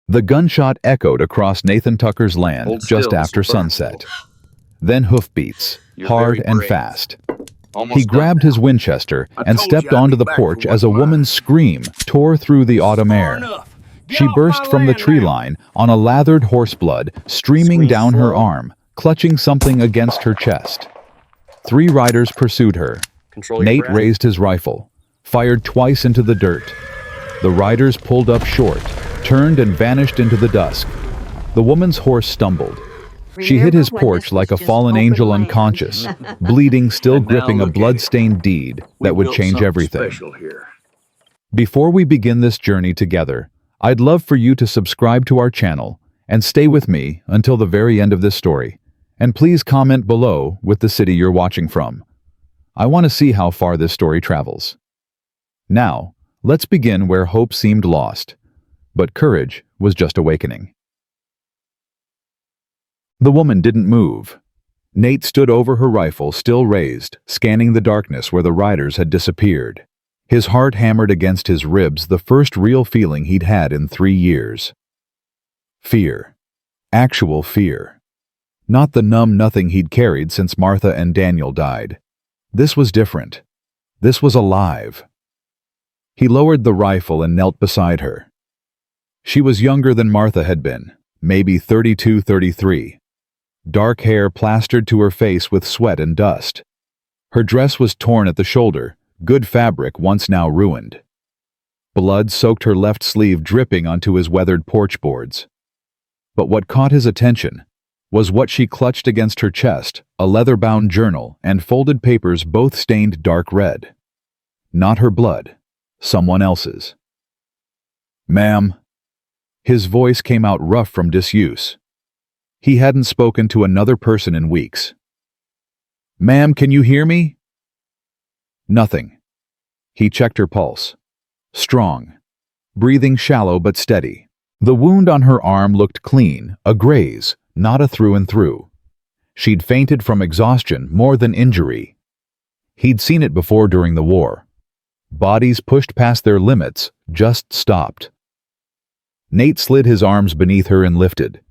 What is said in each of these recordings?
The gunshot echoed across Nathan Tucker's land Hold just still, after this will burn. sunset. Then hoofbeats, You're hard very and brave. fast. Almost He done grabbed now. his Winchester I and told stepped you I'd onto be the back porch for as a what's mine. woman's scream tore through the autumn Far air. enough. Get She off burst my from the land tree now. line on a lathered horse blood streaming Scream down her full. arm, clutching something against her chest. 3 riders pursued her. Control your Nate breath. raised his rifle, fired twice into the dirt. The riders pulled up short, turned and vanished into the dusk. The woman's horse stumbled. She hit his Remember when porch this like a was just fallen open angel land? unconscious, bleeding, still And now gripping a look at it. blood-stained deed We that would built change something everything. special here. Before we begin this journey together, I'd love for you to subscribe to our channel and stay with me until the very end of this story. And please comment below with the city you're watching from. I want to see how far this story travels. Now, let's begin where hope seemed lost, but courage was just awakening. The woman didn't move. Nate stood over her rifle, still raised, scanning the darkness where the riders had disappeared. His heart hammered against his ribs, the first real feeling he'd had in 3 years. Fear. Actual fear. Not the numb nothing he'd carried since Martha and Daniel died. This was different. This was alive. He lowered the rifle and knelt beside her. She was younger than Martha had been, maybe 32, 33. Dark hair plastered to her face with sweat and dust. Her dress was torn at the shoulder, good fabric once now ruined. Blood soaked her left sleeve, dripping onto his weathered porch boards. But what caught his attention was what she clutched against her chest, a leather-bound journal and folded papers both stained dark red. Not her blood, someone else's. "Ma'am." His voice came out rough from disuse. He hadn't spoken to another person in weeks. "Ma'am, can you hear me?" Nothing. He checked her pulse. Strong. Breathing shallow but steady. The wound on her arm looked clean, a graze, not a through and through. She'd fainted from exhaustion more than injury. He'd seen it before during the war. Bodies pushed past their limits just stopped. Nate slid his arms beneath her and lifted.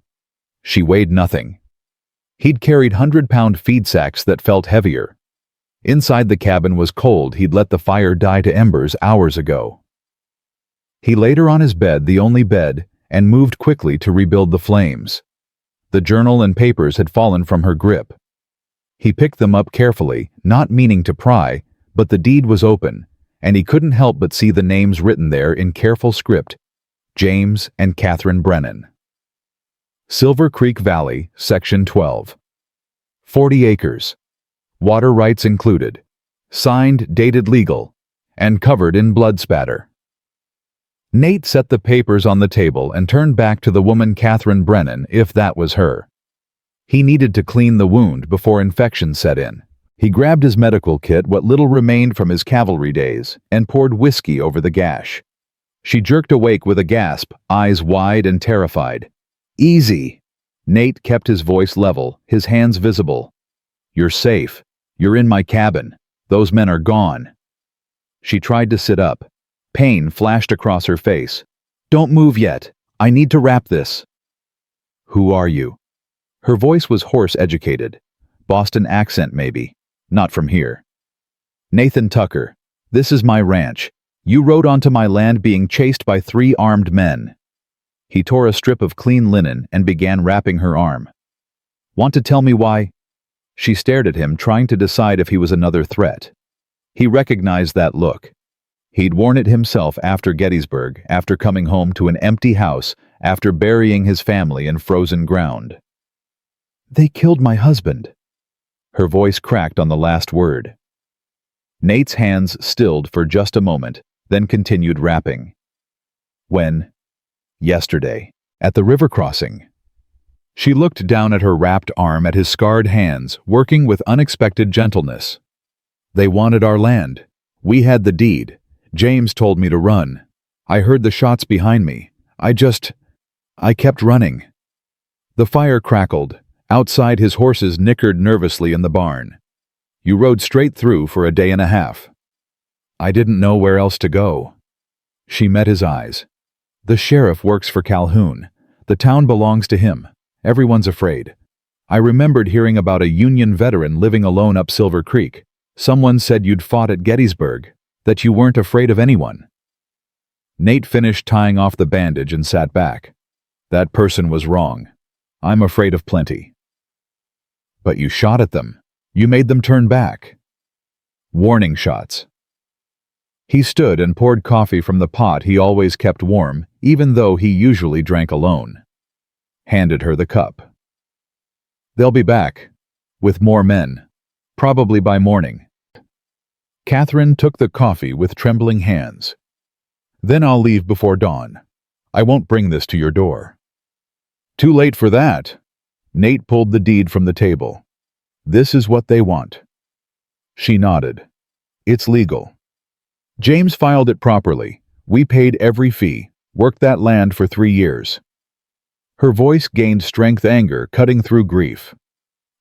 She weighed nothing. He'd carried 100-pound feed sacks that felt heavier. Inside the cabin was cold. He'd let the fire die to embers hours ago. He laid her on his bed, the only bed, and moved quickly to rebuild the flames. The journal and papers had fallen from her grip. He picked them up carefully, not meaning to pry, but the deed was open, and he couldn't help but see the names written there in careful script: James and Catherine Brennan. Silver Creek Valley, Section 12. 40 acres. Water rights included. Signed, dated legal, and covered in blood spatter. Nate set the papers on the table and turned back to the woman Catherine Brennan, if that was her. He needed to clean the wound before infection set in. He grabbed his medical kit, what little remained from his cavalry days, and poured whiskey over the gash. She jerked awake with a gasp, eyes wide and terrified. "Easy." Nate kept his voice level, his hands visible. "You're safe. You're in my cabin. Those men are gone." She tried to sit up. Pain flashed across her face. "Don't move yet. I need to wrap this." "Who are you?" Her voice was hoarse, educated. Boston accent, maybe. Not from here. "Nathan Tucker. This is my ranch. You rode onto my land being chased by 3 armed men." He tore a strip of clean linen and began wrapping her arm. "Want to tell me why?" She stared at him, trying to decide if he was another threat. He recognized that look. He'd worn it himself after Gettysburg, after coming home to an empty house, after burying his family in frozen ground. "They killed my husband." Her voice cracked on the last word. Nate's hands stilled for just a moment, then continued wrapping. "When?" "Yesterday, at the river crossing." She looked down at her wrapped arm, at his scarred hands, working with unexpected gentleness. "They wanted our land. We had the deed. James told me to run. I heard the shots behind me. I kept running." The fire crackled. Outside, his horses nickered nervously in the barn. "You rode straight through for a day and a half." "I didn't know where else to go." She met his eyes. The sheriff works for Calhoun. The town belongs to him. Everyone's afraid. I remembered hearing about a Union veteran living alone up Silver Creek. Someone said you'd fought at Gettysburg, that you weren't afraid of anyone." Nate finished tying off the bandage and sat back. "That person was wrong. I'm afraid of plenty." "But you shot at them. You made them turn back." "Warning shots." He stood and poured coffee from the pot he always kept warm, even though he usually drank alone. Handed her the cup. "They'll be back. With more men. Probably by morning." Catherine took the coffee with trembling hands. "Then I'll leave before dawn. I won't bring this to your door." "Too late for that." Nate pulled the deed from the table. "This is what they want." She nodded. "It's legal. James filed it properly. We paid every fee, worked that land for 3 years." Her voice gained strength, anger cutting through grief.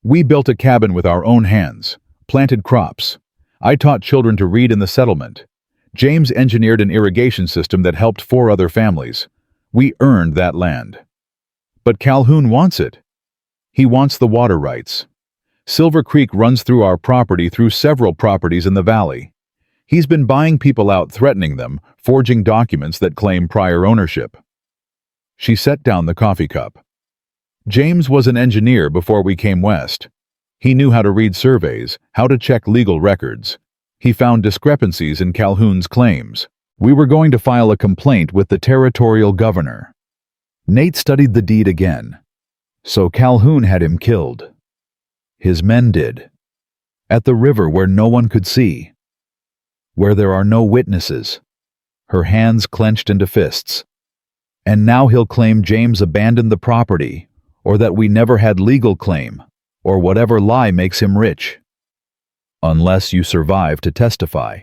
"We built a cabin with our own hands, planted crops. I taught children to read in the settlement. James engineered an irrigation system that helped 4 other families. We earned that land. But Calhoun wants it. He wants the water rights. Silver Creek runs through our property, through several properties in the valley. He's been buying people out, threatening them, forging documents that claim prior ownership." She set down the coffee cup. "James was an engineer before we came west. He knew how to read surveys, how to check legal records. He found discrepancies in Calhoun's claims. We were going to file a complaint with the territorial governor." Nate studied the deed again. So Calhoun had him killed. His men did. At the river where no one could see. Where there are no witnesses. Her hands clenched into fists. "And now he'll claim James abandoned the property, or that we never had legal claim, or whatever lie makes him rich. Unless you survive to testify."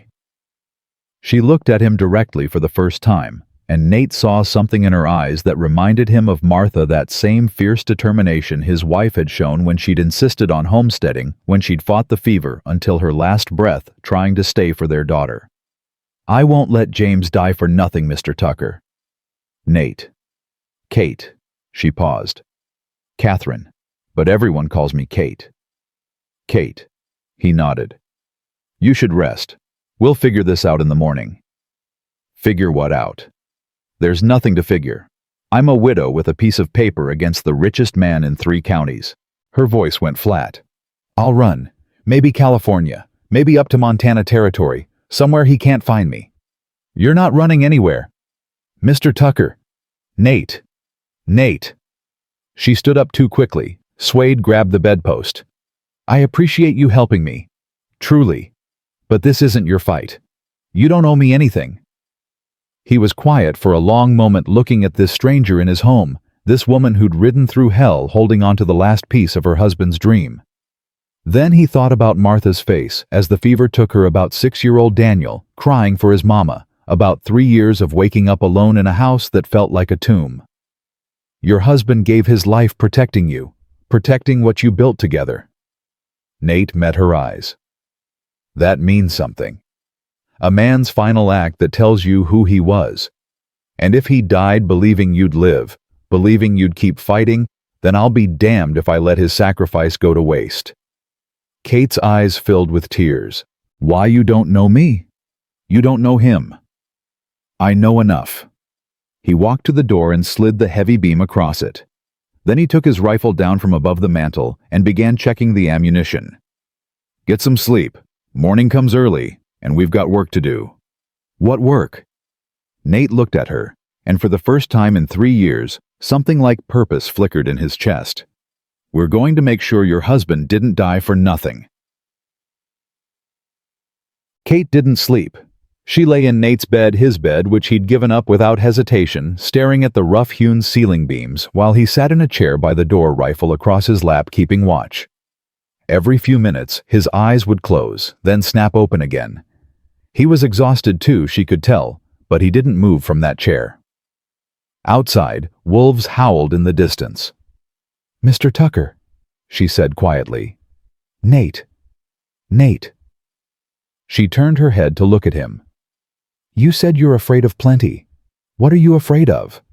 She looked at him directly for the first time, and Nate saw something in her eyes that reminded him of Martha, that same fierce determination his wife had shown when she'd insisted on homesteading, when she'd fought the fever until her last breath trying to stay for their daughter. "I won't let James die for nothing, Mr. Tucker." "Nate." "Kate." She paused. "Catherine, but everyone calls me Kate." "Kate." He nodded. "You should rest. We'll figure this out in the morning." "Figure what out?" "There's nothing to figure. I'm a widow with a piece of paper against the richest man in 3 counties. Her voice went flat. "I'll run. Maybe California. Maybe up to Montana Territory. Somewhere he can't find me." "You're not running anywhere." "Mr. Tucker." "Nate." "Nate." She stood up too quickly. Swayed grabbed the bedpost. "I appreciate you helping me. Truly. But this isn't your fight. You don't owe me anything." He was quiet for a long moment, looking at this stranger in his home, this woman who'd ridden through hell holding on to the last piece of her husband's dream. Then he thought about Martha's face as the fever took her, about 6-year-old Daniel, crying for his mama, about 3 years of waking up alone in a house that felt like a tomb. "Your husband gave his life protecting you, protecting what you built together." Nate met her eyes. "That means something. A man's final act that tells you who he was. And if he died believing you'd live, believing you'd keep fighting, then I'll be damned if I let his sacrifice go to waste." Kate's eyes filled with tears. "Why, you don't know me? You don't know him." "I know enough." He walked to the door and slid the heavy beam across it. Then he took his rifle down from above the mantel and began checking the ammunition. "Get some sleep. Morning comes early, and we've got work to do." "What work?" Nate looked at her, and for the first time in 3 years, something like purpose flickered in his chest. "We're going to make sure your husband didn't die for nothing." Kate didn't sleep. She lay in Nate's bed, his bed, which he'd given up without hesitation, staring at the rough-hewn ceiling beams while he sat in a chair by the door, rifle across his lap, keeping watch. Every few minutes, his eyes would close, then snap open again. He was exhausted too, she could tell, but he didn't move from that chair. Outside, wolves howled in the distance. "Mr. Tucker," she said quietly. "Nate. Nate." She turned her head to look at him. "You said you're afraid of plenty. What are you afraid of?"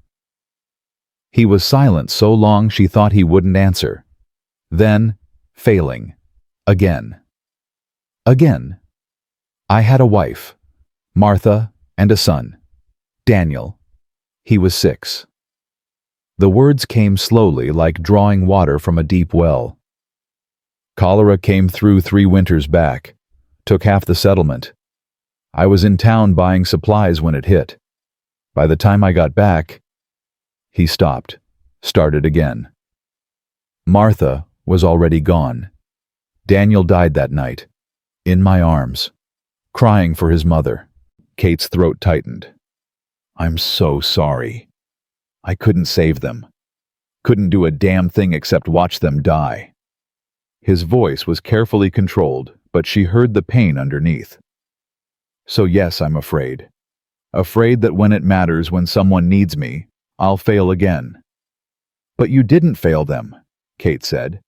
He was silent so long she thought he wouldn't answer. Then, failing. Again. Again. "I had a wife, Martha, and a son, Daniel. He was 6. The words came slowly, like drawing water from a deep well. "Cholera came through 3 winters back. Took half the settlement. I was in town buying supplies when it hit. By the time I got back—" He stopped, started again. "Martha was already gone. Daniel died that night, in my arms, crying for his mother." Kate's throat tightened. "I'm so sorry. I couldn't save them. Couldn't do a damn thing except watch them die." His voice was carefully controlled, but she heard the pain underneath. "So yes, I'm afraid. Afraid that when it matters, when someone needs me, I'll fail again." "But you didn't fail them," Kate said.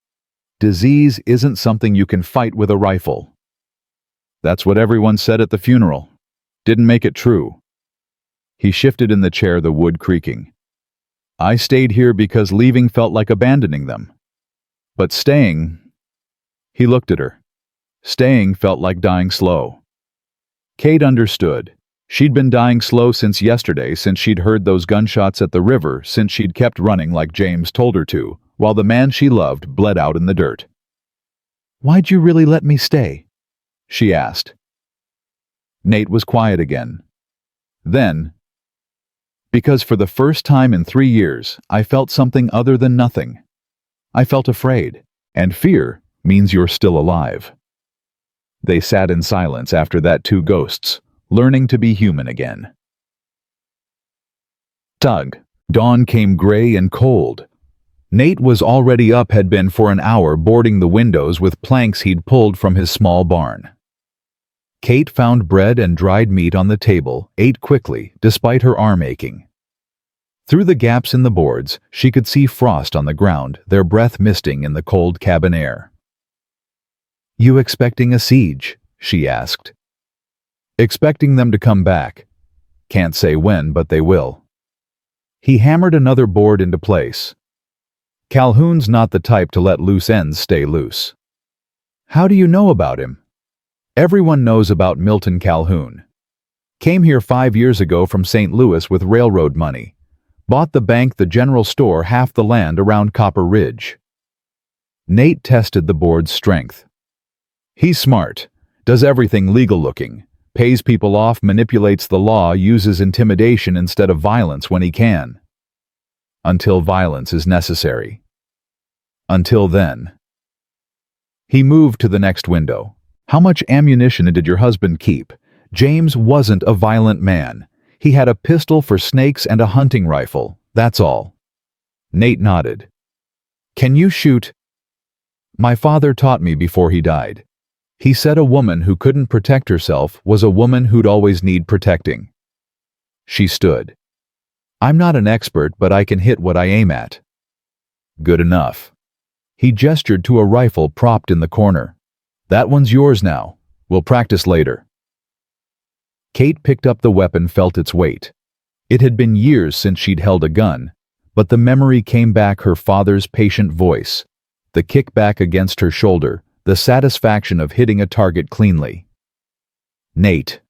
"Disease isn't something you can fight with a rifle." "That's what everyone said at the funeral. Didn't make it true." He shifted in the chair, the wood creaking. "I stayed here because leaving felt like abandoning them. But staying—" He looked at her. "Staying felt like dying slow." Kate understood. She'd been dying slow since yesterday, since she'd heard those gunshots at the river, since she'd kept running like James told her to, while the man she loved bled out in the dirt. "Why'd you really let me stay?" she asked. Nate was quiet again. Then, "Because for the first time in 3 years, I felt something other than nothing. I felt afraid, and fear means you're still alive." They sat in silence after that, 2 ghosts, learning to be human again. Tug. Dawn came gray and cold. Nate was already up, had been for an hour, boarding the windows with planks he'd pulled from his small barn. Kate found bread and dried meat on the table, ate quickly, despite her arm aching. Through the gaps in the boards, she could see frost on the ground, their breath misting in the cold cabin air. "You expecting a siege?" she asked. "Expecting them to come back. Can't say when, but they will." He hammered another board into place. "Calhoun's not the type to let loose ends stay loose." "How do you know about him?" "Everyone knows about Milton Calhoun. Came here 5 years ago from St. Louis with railroad money. Bought the bank, the general store, half the land around Copper Ridge." Nate tested the board's strength. "He's smart. Does everything legal-looking. Pays people off, manipulates the law, uses intimidation instead of violence when he can. Until violence is necessary. Until then." He moved to the next window. "How much ammunition did your husband keep?" James wasn't a violent man. He had a pistol for snakes and a hunting rifle, that's all. Nate nodded. "Can you shoot?" "My father taught me before he died. He said a woman who couldn't protect herself was a woman who'd always need protecting." She stood. "I'm not an expert, but I can hit what I aim at." "Good enough." He gestured to a rifle propped in the corner. "That one's yours now. We'll practice later." Kate picked up the weapon, felt its weight. It had been years since she'd held a gun, but the memory came back, her father's patient voice, the kickback against her shoulder, the satisfaction of hitting a target cleanly. "Nate."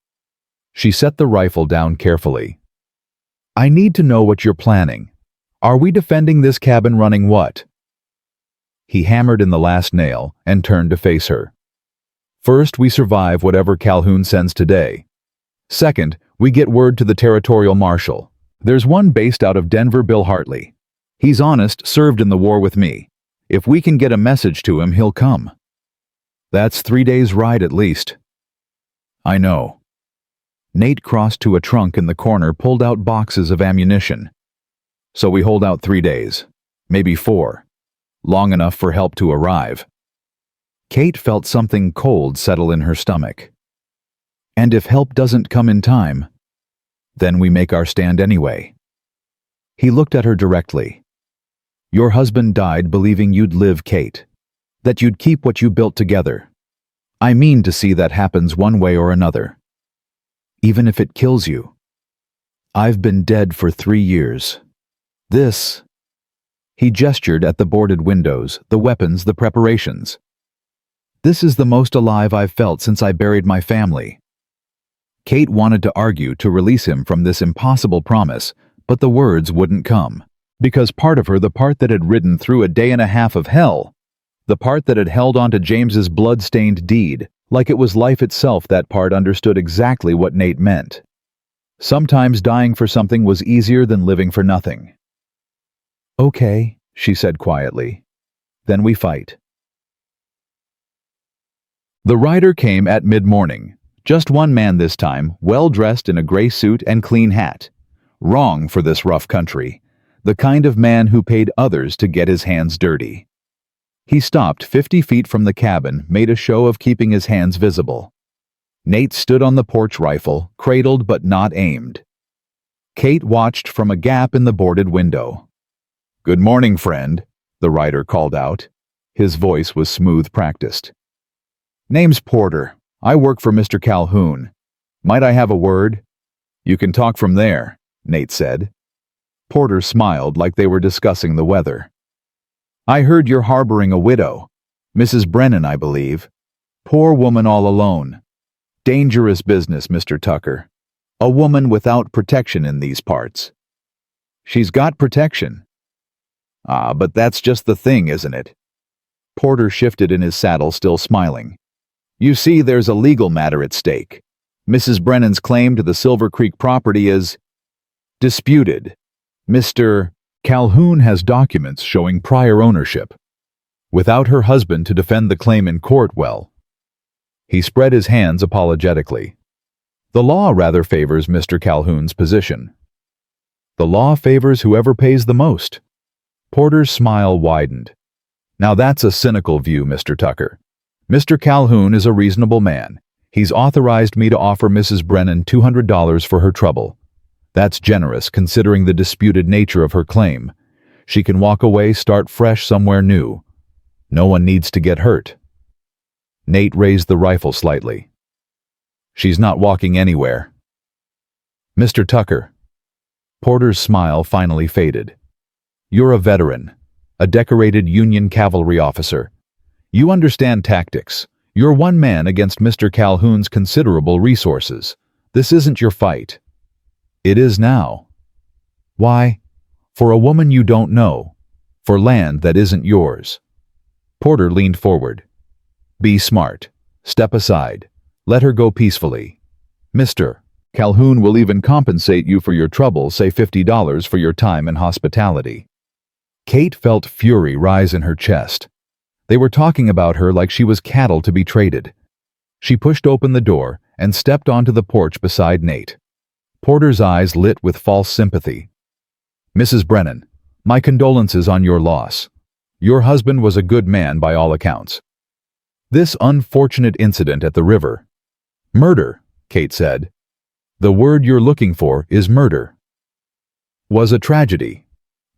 She set the rifle down carefully. "I need to know what you're planning. Are we defending this cabin, running what?" He hammered in the last nail and turned to face her. "First, we survive whatever Calhoun sends today. Second, we get word to the territorial marshal. There's one based out of Denver, Bill Hartley. He's honest, served in the war with me. If we can get a message to him, he'll come. That's 3 days' ride at least." "I know." Nate crossed to a trunk in the corner, pulled out boxes of ammunition. "So we hold out 3 days, maybe 4. Long enough for help to arrive." Kate felt something cold settle in her stomach. "And if help doesn't come in time?" "Then we make our stand anyway." He looked at her directly. "Your husband died believing you'd live, Kate. That you'd keep what you built together. I mean to see that happens one way or another. Even if it kills you." I've been dead for 3 years. This—" He gestured at the boarded windows, the weapons, the preparations. "This is the most alive I've felt since I buried my family." Kate wanted to argue to release him from this impossible promise, but the words wouldn't come. Because part of her, the part that had ridden through a day and a half of hell, the part that had held on to James's blood-stained deed, like it was life itself, that part understood exactly what Nate meant. Sometimes dying for something was easier than living for nothing. "Okay," she said quietly. "Then we fight." The rider came at mid-morning. Just one man this time, well-dressed in a gray suit and clean hat. Wrong for this rough country. The kind of man who paid others to get his hands dirty. He stopped 50 feet from the cabin, made a show of keeping his hands visible. Nate stood on the porch rifle, cradled but not aimed. Kate watched from a gap in the boarded window. "Good morning, friend," the rider called out. His voice was smooth, practiced. "Name's Porter. I work for Mr. Calhoun. Might I have a word?" "You can talk from there," Nate said. Porter smiled like they were discussing the weather. "I heard you're harboring a widow. Mrs. Brennan, I believe. Poor woman all alone. Dangerous business, Mr. Tucker. A woman without protection in these parts." "She's got protection." "Ah, but that's just the thing, isn't it?" Porter shifted in his saddle, still smiling. "You see, there's a legal matter at stake. Mrs. Brennan's claim to the Silver Creek property is disputed. Mr. Calhoun has documents showing prior ownership. Without her husband to defend the claim in court, well..." He spread his hands apologetically. "The law rather favors Mr. Calhoun's position. The law favors whoever pays the most." Porter's smile widened. "Now that's a cynical view, Mr. Tucker. Mr. Calhoun is a reasonable man. He's authorized me to offer Mrs. Brennan $200 for her trouble. That's generous considering the disputed nature of her claim. She can walk away, start fresh somewhere new. No one needs to get hurt." Nate raised the rifle slightly. "She's not walking anywhere." "Mr. Tucker." Porter's smile finally faded. "You're a veteran, a decorated Union cavalry officer. You understand tactics. You're one man against Mr. Calhoun's considerable resources. This isn't your fight." "It is now." "Why?" "For a woman you don't know. For land that isn't yours." Porter leaned forward. "Be smart. Step aside. Let her go peacefully. Mr. Calhoun will even compensate you for your trouble, say $50 for your time and hospitality." Kate felt fury rise in her chest. They were talking about her like she was cattle to be traded. She pushed open the door and stepped onto the porch beside Nate. Porter's eyes lit with false sympathy. "Mrs. Brennan, my condolences on your loss. Your husband was a good man by all accounts. This unfortunate incident at the river—" "Murder," Kate said. "The word you're looking for is murder." "Was a tragedy,"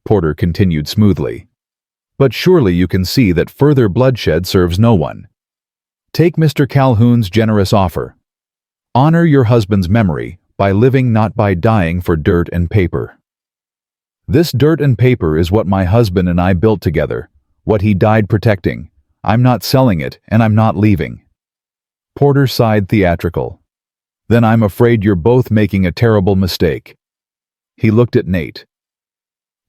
Porter continued smoothly. "But surely you can see that further bloodshed serves no one. Take Mr. Calhoun's generous offer. Honor your husband's memory by living, not by dying for dirt and paper. This dirt and paper is what my husband and I built together, what he died protecting. I'm not selling it, and I'm not leaving." Porter sighed theatrical. "Then I'm afraid you're both making a terrible mistake." He looked at Nate.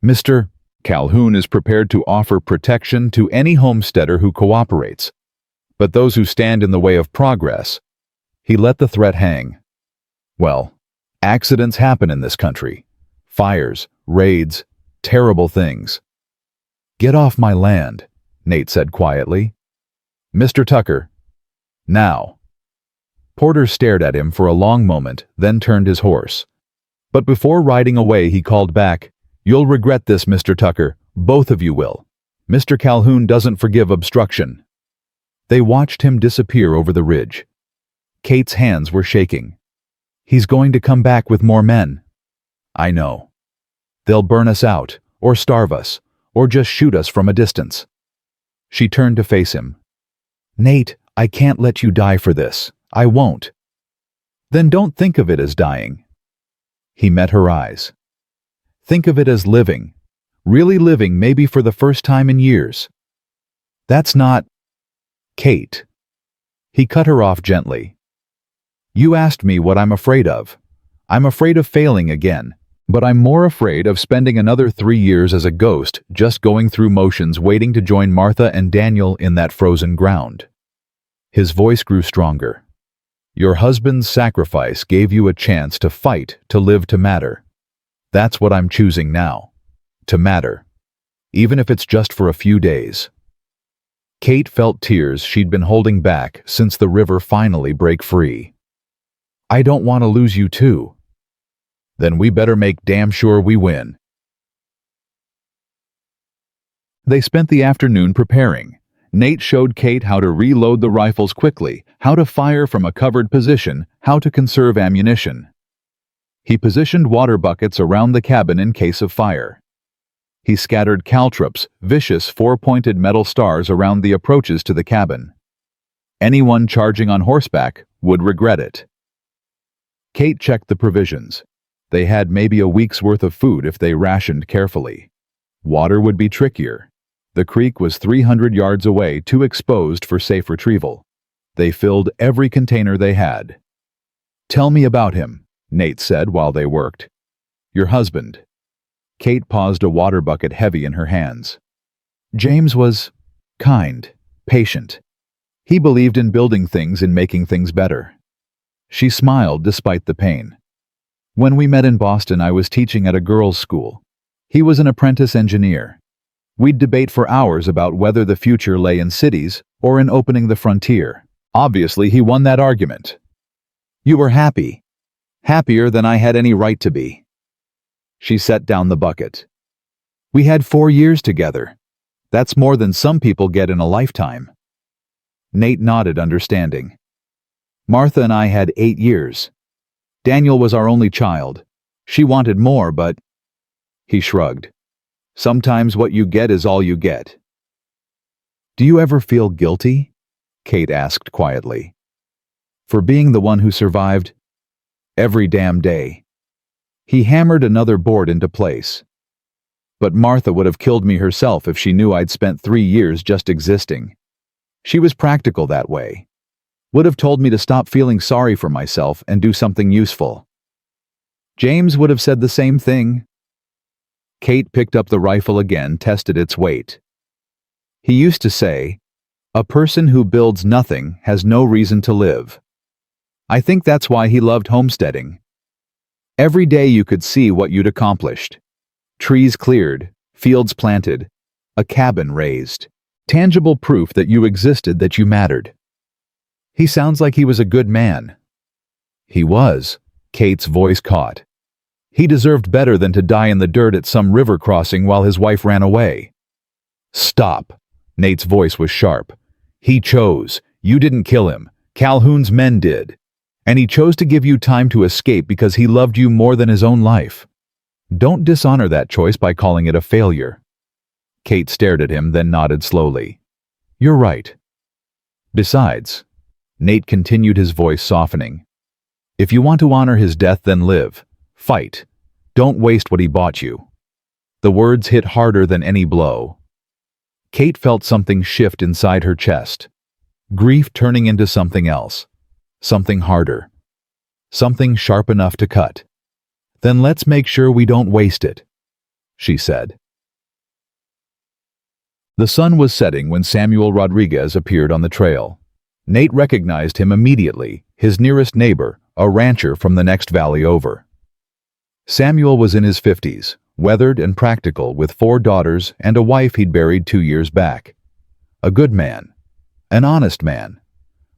"Mr. Calhoun is prepared to offer protection to any homesteader who cooperates. But those who stand in the way of progress—" He let the threat hang. "Well, accidents happen in this country. Fires, raids, terrible things." "Get off my land," Nate said quietly. "Mr. Tucker." "Now." Porter stared at him for a long moment, then turned his horse. But before riding away, he called back, "You'll regret this, Mr. Tucker. Both of you will. Mr. Calhoun doesn't forgive obstruction." They watched him disappear over the ridge. Kate's hands were shaking. "He's going to come back with more men." "I know. They'll burn us out, or starve us, or just shoot us from a distance." She turned to face him. "Nate, I can't let you die for this. I won't." "Then don't think of it as dying." He met her eyes. Think of it as living. Really living, maybe for the first time in years. That's not... Kate. He cut her off gently. You asked me what I'm afraid of. I'm afraid of failing again. But I'm more afraid of spending another 3 years as a ghost, just going through motions waiting to join Martha and Daniel in that frozen ground. His voice grew stronger. Your husband's sacrifice gave you a chance to fight, to live, to matter. That's what I'm choosing now. To matter. Even if it's just for a few days. Kate felt tears she'd been holding back since the river finally broke free. I don't want to lose you too. Then we better make damn sure we win. They spent the afternoon preparing. Nate showed Kate how to reload the rifles quickly, how to fire from a covered position, how to conserve ammunition. He positioned water buckets around the cabin in case of fire. He scattered caltrops, vicious four-pointed metal stars around the approaches to the cabin. Anyone charging on horseback would regret it. Kate checked the provisions. They had maybe a week's worth of food if they rationed carefully. Water would be trickier. The creek was 300 yards away, too exposed for safe retrieval. They filled every container they had. Tell me about him, Nate said while they worked. Your husband. Kate paused, a water bucket heavy in her hands. James was kind, patient. He believed in building things and making things better. She smiled despite the pain. When we met in Boston, I was teaching at a girls' school. He was an apprentice engineer. We'd debate for hours about whether the future lay in cities or in opening the frontier. Obviously, he won that argument. You were happy. Happier than I had any right to be. She set down the bucket. We had 4 years together. That's more than some people get in a lifetime. Nate nodded, understanding. Martha and I had 8 years. Daniel was our only child. She wanted more, but... He shrugged. Sometimes what you get is all you get. Do you ever feel guilty? Kate asked quietly. For being the one who survived? Every damn day. He hammered another board into place. But Martha would have killed me herself if she knew I'd spent 3 years just existing. She was practical that way. Would have told me to stop feeling sorry for myself and do something useful. James would have said the same thing. Kate picked up the rifle again, tested its weight. He used to say, a person who builds nothing has no reason to live. I think that's why he loved homesteading. Every day you could see what you'd accomplished. Trees cleared, fields planted, a cabin raised. Tangible proof that you existed, that you mattered. He sounds like he was a good man. He was, Kate's voice caught. He deserved better than to die in the dirt at some river crossing while his wife ran away. Stop. Nate's voice was sharp. He chose. You didn't kill him. Calhoun's men did. And he chose to give you time to escape because he loved you more than his own life. Don't dishonor that choice by calling it a failure. Kate stared at him, then nodded slowly. You're right. Besides, Nate continued, his voice softening. If you want to honor his death, then live. Fight. Don't waste what he bought you. The words hit harder than any blow. Kate felt something shift inside her chest. Grief turning into something else. Something harder. Something sharp enough to cut. Then let's make sure we don't waste it, she said. The sun was setting when Samuel Rodriguez appeared on the trail. Nate recognized him immediately, his nearest neighbor, a rancher from the next valley over. Samuel was in his 50s, weathered and practical, with 4 daughters and a wife he'd buried 2 years back. A good man, an honest man,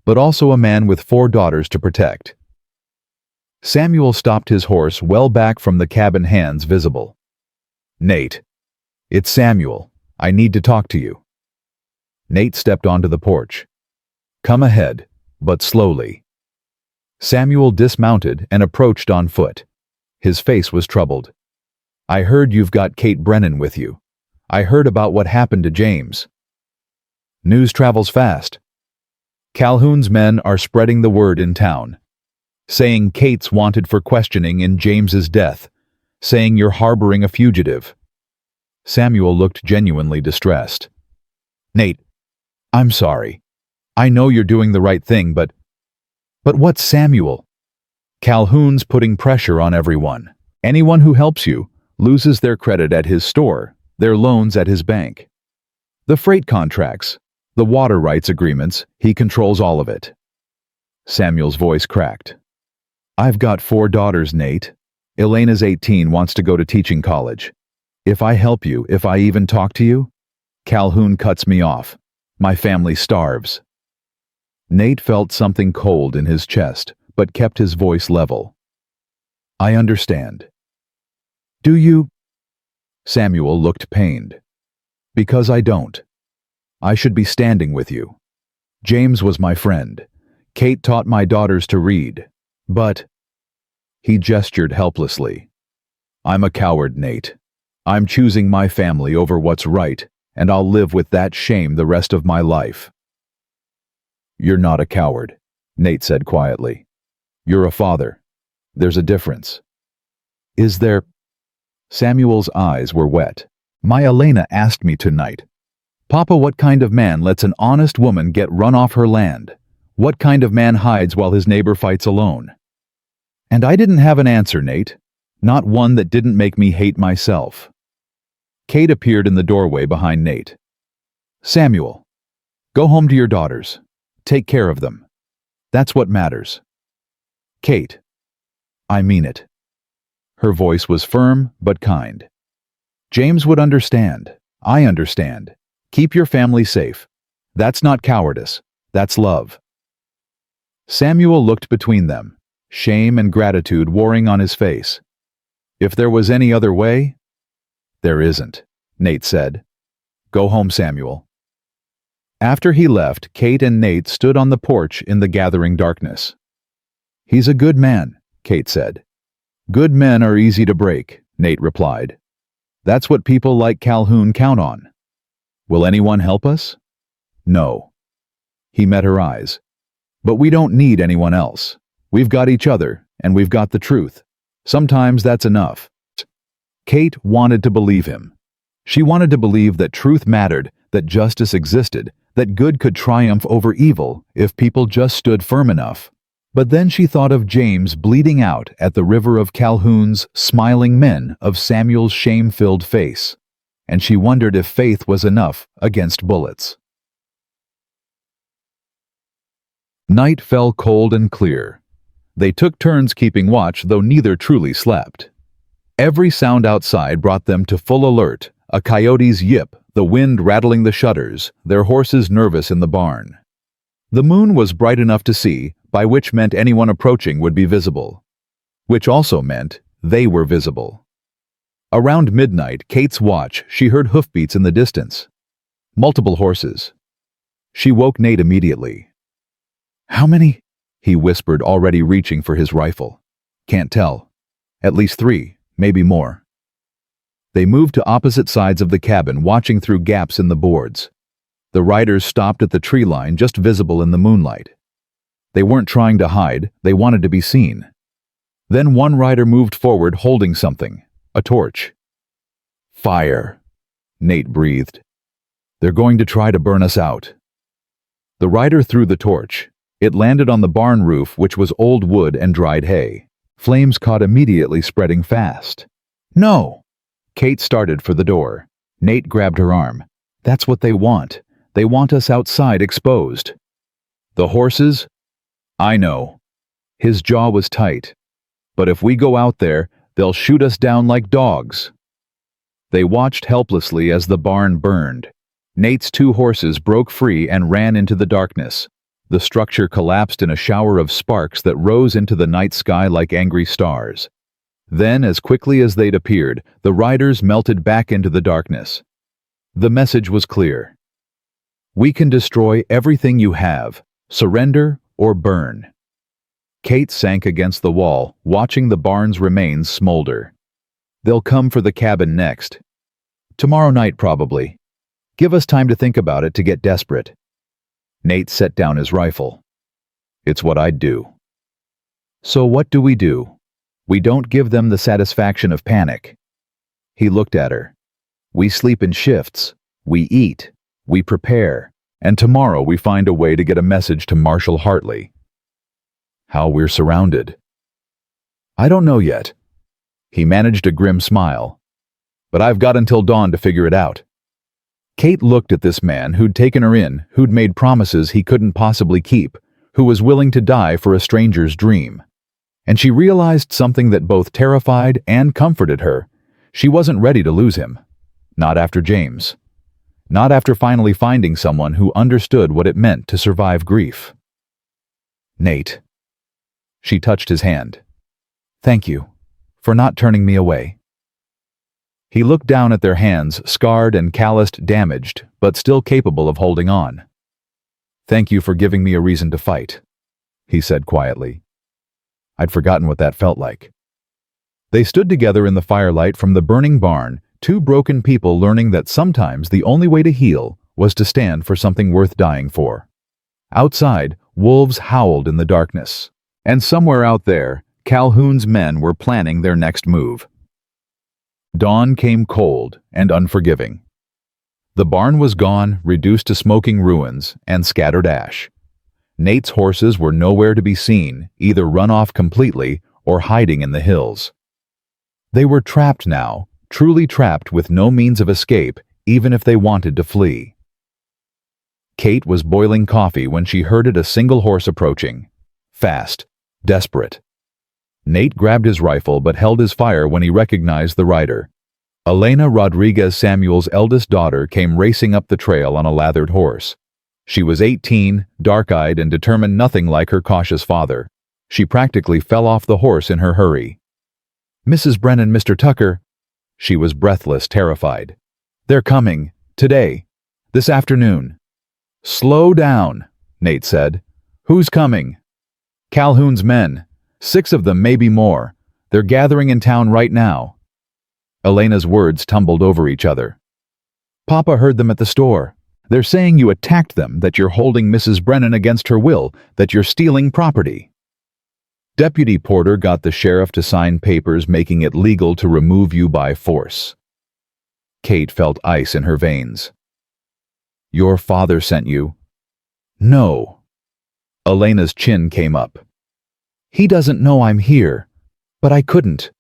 but also a man with 4 daughters to protect. Samuel stopped his horse well back from the cabin, hands visible. Nate, it's Samuel. I need to talk to you. Nate stepped onto the porch. Come ahead, but slowly. Samuel dismounted and approached on foot. His face was troubled. I heard you've got Kate Brennan with you. I heard about what happened to James. News travels fast. Calhoun's men are spreading the word in town. saying Kate's wanted for questioning in James's death, saying you're harboring a fugitive. Samuel looked genuinely distressed. Nate, I'm sorry. I know you're doing the right thing, but what's Samuel? Calhoun's putting pressure on everyone. Anyone who helps you loses their credit at his store, their loans at his bank. The freight contracts, the water rights agreements, he controls all of it. Samuel's voice cracked. I've got 4 daughters, Nate. Elena's 18, wants to go to teaching college. If I help you, if I even talk to you, Calhoun cuts me off. My family starves. Nate felt something cold in his chest, but kept his voice level. I understand. Do you? Samuel looked pained. Because I don't. I should be standing with you. James was my friend. Kate taught my daughters to read. But... He gestured helplessly. I'm a coward, Nate. I'm choosing my family over what's right, and I'll live with that shame the rest of my life. You're not a coward, Nate said quietly. You're a father. There's a difference. Is there? Samuel's eyes were wet. My Elena asked me tonight. Papa, what kind of man lets an honest woman get run off her land? What kind of man hides while his neighbor fights alone? And I didn't have an answer, Nate. Not one that didn't make me hate myself. Kate appeared in the doorway behind Nate. Samuel, go home to your daughters. Take care of them. That's what matters. Kate, I mean it. Her voice was firm but kind. James would understand. I understand. Keep your family safe. That's not cowardice. That's love. Samuel looked between them, shame and gratitude warring on his face. If there was any other way? There isn't, Nate said. Go home, Samuel. After he left, Kate and Nate stood on the porch in the gathering darkness. He's a good man, Kate said. Good men are easy to break, Nate replied. That's what people like Calhoun count on. Will anyone help us? No. He met her eyes. But we don't need anyone else. We've got each other, and we've got the truth. Sometimes that's enough. Kate wanted to believe him. She wanted to believe that truth mattered, that justice existed, that good could triumph over evil if people just stood firm enough. But then she thought of James bleeding out at the river of Calhoun's smiling men of Samuel's shame-filled face, and she wondered if faith was enough against bullets. Night fell cold and clear. They took turns keeping watch, though neither truly slept. Every sound outside brought them to full alert, a coyote's yip, the wind rattling the shutters, their horses nervous in the barn. The moon was bright enough to see, by which meant anyone approaching would be visible. Which also meant they were visible. Around midnight, Kate's watch, she heard hoofbeats in the distance. Multiple horses. She woke Nate immediately. How many? He whispered, already reaching for his rifle. Can't tell. At least 3, maybe more. They moved to opposite sides of the cabin, watching through gaps in the boards. The riders stopped at the tree line, just visible in the moonlight. They weren't trying to hide, they wanted to be seen. Then one rider moved forward holding something, a torch. Fire, Nate breathed. They're going to try to burn us out. The rider threw the torch. It landed on the barn roof, which was old wood and dried hay. Flames caught immediately, spreading fast. No! Kate started for the door. Nate grabbed her arm. That's what they want. They want us outside, exposed. The horses? I know. His jaw was tight. But if we go out there, they'll shoot us down like dogs. They watched helplessly as the barn burned. Nate's 2 horses broke free and ran into the darkness. The structure collapsed in a shower of sparks that rose into the night sky like angry stars. Then, as quickly as they'd appeared, the riders melted back into the darkness. The message was clear. We can destroy everything you have. Surrender or burn. Kate sank against the wall, watching the barn's remains smolder. They'll come for the cabin next. Tomorrow night, probably. Give us time to think about it, to get desperate. Nate set down his rifle. It's what I'd do. So what do? We don't give them the satisfaction of panic. He looked at her. We sleep in shifts. We eat. We prepare. And tomorrow we find a way to get a message to Marshall Hartley. How we're surrounded. I don't know yet. He managed a grim smile. But I've got until dawn to figure it out. Kate looked at this man who'd taken her in, who'd made promises he couldn't possibly keep, who was willing to die for a stranger's dream. And she realized something that both terrified and comforted her. She wasn't ready to lose him. Not after James. Not after finally finding someone who understood what it meant to survive grief. Nate. She touched his hand. Thank you for not turning me away. He looked down at their hands, scarred and calloused, damaged, but still capable of holding on. Thank you for giving me a reason to fight, he said quietly. I'd forgotten what that felt like. They stood together in the firelight from the burning barn, two broken people learning that sometimes the only way to heal was to stand for something worth dying for. Outside, wolves howled in the darkness, and somewhere out there, Calhoun's men were planning their next move. Dawn came cold and unforgiving. The barn was gone, reduced to smoking ruins and scattered ash. Nate's horses were nowhere to be seen, either run off completely or hiding in the hills. They were trapped now, truly trapped with no means of escape, even if they wanted to flee. Kate was boiling coffee when she herded a single horse approaching. Fast, desperate. Nate grabbed his rifle but held his fire when he recognized the rider. Elena Rodriguez, Samuel's eldest daughter, came racing up the trail on a lathered horse. She was 18, dark-eyed and determined nothing like her cautious father. She practically fell off the horse in her hurry. Mrs. Brennan, Mr. Tucker. She was breathless, terrified. They're coming. Today. This afternoon. Slow down, Nate said. Who's coming? Calhoun's men. 6 of them, maybe more. They're gathering in town right now. Elena's words tumbled over each other. Papa heard them at the store. They're saying you attacked them, that you're holding Mrs. Brennan against her will, that you're stealing property. Deputy Porter got the sheriff to sign papers making it legal to remove you by force. Kate felt ice in her veins. Your father sent you? No. Elena's chin came up. He doesn't know I'm here, but I couldn't.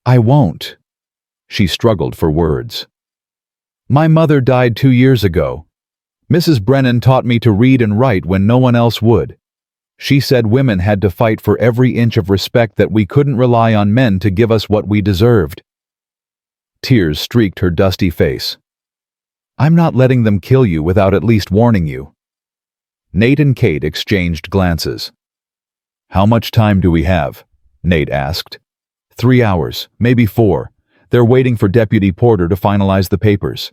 I won't. She struggled for words. My mother died 2 years ago. Mrs. Brennan taught me to read and write when no one else would. She said women had to fight for every inch of respect, that we couldn't rely on men to give us what we deserved. Tears streaked her dusty face. I'm not letting them kill you without at least warning you. Nate and Kate exchanged glances. How much time do we have? Nate asked. 3 hours, maybe 4. They're waiting for Deputy Porter to finalize the papers.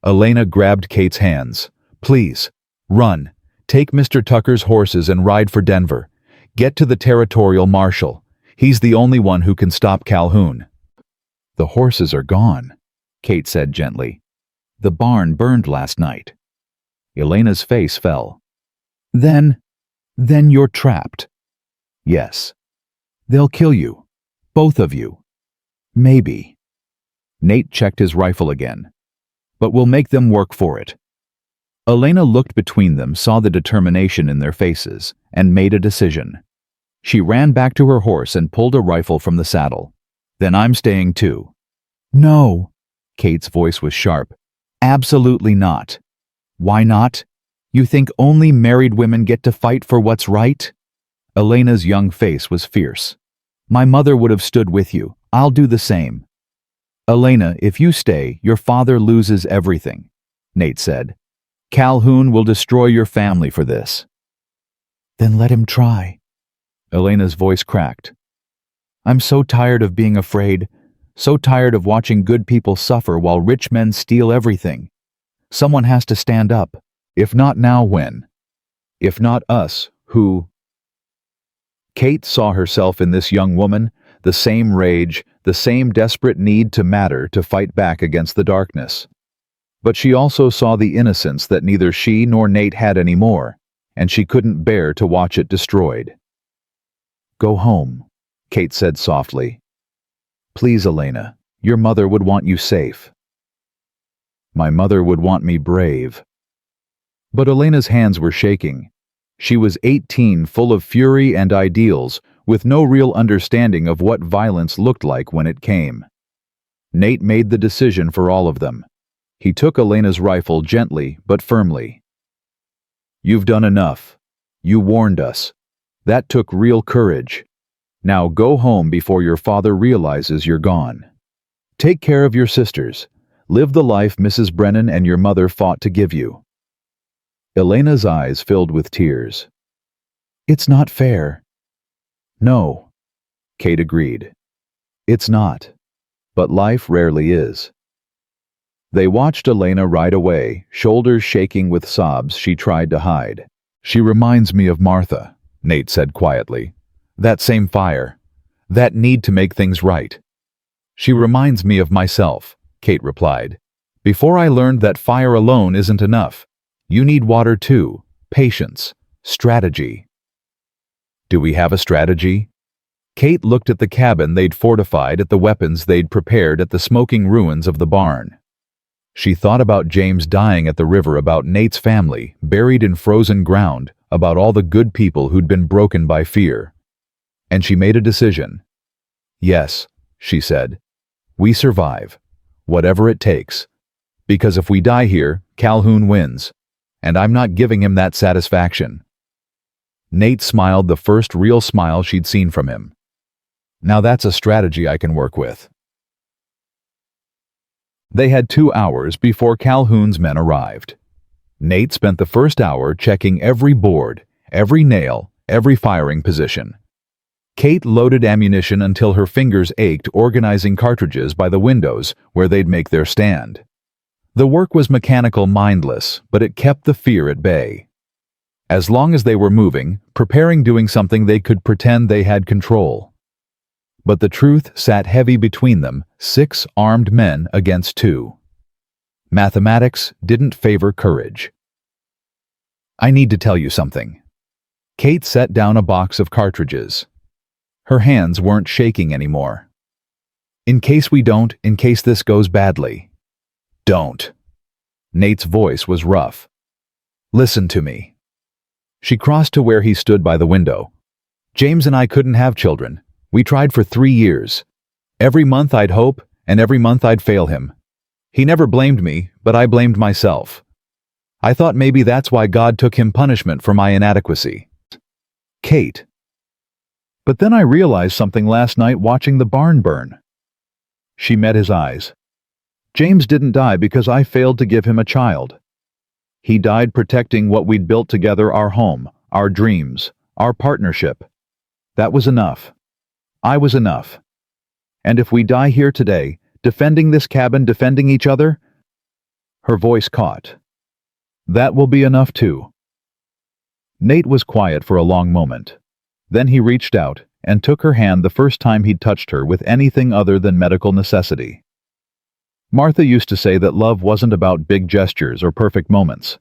Elena grabbed Kate's hands. Please, run. Take Mr. Tucker's horses and ride for Denver. Get to the territorial marshal. He's the only one who can stop Calhoun. The horses are gone, Kate said gently. The barn burned last night. Elena's face fell. Then you're trapped. Yes. They'll kill you. Both of you. Maybe. Nate checked his rifle again. But we'll make them work for it. Elena looked between them, saw the determination in their faces, and made a decision. She ran back to her horse and pulled a rifle from the saddle. Then I'm staying too. No. Kate's voice was sharp. Absolutely not. Why not? You think only married women get to fight for what's right? Elena's young face was fierce. My mother would have stood with you. I'll do the same. Elena, if you stay, your father loses everything, Nate said. Calhoun will destroy your family for this. Then let him try. Elena's voice cracked. I'm so tired of being afraid, so tired of watching good people suffer while rich men steal everything. Someone has to stand up. If not now, when? If not us, who? Kate saw herself in this young woman, the same rage, the same desperate need to matter, to fight back against the darkness. But she also saw the innocence that neither she nor Nate had anymore, and she couldn't bear to watch it destroyed. Go home, Kate said softly. Please, Elena, your mother would want you safe. My mother would want me brave. But Elena's hands were shaking. She was 18, full of fury and ideals, with no real understanding of what violence looked like when it came. Nate made the decision for all of them. He took Elena's rifle gently but firmly. You've done enough. You warned us. That took real courage. Now go home before your father realizes you're gone. Take care of your sisters. Live the life Mrs. Brennan and your mother fought to give you. Elena's eyes filled with tears. It's not fair. No, Kate agreed. It's not. But life rarely is. They watched Elena ride away, shoulders shaking with sobs she tried to hide. She reminds me of Martha, Nate said quietly. That same fire. That need to make things right. She reminds me of myself, Kate replied. Before I learned that fire alone isn't enough. You need water too, patience, strategy. Do we have a strategy? Kate looked at the cabin they'd fortified, at the weapons they'd prepared, at the smoking ruins of the barn. She thought about James dying at the river, about Nate's family, buried in frozen ground, about all the good people who'd been broken by fear. And she made a decision. Yes, she said. We survive, whatever it takes. Because if we die here, Calhoun wins. And I'm not giving him that satisfaction. Nate smiled, the first real smile she'd seen from him. Now that's a strategy I can work with. They had 2 hours before Calhoun's men arrived. Nate spent the first hour checking every board, every nail, every firing position. Kate loaded ammunition until her fingers ached, organizing cartridges by the windows where they'd make their stand. The work was mechanical, mindless, but it kept the fear at bay. As long as they were moving, preparing, doing something, they could pretend they had control. But the truth sat heavy between them, 6 armed men against 2. Mathematics didn't favor courage. I need to tell you something. Kate set down a box of cartridges. Her hands weren't shaking anymore. In case this goes badly. Don't. Nate's voice was rough. Listen to me. She crossed to where he stood by the window. James and I couldn't have children. We tried for 3 years. Every month I'd hope, and every month I'd fail him. He never blamed me, but I blamed myself. I thought maybe that's why God took him punishment for my inadequacy. Kate. But then I realized something last night watching the barn burn. She met his eyes. James didn't die because I failed to give him a child. He died protecting what we'd built together, our home, our dreams, our partnership. That was enough. I was enough. And if we die here today, defending this cabin, defending each other, her voice caught. That will be enough too. Nate was quiet for a long moment. Then he reached out and took her hand, the first time he'd touched her with anything other than medical necessity. Martha used to say that love wasn't about big gestures or perfect moments.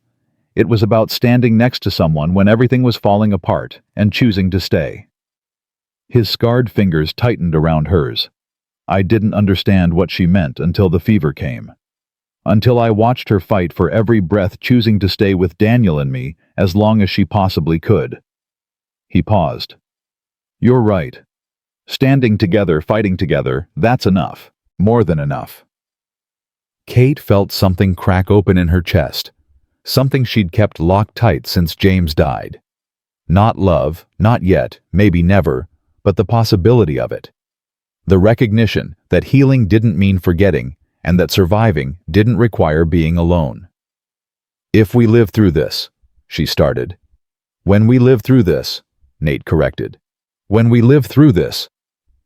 It was about standing next to someone when everything was falling apart and choosing to stay. His scarred fingers tightened around hers. I didn't understand what she meant until the fever came. Until I watched her fight for every breath, choosing to stay with Daniel and me as long as she possibly could. He paused. You're right. Standing together, fighting together, that's enough. More than enough. Kate felt something crack open in her chest, something she'd kept locked tight since James died. Not love, not yet, maybe never, but the possibility of it. The recognition that healing didn't mean forgetting, and that surviving didn't require being alone. If we live through this, she started. When we live through this, Nate corrected. When we live through this,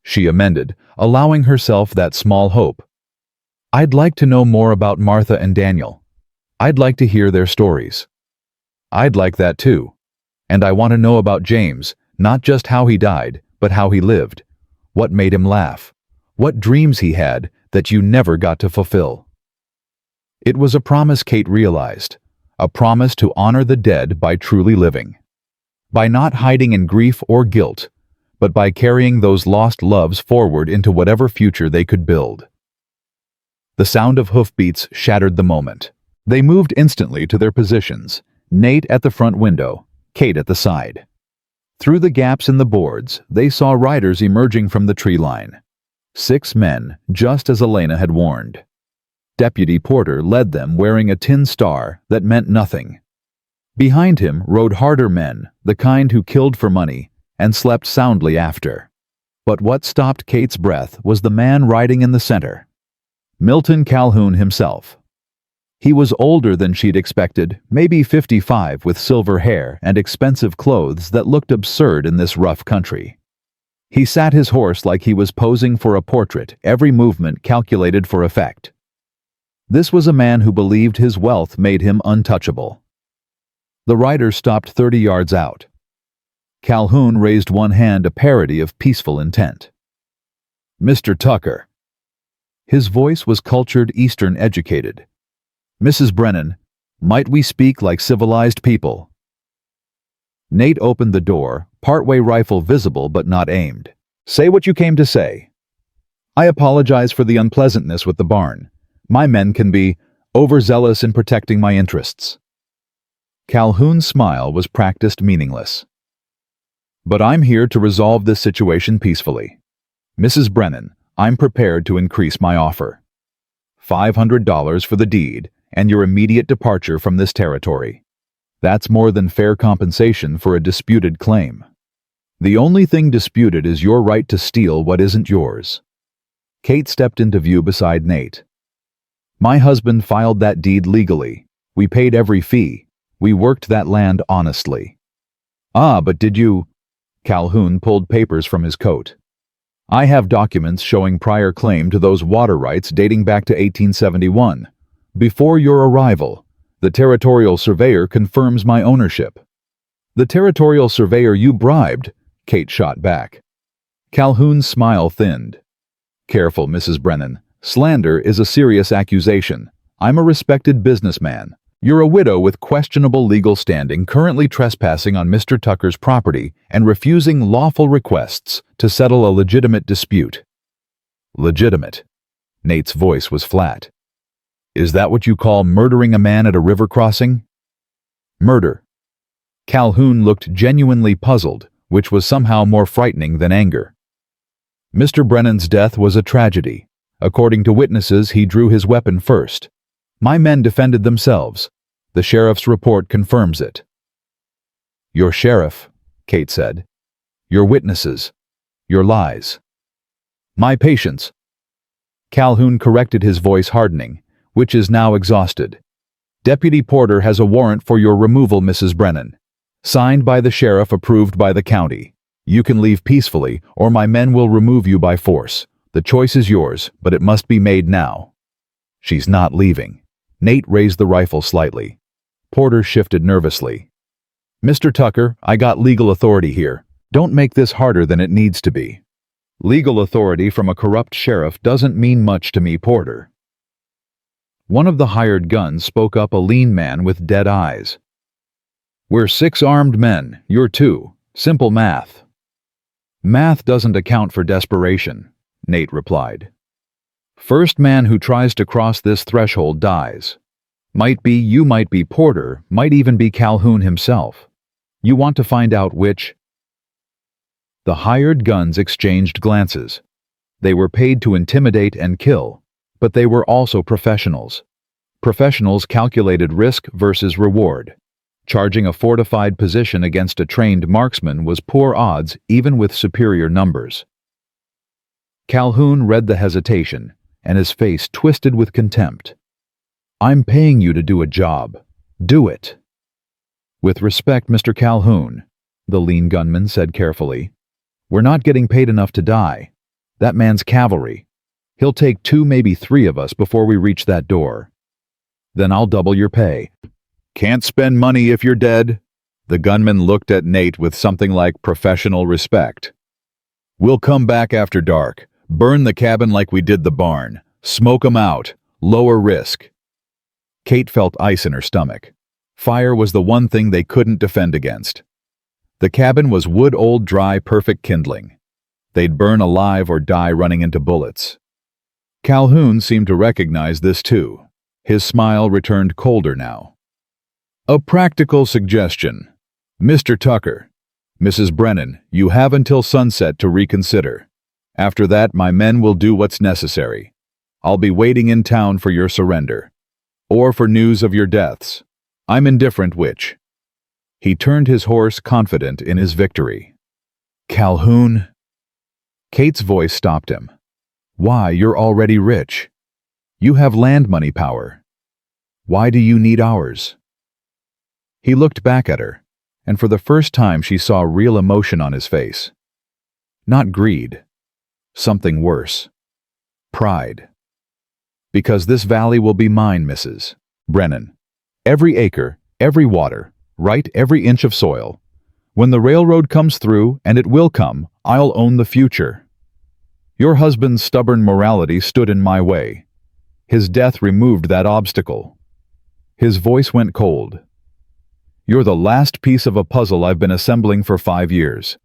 she amended, allowing herself that small hope. I'd like to know more about Martha and Daniel. I'd like to hear their stories. I'd like that too. And I want to know about James, not just how he died, but how he lived. What made him laugh? What dreams he had that you never got to fulfill? It was a promise, Kate realized. A promise to honor the dead by truly living. By not hiding in grief or guilt, but by carrying those lost loves forward into whatever future they could build. The sound of hoofbeats shattered the moment. They moved instantly to their positions, Nate at the front window, Kate at the side. Through the gaps in the boards, they saw riders emerging from the tree line. 6 men, just as Elena had warned. Deputy Porter led them wearing a tin star that meant nothing. Behind him rode harder men, the kind who killed for money and slept soundly after. But what stopped Kate's breath was the man riding in the center. Milton Calhoun himself. He was older than she'd expected, maybe 55, with silver hair and expensive clothes that looked absurd in this rough country. He sat his horse like he was posing for a portrait, every movement calculated for effect. This was a man who believed his wealth made him untouchable. The rider stopped 30 yards out. Calhoun raised one hand, a parody of peaceful intent. "Mr. Tucker." His voice was cultured, Eastern educated. "Mrs. Brennan, might we speak like civilized people?" Nate opened the door, partway, rifle visible but not aimed. "Say what you came to say." "I apologize for the unpleasantness with the barn. My men can be overzealous in protecting my interests." Calhoun's smile was practiced, meaningless. "But I'm here to resolve this situation peacefully. Mrs. Brennan, I'm prepared to increase my offer. $500 for the deed and your immediate departure from this territory. That's more than fair compensation for a disputed claim. The only thing disputed is your right to steal what isn't yours." Kate stepped into view beside Nate. "My husband filed that deed legally. We paid every fee. We worked that land honestly." "Ah, but did you—" Calhoun pulled papers from his coat. "I have documents showing prior claim to those water rights dating back to 1871. Before your arrival, the territorial surveyor confirms my ownership." "The territorial surveyor you bribed," Kate shot back. Calhoun's smile thinned. "Careful, Mrs. Brennan. Slander is a serious accusation. I'm a respected businessman. You're a widow with questionable legal standing, currently trespassing on Mr. Tucker's property and refusing lawful requests to settle a legitimate dispute." "Legitimate?" Nate's voice was flat. "Is that what you call murdering a man at a river crossing?" "Murder." Calhoun looked genuinely puzzled, which was somehow more frightening than anger. "Mr. Brennan's death was a tragedy. According to witnesses, he drew his weapon first. My men defended themselves. The sheriff's report confirms it." "Your sheriff," Kate said. "Your witnesses. Your lies." "My patience." Calhoun corrected, his voice hardening, "which is now exhausted. Deputy Porter has a warrant for your removal, Mrs. Brennan. Signed by the sheriff, approved by the county. You can leave peacefully, or my men will remove you by force. The choice is yours, but it must be made now." "She's not leaving." Nate raised the rifle slightly. Porter shifted nervously. "Mr. Tucker, I got legal authority here. Don't make this harder than it needs to be." "Legal authority from a corrupt sheriff doesn't mean much to me, Porter." One of the hired guns spoke up, a lean man with dead eyes. "We're 6 armed men, you're 2. Simple math." "Math doesn't account for desperation," Nate replied. "First man who tries to cross this threshold dies. Might be you, might be Porter, might even be Calhoun himself. You want to find out which?" The hired guns exchanged glances. They were paid to intimidate and kill, but they were also professionals. Professionals calculated risk versus reward. Charging a fortified position against a trained marksman was poor odds, even with superior numbers. Calhoun read the hesitation, and his face twisted with contempt. "I'm paying you to do a job. Do it." "With respect, Mr. Calhoun," the lean gunman said carefully, "we're not getting paid enough to die. That man's cavalry. He'll take 2, maybe 3 of us before we reach that door. Then I'll double your pay." "Can't spend money if you're dead?" The gunman looked at Nate with something like professional respect. "We'll come back after dark. Burn the cabin like we did the barn. Smoke 'em out. Lower risk." Kate felt ice in her stomach. Fire was the one thing they couldn't defend against. The cabin was wood old dry perfect kindling. They'd burn alive or die running into bullets. Calhoun seemed to recognize this too. His smile returned colder now. A practical suggestion. Mr. Tucker, Mrs. Brennan, you have until sunset to reconsider. After that, my men will do what's necessary. I'll be waiting in town for your surrender. Or for news of your deaths. I'm indifferent which. He turned his horse, confident in his victory. Calhoun? Kate's voice stopped him. Why, you're already rich. You have land money power. Why do you need ours? He looked back at her, and for the first time she saw real emotion on his face. Not greed. Something worse. Pride. Because this valley will be mine, Mrs. Brennan. Every acre, every water, right every inch of soil. When the railroad comes through, and it will come, I'll own the future. Your husband's stubborn morality stood in my way. His death removed that obstacle. His voice went cold. You're the last piece of a puzzle I've been assembling for 5 years.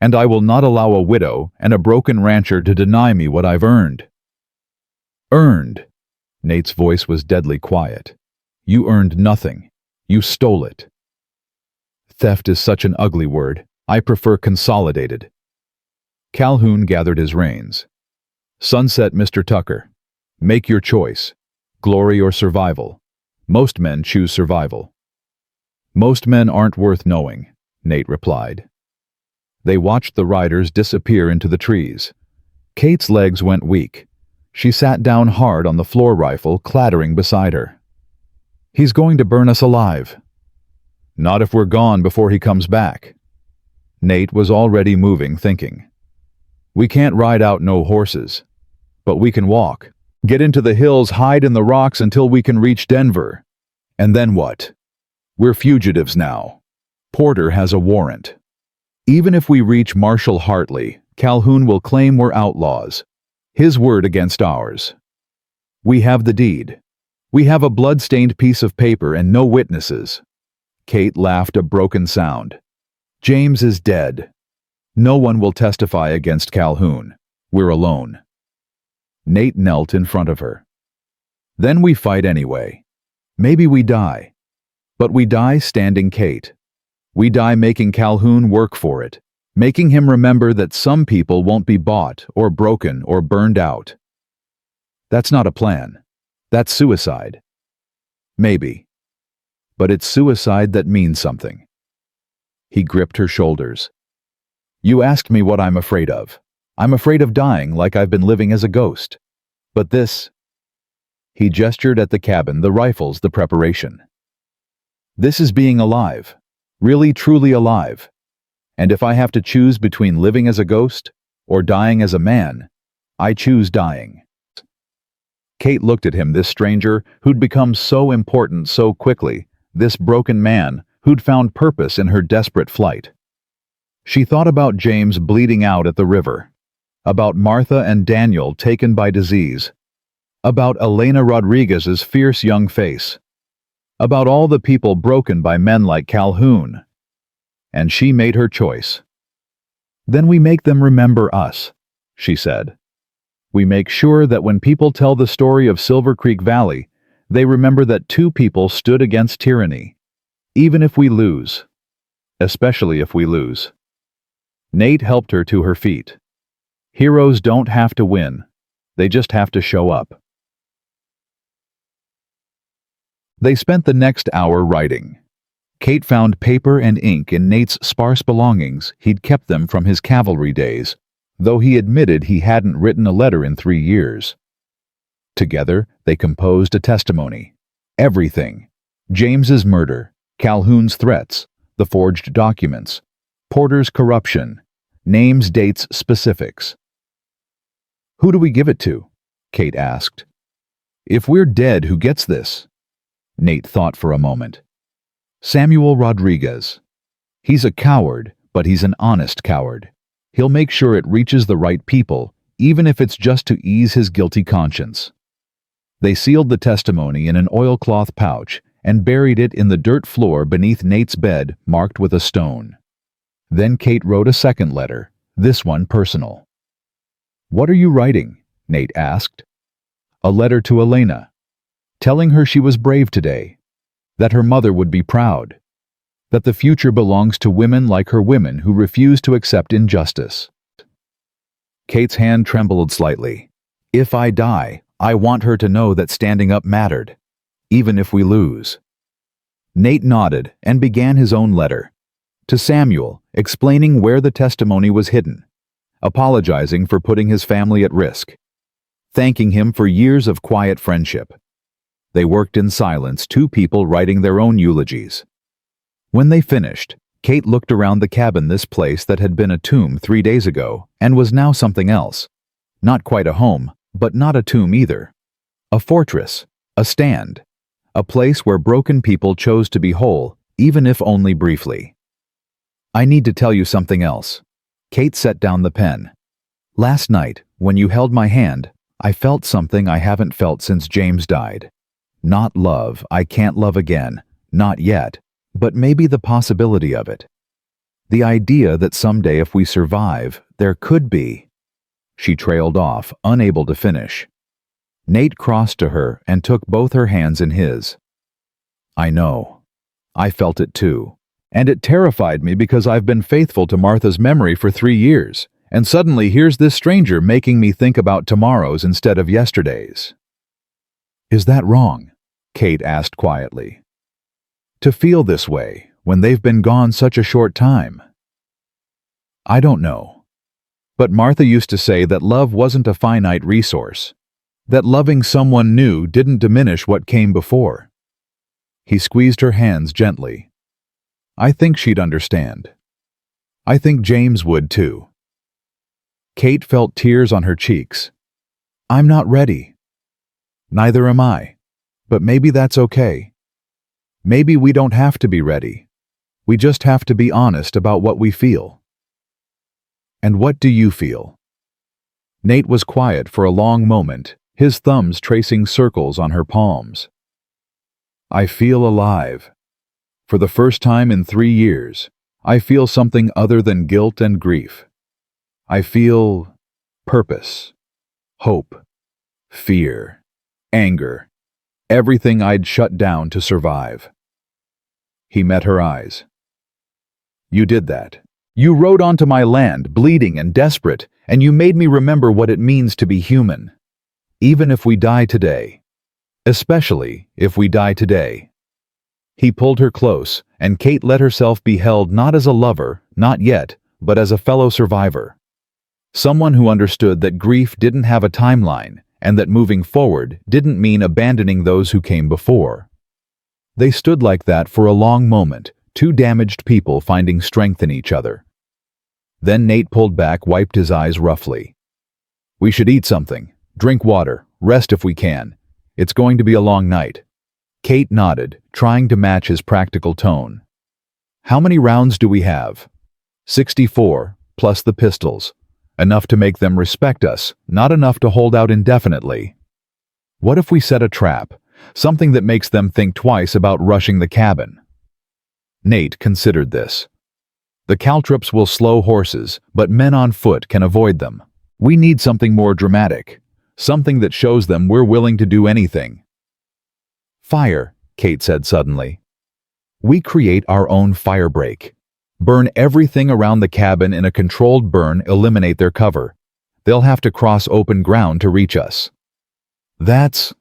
And I will not allow a widow and a broken rancher to deny me what I've earned. Earned? Nate's voice was deadly quiet. You earned nothing. You stole it. Theft is such an ugly word. I prefer consolidated. Calhoun gathered his reins. Sunset, Mr. Tucker. Make your choice. Glory or survival. Most men choose survival. Most men aren't worth knowing, Nate replied. They watched the riders disappear into the trees. Kate's legs went weak. She sat down hard on the floor rifle, clattering beside her. He's going to burn us alive. Not if we're gone before he comes back. Nate was already moving, thinking. We can't ride out no horses. But we can walk. Get into the hills, hide in the rocks until we can reach Denver. And then what? We're fugitives now. Porter has a warrant. Even if we reach Marshal Hartley, Calhoun will claim we're outlaws. His word against ours. We have the deed. We have a blood-stained piece of paper and no witnesses. Kate laughed a broken sound. James is dead. No one will testify against Calhoun. We're alone. Nate knelt in front of her. Then we fight anyway. Maybe we die. But we die standing Kate. We die making Calhoun work for it, making him remember that some people won't be bought or broken or burned out. That's not a plan. That's suicide. Maybe. But it's suicide that means something. He gripped her shoulders. You asked me what I'm afraid of. I'm afraid of dying like I've been living as a ghost. But this... He gestured at the cabin, the rifles, the preparation. This is being alive. Really, truly alive. And if I have to choose between living as a ghost or dying as a man, I choose dying. Kate looked at him, this stranger who'd become so important so quickly, this broken man who'd found purpose in her desperate flight. She thought about James bleeding out at the river, about Martha and Daniel taken by disease, about Elena Rodriguez's fierce young face, about all the people broken by men like Calhoun. And she made her choice. Then we make them remember us, she said. We make sure that when people tell the story of Silver Creek Valley, they remember that 2 people stood against tyranny, even if we lose, especially if we lose. Nate helped her to her feet. Heroes don't have to win. They just have to show up. They spent the next hour writing. Kate found paper and ink in Nate's sparse belongings. He'd kept them from his cavalry days, though he admitted he hadn't written a letter in 3 years. Together, they composed a testimony. Everything. James's murder, Calhoun's threats, the forged documents, Porter's corruption, names, dates, specifics. Who do we give it to? Kate asked. If we're dead, who gets this? Nate thought for a moment. Samuel Rodriguez. He's a coward, but he's an honest coward. He'll make sure it reaches the right people, even if it's just to ease his guilty conscience. They sealed the testimony in an oilcloth pouch and buried it in the dirt floor beneath Nate's bed, marked with a stone. Then Kate wrote a second letter, this one personal. "What are you writing?" Nate asked. "A letter to Elena, telling her she was brave today, that her mother would be proud, that the future belongs to women like her, women who refuse to accept injustice." Kate's hand trembled slightly. "If I die, I want her to know that standing up mattered, even if we lose." Nate nodded and began his own letter, to Samuel, explaining where the testimony was hidden, apologizing for putting his family at risk, thanking him for years of quiet friendship. They worked in silence, two people writing their own eulogies. When they finished, Kate looked around the cabin, this place that had been a tomb 3 days ago and was now something else. Not quite a home, but not a tomb either. A fortress, a stand, a place where broken people chose to be whole, even if only briefly. "I need to tell you something else." Kate set down the pen. "Last night, when you held my hand, I felt something I haven't felt since James died. Not love, I can't love again, not yet, but maybe the possibility of it. The idea that someday if we survive, there could be." She trailed off, unable to finish. Nate crossed to her and took both her hands in his. "I know. I felt it too. And it terrified me because I've been faithful to Martha's memory for 3 years, and suddenly here's this stranger making me think about tomorrows instead of yesterdays." "Is that wrong?" Kate asked quietly. "To feel this way, when they've been gone such a short time?" "I don't know. But Martha used to say that love wasn't a finite resource, that loving someone new didn't diminish what came before." He squeezed her hands gently. "I think she'd understand. I think James would too." Kate felt tears on her cheeks. "I'm not ready." "Neither am I. But maybe that's okay. Maybe we don't have to be ready. We just have to be honest about what we feel." "And what do you feel?" Nate was quiet for a long moment, his thumbs tracing circles on her palms. "I feel alive. For the first time in 3 years, I feel something other than guilt and grief. I feel purpose, hope, fear, anger, everything I'd shut down to survive." He met her eyes. "You did that. You rode onto my land, bleeding and desperate, and you made me remember what it means to be human. Even if we die today. Especially if we die today." He pulled her close, and Kate let herself be held not as a lover, not yet, but as a fellow survivor. Someone who understood that grief didn't have a timeline, and that moving forward didn't mean abandoning those who came before. They stood like that for a long moment, two damaged people finding strength in each other. Then Nate pulled back, wiped his eyes roughly. "We should eat something, drink water, rest if we can. It's going to be a long night." Kate nodded, trying to match his practical tone. "How many rounds do we have?" 64, plus the pistols. Enough to make them respect us, not enough to hold out indefinitely. "What if we set a trap, something that makes them think twice about rushing the cabin?" Nate considered this. "The caltrops will slow horses, but men on foot can avoid them. We need something more dramatic, something that shows them we're willing to do anything." "Fire," Kate said suddenly. "We create our own fire break. Burn everything around the cabin in a controlled burn, eliminate their cover. They'll have to cross open ground to reach us." "That's..."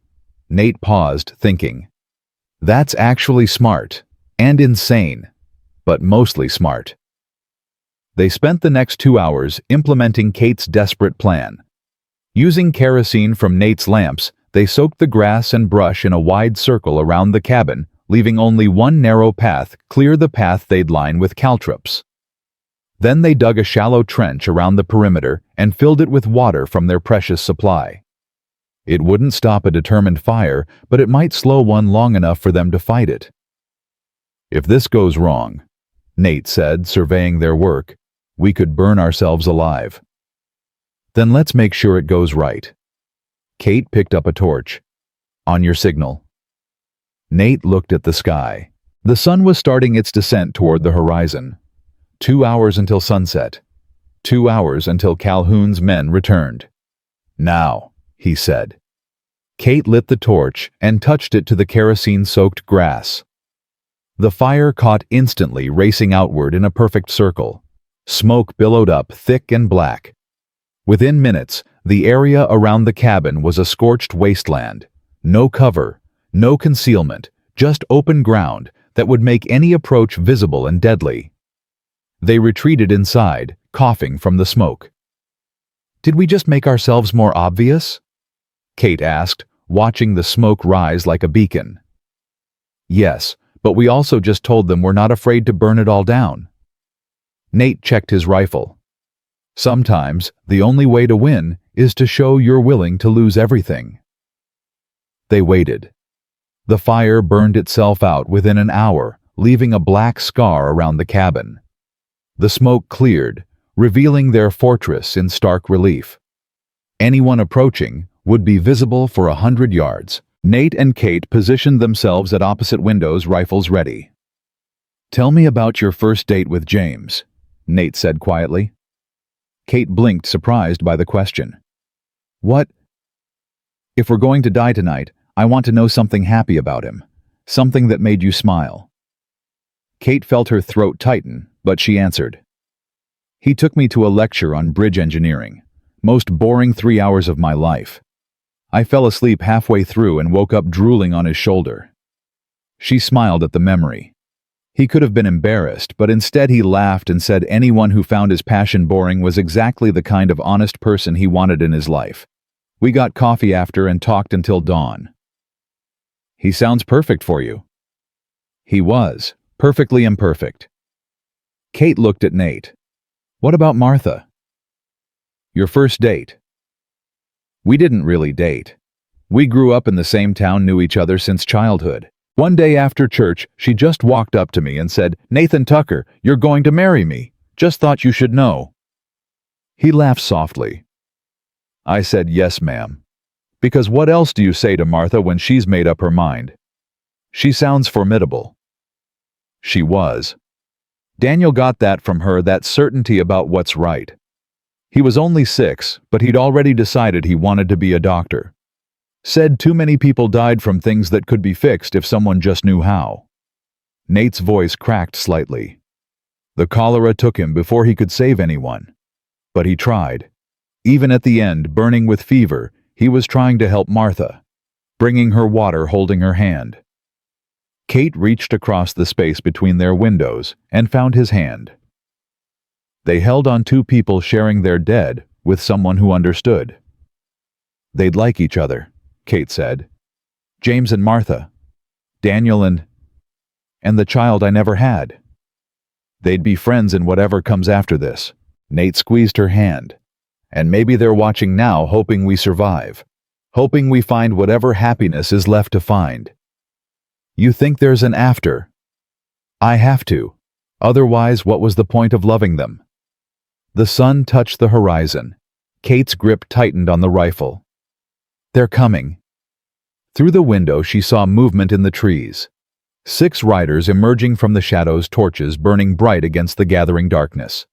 Nate paused, thinking. "That's actually smart. And insane. But mostly smart." They spent the next 2 hours implementing Kate's desperate plan. Using kerosene from Nate's lamps, they soaked the grass and brush in a wide circle around the cabin, leaving only one narrow path, clear the path they'd line with caltrops. Then they dug a shallow trench around the perimeter and filled it with water from their precious supply. It wouldn't stop a determined fire, but it might slow one long enough for them to fight it. "If this goes wrong," Nate said, surveying their work, "we could burn ourselves alive." "Then let's make sure it goes right." Kate picked up a torch. "On your signal." Nate looked at the sky. The sun was starting its descent toward the horizon. 2 hours until sunset. 2 hours until Calhoun's men returned. "Now," he said. Kate lit the torch and touched it to the kerosene-soaked grass. The fire caught instantly, racing outward in a perfect circle. Smoke billowed up, thick and black. Within minutes, the area around the cabin was a scorched wasteland. No cover, no concealment, just open ground that would make any approach visible and deadly. They retreated inside, coughing from the smoke. "Did we just make ourselves more obvious?" Kate asked, watching the smoke rise like a beacon. "Yes, but we also just told them we're not afraid to burn it all down." Nate checked his rifle. "Sometimes, the only way to win is to show you're willing to lose everything." They waited. The fire burned itself out within an hour, leaving a black scar around the cabin. The smoke cleared, revealing their fortress in stark relief. Anyone approaching would be visible for 100 yards. Nate and Kate positioned themselves at opposite windows, rifles ready. "Tell me about your first date with James," Nate said quietly. Kate blinked, surprised by the question. "What? If we're going to die tonight, I want to know something happy about him. Something that made you smile." Kate felt her throat tighten, but she answered. "He took me to a lecture on bridge engineering. Most boring 3 hours of my life. I fell asleep halfway through and woke up drooling on his shoulder." She smiled at the memory. He could have been embarrassed, but instead he laughed and said anyone who found his passion boring was exactly the kind of honest person he wanted in his life. "We got coffee after and talked until dawn." "He sounds perfect for you." He was, perfectly imperfect. Kate looked at Nate. "What about Martha?" "Your first date." "We didn't really date. We grew up in the same town, knew each other since childhood. One day after church, she just walked up to me and said, 'Nathan Tucker, you're going to marry me. Just thought you should know.'" He laughed softly. I said, "Yes, ma'am. Because what else do you say to Martha when she's made up her mind? She sounds formidable." She was. Daniel got that from her, that certainty about what's right. He was only 6, but he'd already decided he wanted to be a doctor. Said too many people died from things that could be fixed if someone just knew how. Nate's voice cracked slightly. The cholera took him before he could save anyone. But he tried. Even at the end, burning with fever, he was trying to help Martha, bringing her water, holding her hand. Kate reached across the space between their windows and found his hand. They held on two people sharing their dead with someone who understood. "They'd like each other," Kate said. "James and Martha. Daniel and the child I never had. They'd be friends in whatever comes after this." Nate squeezed her hand. "And maybe they're watching now, hoping we survive. Hoping we find whatever happiness is left to find." "You think there's an after?" "I have to. Otherwise, what was the point of loving them?" The sun touched the horizon. Kate's grip tightened on the rifle. "They're coming." Through the window, she saw movement in the trees. 6 riders emerging from the shadows, torches burning bright against the gathering darkness.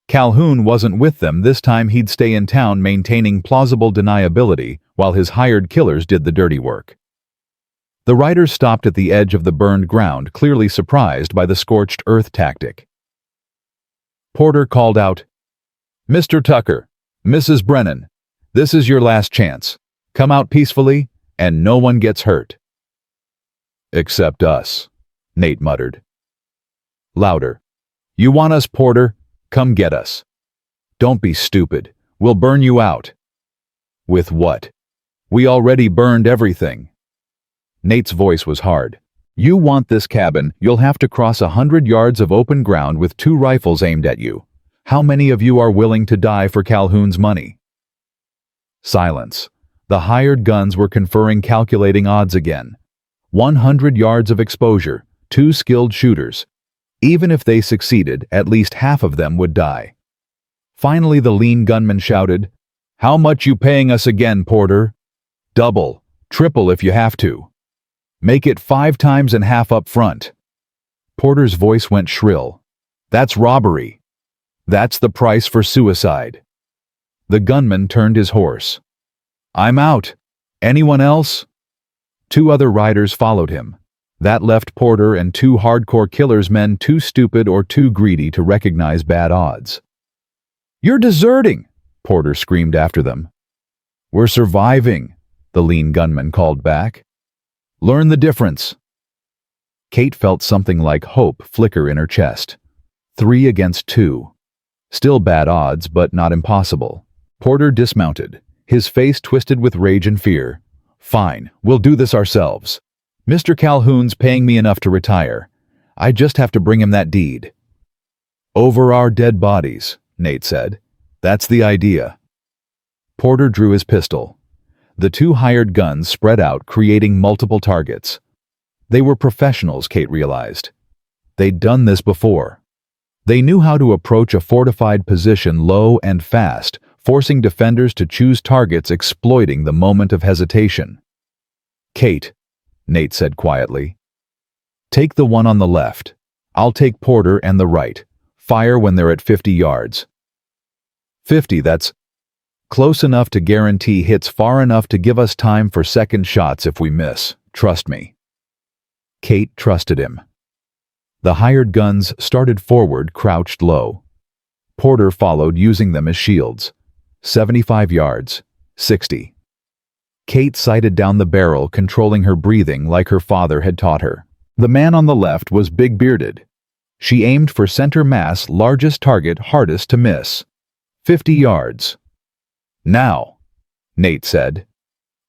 Calhoun wasn't with them this time. He'd stay in town maintaining plausible deniability while his hired killers did the dirty work. The riders stopped at the edge of the burned ground, clearly surprised by the scorched earth tactic. Porter called out, "Mr. Tucker, Mrs. Brennan, this is your last chance. Come out peacefully, and no one gets hurt." "Except us," Nate muttered. Louder. "You want us, Porter? Come get us." "Don't be stupid. We'll burn you out." "With what? We already burned everything." Nate's voice was hard. "You want this cabin, you'll have to cross 100 yards of open ground with 2 rifles aimed at you. How many of you are willing to die for Calhoun's money?" Silence. The hired guns were conferring calculating odds again. 100 yards of exposure, 2 skilled shooters. Even if they succeeded, at least half of them would die. Finally, the lean gunman shouted, "How much you paying us again, Porter? Double, triple if you have to. Make it 5 times and half up front." Porter's voice went shrill. That's robbery. That's the price for suicide. The gunman turned his horse. I'm out. Anyone else? 2 other riders followed him. That left Porter and 2 hardcore killer's men too stupid or too greedy to recognize bad odds. You're deserting, Porter screamed after them. We're surviving, the lean gunman called back. Learn the difference. Kate felt something like hope flicker in her chest. 3 against 2. Still bad odds, but not impossible. Porter dismounted, his face twisted with rage and fear. Fine, we'll do this ourselves. Mr. Calhoun's paying me enough to retire. I just have to bring him that deed. Over our dead bodies, Nate said. That's the idea. Porter drew his pistol. The 2 hired guns spread out, creating multiple targets. They were professionals, Kate realized. They'd done this before. They knew how to approach a fortified position low and fast, forcing defenders to choose targets, exploiting the moment of hesitation. Kate, Nate said quietly. Take the one on the left. I'll take Porter and the right. Fire when they're at 50 yards. 50, that's close enough to guarantee hits, far enough to give us time for second shots if we miss. Trust me. Kate trusted him. The hired guns started forward, crouched low. Porter followed, using them as shields. 75 yards. 60. Kate sighted down the barrel, controlling her breathing like her father had taught her. The man on the left was big-bearded. She aimed for center mass, largest target, hardest to miss. 50 yards. Now, Nate said.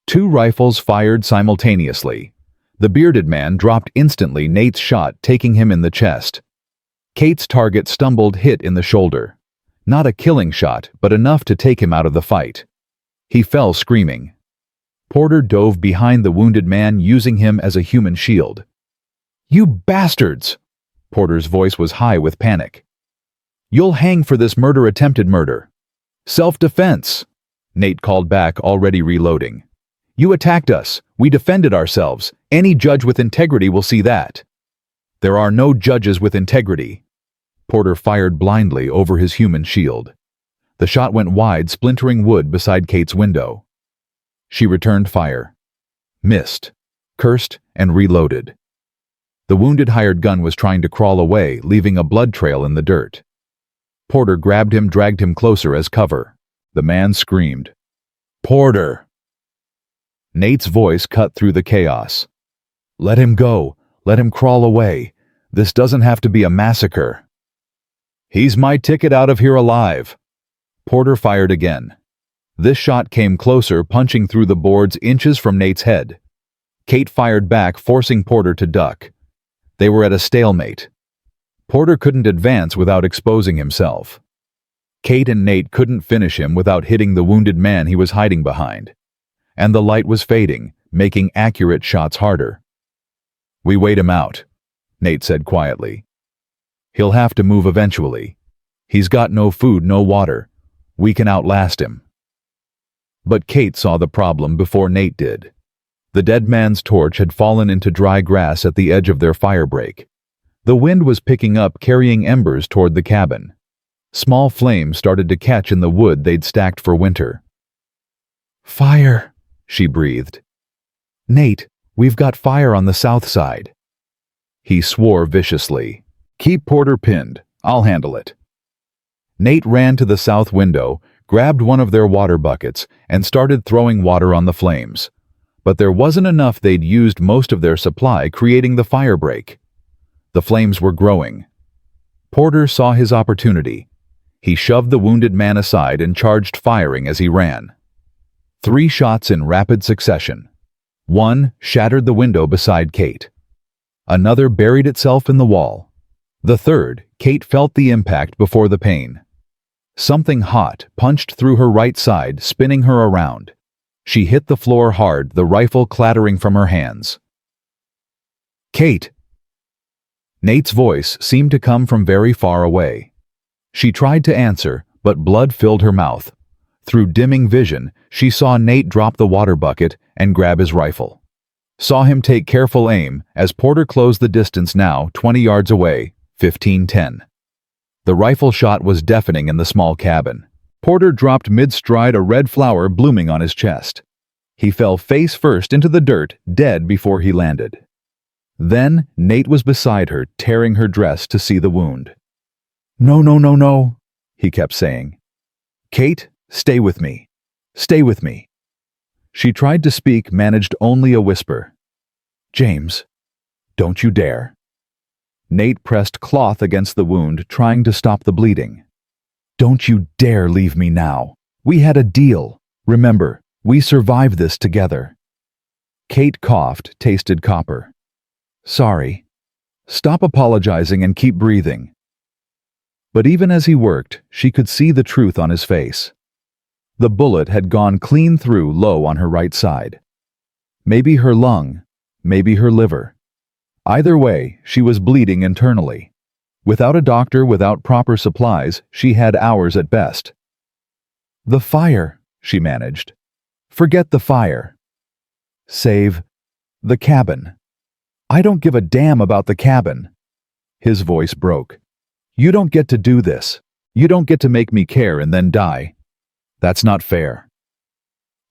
2 rifles fired simultaneously. The bearded man dropped instantly, Nate's shot taking him in the chest. Kate's target stumbled, hit in the shoulder. Not a killing shot, but enough to take him out of the fight. He fell screaming. Porter dove behind the wounded man, using him as a human shield. You bastards! Porter's voice was high with panic. You'll hang for this murder, attempted murder. Self-defense, Nate called back, already reloading. You attacked us. We defended ourselves. Any judge with integrity will see that. There are no judges with integrity. Porter fired blindly over his human shield. The shot went wide, splintering wood beside Kate's window. She returned fire. Missed, cursed, and reloaded. The wounded hired gun was trying to crawl away, leaving a blood trail in the dirt. Porter grabbed him, dragged him closer as cover. The man screamed. Porter! Nate's voice cut through the chaos. Let him go. Let him crawl away. This doesn't have to be a massacre. He's my ticket out of here alive. Porter fired again. This shot came closer, punching through the boards inches from Nate's head. Kate fired back, forcing Porter to duck. They were at a stalemate. Porter couldn't advance without exposing himself. Kate and Nate couldn't finish him without hitting the wounded man he was hiding behind. And the light was fading, making accurate shots harder. We wait him out, Nate said quietly. He'll have to move eventually. He's got no food, no water. We can outlast him. But Kate saw the problem before Nate did. The dead man's torch had fallen into dry grass at the edge of their firebreak. The wind was picking up, carrying embers toward the cabin. Small flames started to catch in the wood they'd stacked for winter. Fire! She breathed. Nate, we've got fire on the south side. He swore viciously. Keep Porter pinned. I'll handle it. Nate ran to the south window, grabbed one of their water buckets, and started throwing water on the flames. But there wasn't enough. They'd used most of their supply, creating the firebreak. The flames were growing. Porter saw his opportunity. He shoved the wounded man aside and charged, firing as he ran. 3 shots in rapid succession. One shattered the window beside Kate. Another buried itself in the wall. The third, Kate felt the impact before the pain. Something hot punched through her right side, spinning her around. She hit the floor hard, the rifle clattering from her hands. Kate! Nate's voice seemed to come from very far away. She tried to answer, but blood filled her mouth. Through dimming vision, she saw Nate drop the water bucket and grab his rifle. Saw him take careful aim as Porter closed the distance, now 20 yards away, 15-10. The rifle shot was deafening in the small cabin. Porter dropped mid-stride, a red flower blooming on his chest. He fell face first into the dirt, dead before he landed. Then Nate was beside her, tearing her dress to see the wound. "No, no, no, no," he kept saying. "Kate, stay with me. Stay with me." She tried to speak, managed only a whisper. "James, don't you dare." Nate pressed cloth against the wound, trying to stop the bleeding. "Don't you dare leave me now. We had a deal. Remember, we survived this together." Kate coughed, tasted copper. "Sorry. Stop apologizing and keep breathing." But even as he worked, she could see the truth on his face. The bullet had gone clean through, low on her right side. Maybe her lung, maybe her liver. Either way, she was bleeding internally. Without a doctor, without proper supplies, she had hours at best. "The fire," she managed. "Forget the fire. Save the cabin." "I don't give a damn about the cabin." His voice broke. "You don't get to do this. You don't get to make me care and then die. That's not fair."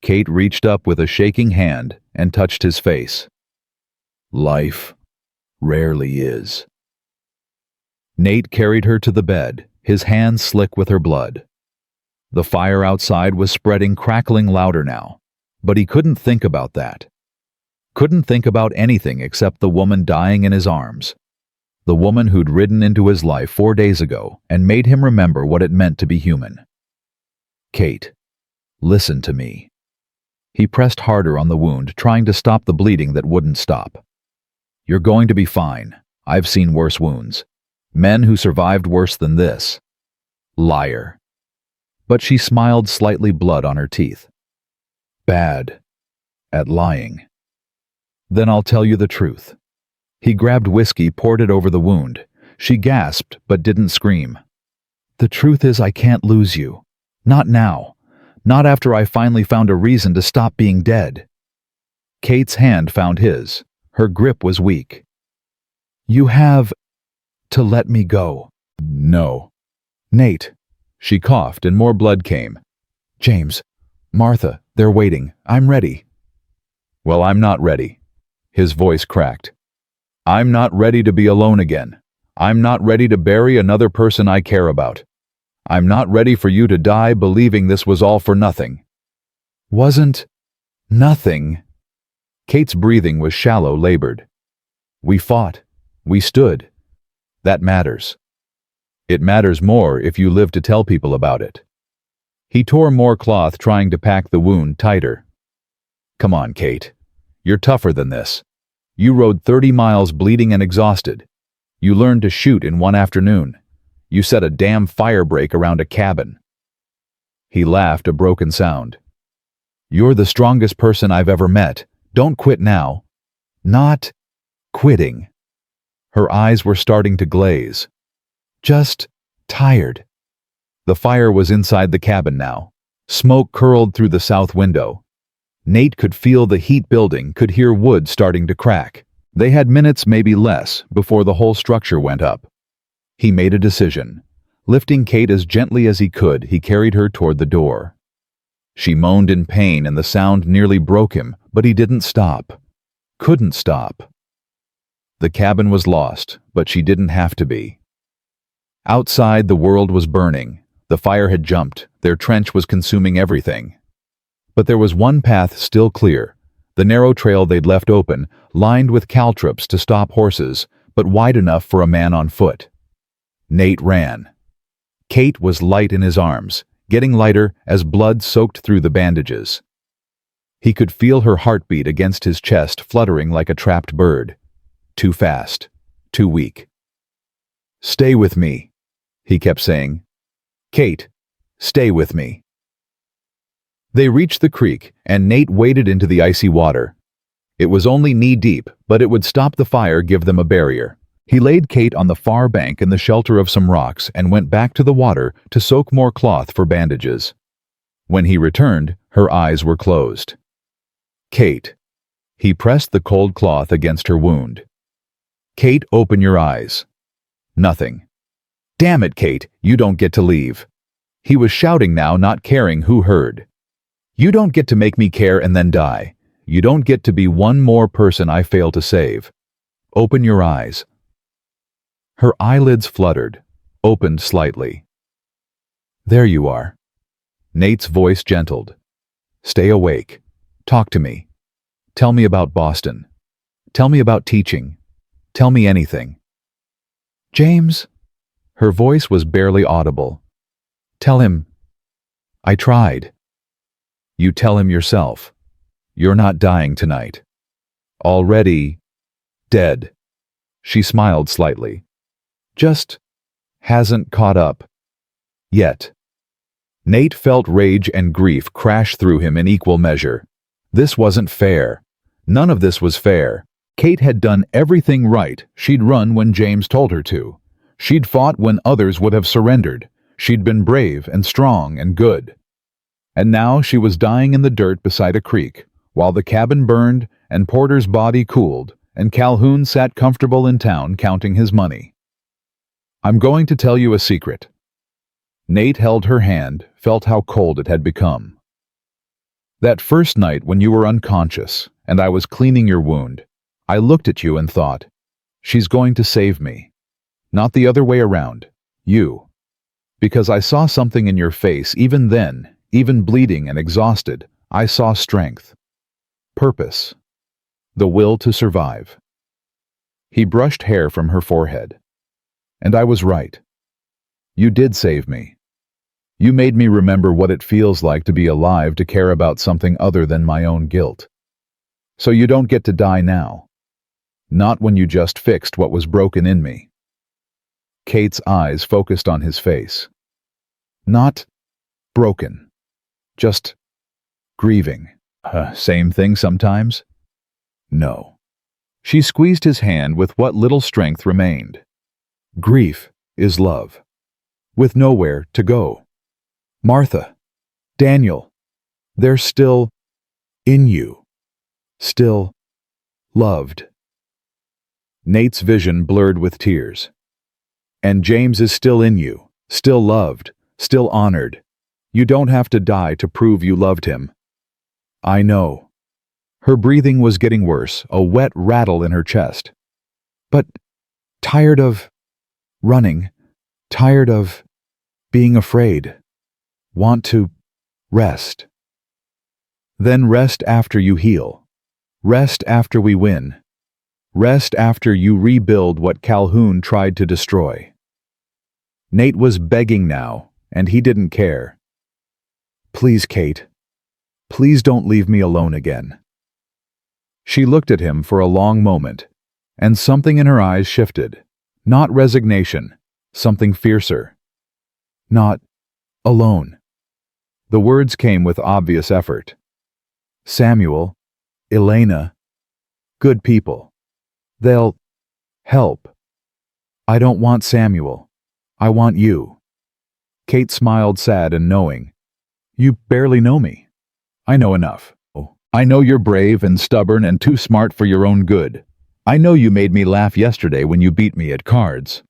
Kate reached up with a shaking hand and touched his face. "Life rarely is." Nate carried her to the bed, his hands slick with her blood. The fire outside was spreading, crackling louder now, but he couldn't think about that. Couldn't think about anything except the woman dying in his arms. The woman who'd ridden into his life 4 days ago and made him remember what it meant to be human. "Kate, listen to me." He pressed harder on the wound, trying to stop the bleeding that wouldn't stop. "You're going to be fine. I've seen worse wounds. Men who survived worse than this." Liar. But she smiled, slightly blood on her teeth. "Bad at lying." "Then I'll tell you the truth." He grabbed whiskey, poured it over the wound. She gasped, but didn't scream. "The truth is I can't lose you. Not now. Not after I finally found a reason to stop being dead." Kate's hand found his. Her grip was weak. "You have to let me go." "No." "Nate." She coughed and more blood came. "James, Martha, they're waiting. I'm ready." "Well, I'm not ready." His voice cracked. "I'm not ready to be alone again. I'm not ready to bury another person I care about. I'm not ready for you to die believing this was all for nothing." "Wasn't nothing." Kate's breathing was shallow, labored. "We fought. We stood. That matters. It matters more if you live to tell people about it." He tore more cloth, trying to pack the wound tighter. "Come on, Kate. You're tougher than this. You rode 30 miles bleeding and exhausted. You learned to shoot in one afternoon. You set a damn fire break around a cabin." He laughed, a broken sound. "You're the strongest person I've ever met. Don't quit now." "Not quitting." Her eyes were starting to glaze. "Just tired." The fire was inside the cabin now. Smoke curled through the south window. Nate could feel the heat building, could hear wood starting to crack. They had minutes, maybe less, before the whole structure went up. He made a decision. Lifting Kate as gently as he could, he carried her toward the door. She moaned in pain and the sound nearly broke him, but he didn't stop. Couldn't stop. The cabin was lost, but she didn't have to be. Outside, the world was burning. The fire had jumped. Their trench was consuming everything. But there was one path still clear, the narrow trail they'd left open, lined with caltrops to stop horses, but wide enough for a man on foot. Nate ran. Kate was light in his arms, getting lighter as blood soaked through the bandages. He could feel her heartbeat against his chest, fluttering like a trapped bird. Too fast, too weak. "Stay with me," he kept saying. "Kate, stay with me." They reached the creek, and Nate waded into the icy water. It was only knee-deep, but it would stop the fire, give them a barrier. He laid Kate on the far bank in the shelter of some rocks and went back to the water to soak more cloth for bandages. When he returned, her eyes were closed. "Kate." He pressed the cold cloth against her wound. "Kate, open your eyes." Nothing. Damn it, Kate, you don't get to leave. He was shouting now, not caring who heard. You don't get to make me care and then die. You don't get to be one more person I fail to save. Open your eyes. Her eyelids fluttered, opened slightly. There you are. Nate's voice gentled. Stay awake. Talk to me. Tell me about Boston. Tell me about teaching. Tell me anything. James? Her voice was barely audible. Tell him. I tried. You tell him yourself. You're not dying tonight. Already dead. She smiled slightly. Just hasn't caught up. Yet. Nate felt rage and grief crash through him in equal measure. This wasn't fair. None of this was fair. Kate had done everything right. She'd run when James told her to. She'd fought when others would have surrendered. She'd been brave and strong and good. And now she was dying in the dirt beside a creek, while the cabin burned and Porter's body cooled, and Calhoun sat comfortable in town counting his money. I'm going to tell you a secret. Nate held her hand, felt how cold it had become. That first night when you were unconscious, and I was cleaning your wound, I looked at you and thought, she's going to save me. Not the other way around. You. Because I saw something in your face even then, even bleeding and exhausted, I saw strength. Purpose. The will to survive. He brushed hair from her forehead. And I was right. You did save me. You made me remember what it feels like to be alive, to care about something other than my own guilt. So you don't get to die now. Not when you just fixed what was broken in me. Kate's eyes focused on his face. Not broken. Just grieving. Same thing sometimes? No. She squeezed his hand with what little strength remained. Grief is love. With nowhere to go. Martha, Daniel, they're still in you. Still loved. Nate's vision blurred with tears. And James is still in you, still loved, still honored. You don't have to die to prove you loved him. I know. Her breathing was getting worse, a wet rattle in her chest. But tired of running, tired of being afraid. Want to rest. Then rest after you heal. Rest after we win. Rest after you rebuild what Calhoun tried to destroy. Nate was begging now, and he didn't care. Please, Kate. Please don't leave me alone again. She looked at him for a long moment, and something in her eyes shifted. Not resignation, something fiercer. Not alone. The words came with obvious effort. Samuel, Elena, good people. They'll help. I don't want Samuel. I want you. Kate smiled, sad and knowing. You barely know me. I know enough. I know you're brave and stubborn and too smart for your own good. I know you made me laugh yesterday when you beat me at cards.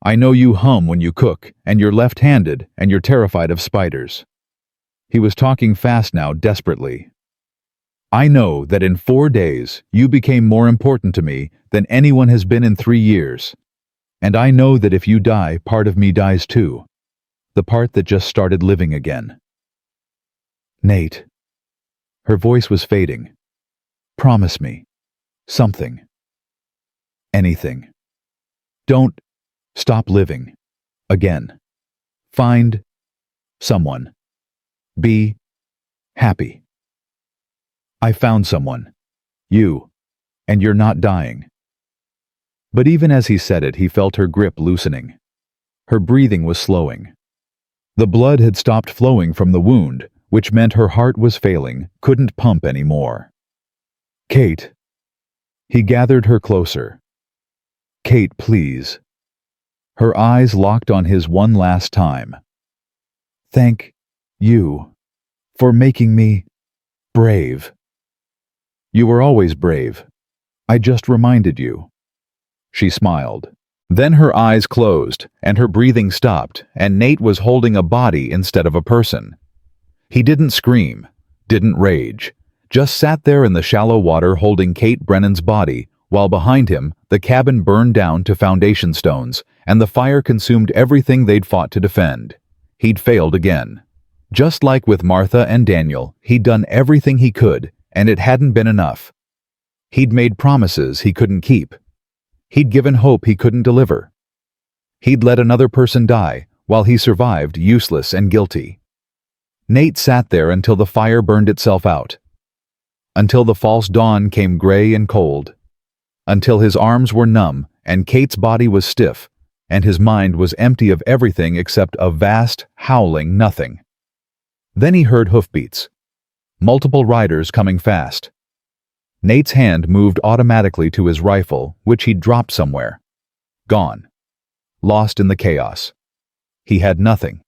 I know you hum when you cook, and you're left-handed, and you're terrified of spiders. He was talking fast now, desperately. I know that in 4 days you became more important to me than anyone has been in 3 years. And I know that if you die, part of me dies too. The part that just started living again. Nate. Her voice was fading. Promise me. Something. Anything. Don't stop living. Again. Find someone. Be happy. I found someone. You. And you're not dying. But even as he said it, he felt her grip loosening. Her breathing was slowing. The blood had stopped flowing from the wound, which meant her heart was failing, couldn't pump anymore. Kate. He gathered her closer. Kate, please. Her eyes locked on his one last time. Thank you for making me brave. You were always brave. I just reminded you. She smiled. Then her eyes closed, and her breathing stopped, and Nate was holding a body instead of a person. He didn't scream, didn't rage, just sat there in the shallow water holding Kate Brennan's body, while behind him, the cabin burned down to foundation stones, and the fire consumed everything they'd fought to defend. He'd failed again. Just like with Martha and Daniel, he'd done everything he could, and it hadn't been enough. He'd made promises he couldn't keep. He'd given hope he couldn't deliver. He'd let another person die, while he survived useless and guilty. Nate sat there until the fire burned itself out. Until the false dawn came gray and cold. Until his arms were numb, and Kate's body was stiff, and his mind was empty of everything except a vast, howling nothing. Then he heard hoofbeats. Multiple riders coming fast. Nate's hand moved automatically to his rifle, which he'd dropped somewhere. Gone. Lost in the chaos. He had nothing.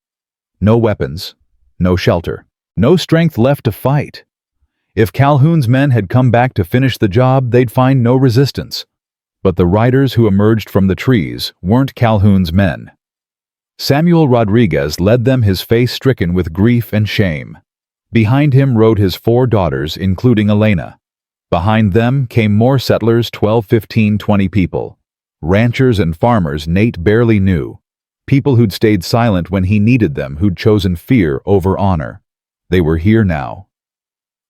No weapons. No shelter. No strength left to fight. If Calhoun's men had come back to finish the job, they'd find no resistance. But the riders who emerged from the trees weren't Calhoun's men. Samuel Rodriguez led them, his face stricken with grief and shame. Behind him rode his 4 daughters, including Elena. Behind them came more settlers, 12, 15, 20 people. Ranchers and farmers Nate barely knew. People who'd stayed silent when he needed them, who'd chosen fear over honor. They were here now.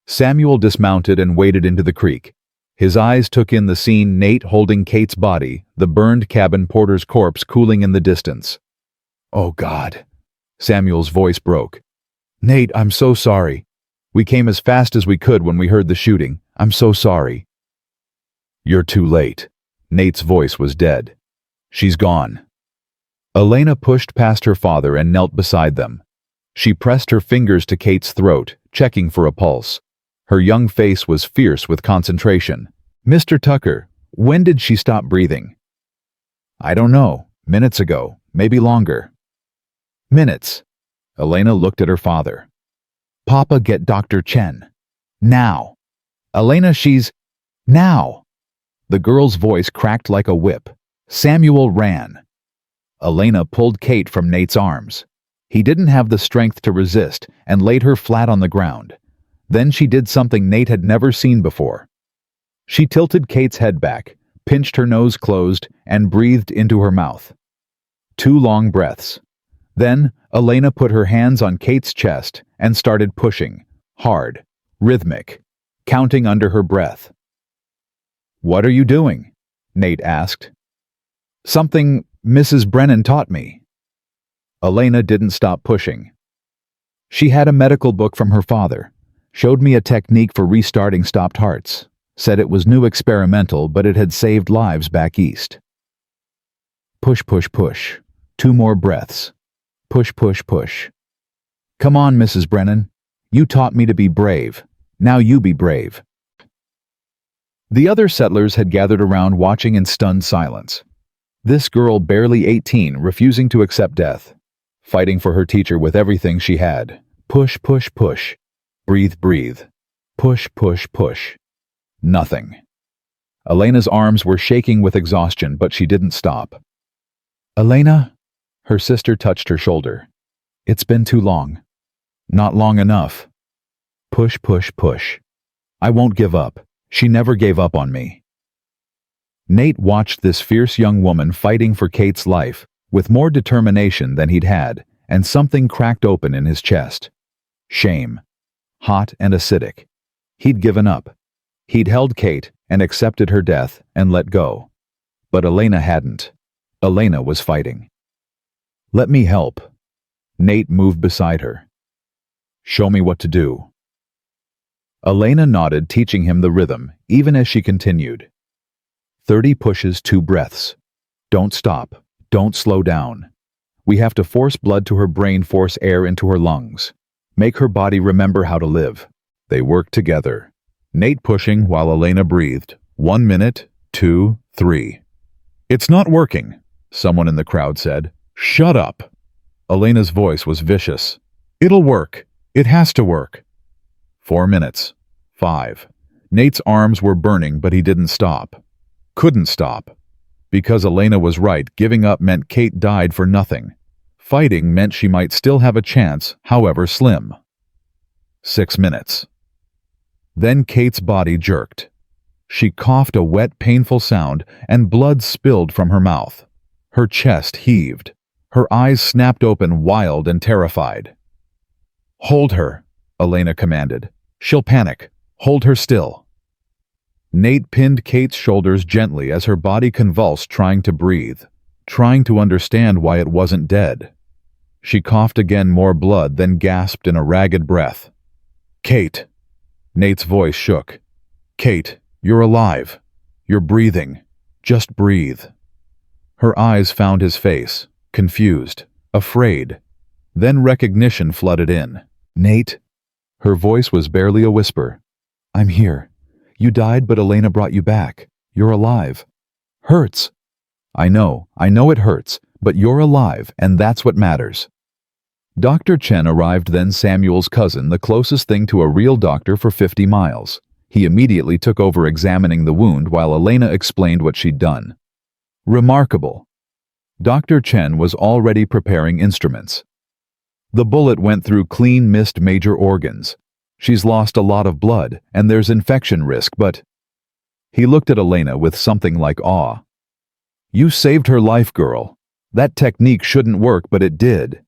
Samuel dismounted and waded into the creek. His eyes took in the scene, Nate holding Kate's body, the burned cabin porter's corpse cooling in the distance. "Oh God." Samuel's voice broke. "Nate, I'm so sorry. We came as fast as we could when we heard the shooting. I'm so sorry." "You're too late." Nate's voice was dead. "She's gone." Elena pushed past her father and knelt beside them. She pressed her fingers to Kate's throat, checking for a pulse. Her young face was fierce with concentration. "Mr. Tucker, when did she stop breathing?" "I don't know. Minutes ago. Maybe longer." "Minutes." Elena looked at her father. "Papa, get Dr. Chen. Now." "Elena, she's... now." The girl's voice cracked like a whip. Samuel ran. Elena pulled Kate from Nate's arms. He didn't have the strength to resist and laid her flat on the ground. Then she did something Nate had never seen before. She tilted Kate's head back, pinched her nose closed, and breathed into her mouth. 2 long breaths. Then, Elena put her hands on Kate's chest and started pushing, hard, rhythmic, counting under her breath. "What are you doing?" Nate asked. "Something Mrs. Brennan taught me." Elena didn't stop pushing. "She had a medical book from her father, showed me a technique for restarting stopped hearts, said it was new experimental, but it had saved lives back east." Push, push, push. 2 more breaths. Push, push, push. "Come on, Mrs. Brennan. You taught me to be brave. Now you be brave." The other settlers had gathered around, watching in stunned silence. This girl, barely 18, refusing to accept death, fighting for her teacher with everything she had. Push, push, push. Breathe, breathe. Push, push, push. Nothing. Elena's arms were shaking with exhaustion, but she didn't stop. "Elena?" Her sister touched her shoulder. "It's been too long. Not long enough. Push, push, push. I won't give up. She never gave up on me." Nate watched this fierce young woman fighting for Kate's life with more determination than he'd had, and something cracked open in his chest. Shame. Hot and acidic. He'd given up. He'd held Kate and accepted her death and let go. But Elena hadn't. Elena was fighting. "Let me help." Nate moved beside her. "Show me what to do." Elena nodded, teaching him the rhythm, even as she continued. 30 pushes, 2 breaths. Don't stop. Don't slow down. We have to force blood to her brain, force air into her lungs. Make her body remember how to live. They worked together. Nate pushing while Elena breathed. 1 minute, 2, 3. "It's not working," someone in the crowd said. "Shut up." Elena's voice was vicious. "It'll work. It has to work." 4 minutes. 5. Nate's arms were burning, but he didn't stop. Couldn't stop. Because Elena was right, giving up meant Kate died for nothing. Fighting meant she might still have a chance, however slim. 6 minutes. Then Kate's body jerked. She coughed a wet, painful sound, and blood spilled from her mouth. Her chest heaved. Her eyes snapped open, wild and terrified. "Hold her," Elena commanded. "She'll panic. Hold her still." Nate pinned Kate's shoulders gently as her body convulsed, trying to breathe, trying to understand why it wasn't dead. She coughed again, more blood, then gasped in a ragged breath. "Kate." Nate's voice shook. "Kate, you're alive. You're breathing. Just breathe." Her eyes found his face, confused, afraid. Then recognition flooded in. "Nate?" Her voice was barely a whisper. "I'm here. You died, but Elena brought you back. You're alive. Hurts." I know it hurts, but you're alive, and that's what matters." Dr. Chen arrived then, Samuel's cousin, the closest thing to a real doctor for 50 miles. He immediately took over examining the wound while Elena explained what she'd done. Remarkable. Dr. Chen was already preparing instruments. "The bullet went through clean, missed major organs. She's lost a lot of blood, and there's infection risk, but—" He looked at Elena with something like awe. "You saved her life, girl. That technique shouldn't work, but it did.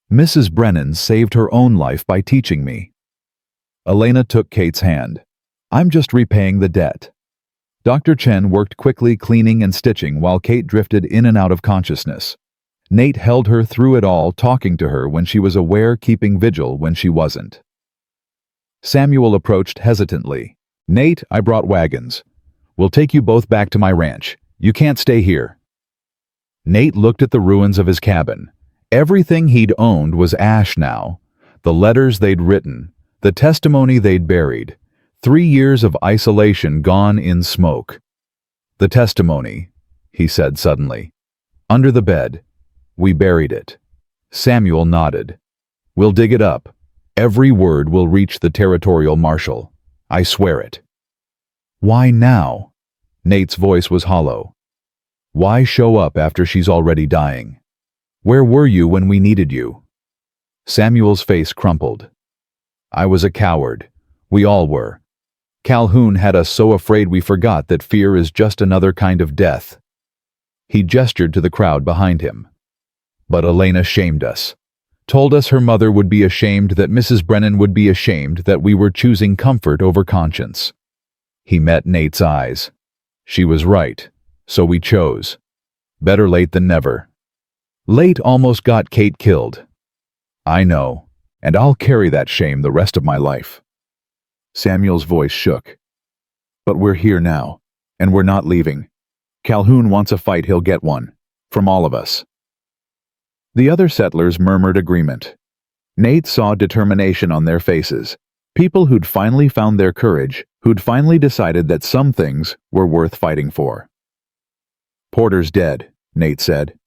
Mrs. Brennan saved her own life by teaching me." Elena took Kate's hand. "I'm just repaying the debt." Dr. Chen worked quickly, cleaning and stitching while Kate drifted in and out of consciousness. Nate held her through it all, talking to her when she was aware, keeping vigil when she wasn't. Samuel approached hesitantly. "Nate, I brought wagons. We'll take you both back to my ranch. You can't stay here." Nate looked at the ruins of his cabin. Everything he'd owned was ash now. The letters they'd written, the testimony they'd buried, 3 years of isolation gone in smoke. "The testimony," he said suddenly. "Under the bed. We buried it." Samuel nodded. "We'll dig it up. Every word will reach the territorial marshal. I swear it." "Why now?" Nate's voice was hollow. "Why show up after she's already dying? Where were you when we needed you?" Samuel's face crumpled. "I was a coward. We all were. Calhoun had us so afraid we forgot that fear is just another kind of death." He gestured to the crowd behind him. "But Elena shamed us. Told us her mother would be ashamed, that Mrs. Brennan would be ashamed, that we were choosing comfort over conscience." He met Nate's eyes. "She was right, so we chose. Better late than never." "Late almost got Kate killed." "I know, and I'll carry that shame the rest of my life." Samuel's voice shook. "But we're here now, and we're not leaving. Calhoun wants a fight, he'll get one. From all of us." The other settlers murmured agreement. Nate saw determination on their faces. People who'd finally found their courage, who'd finally decided that some things were worth fighting for. "Porter's dead," Nate said.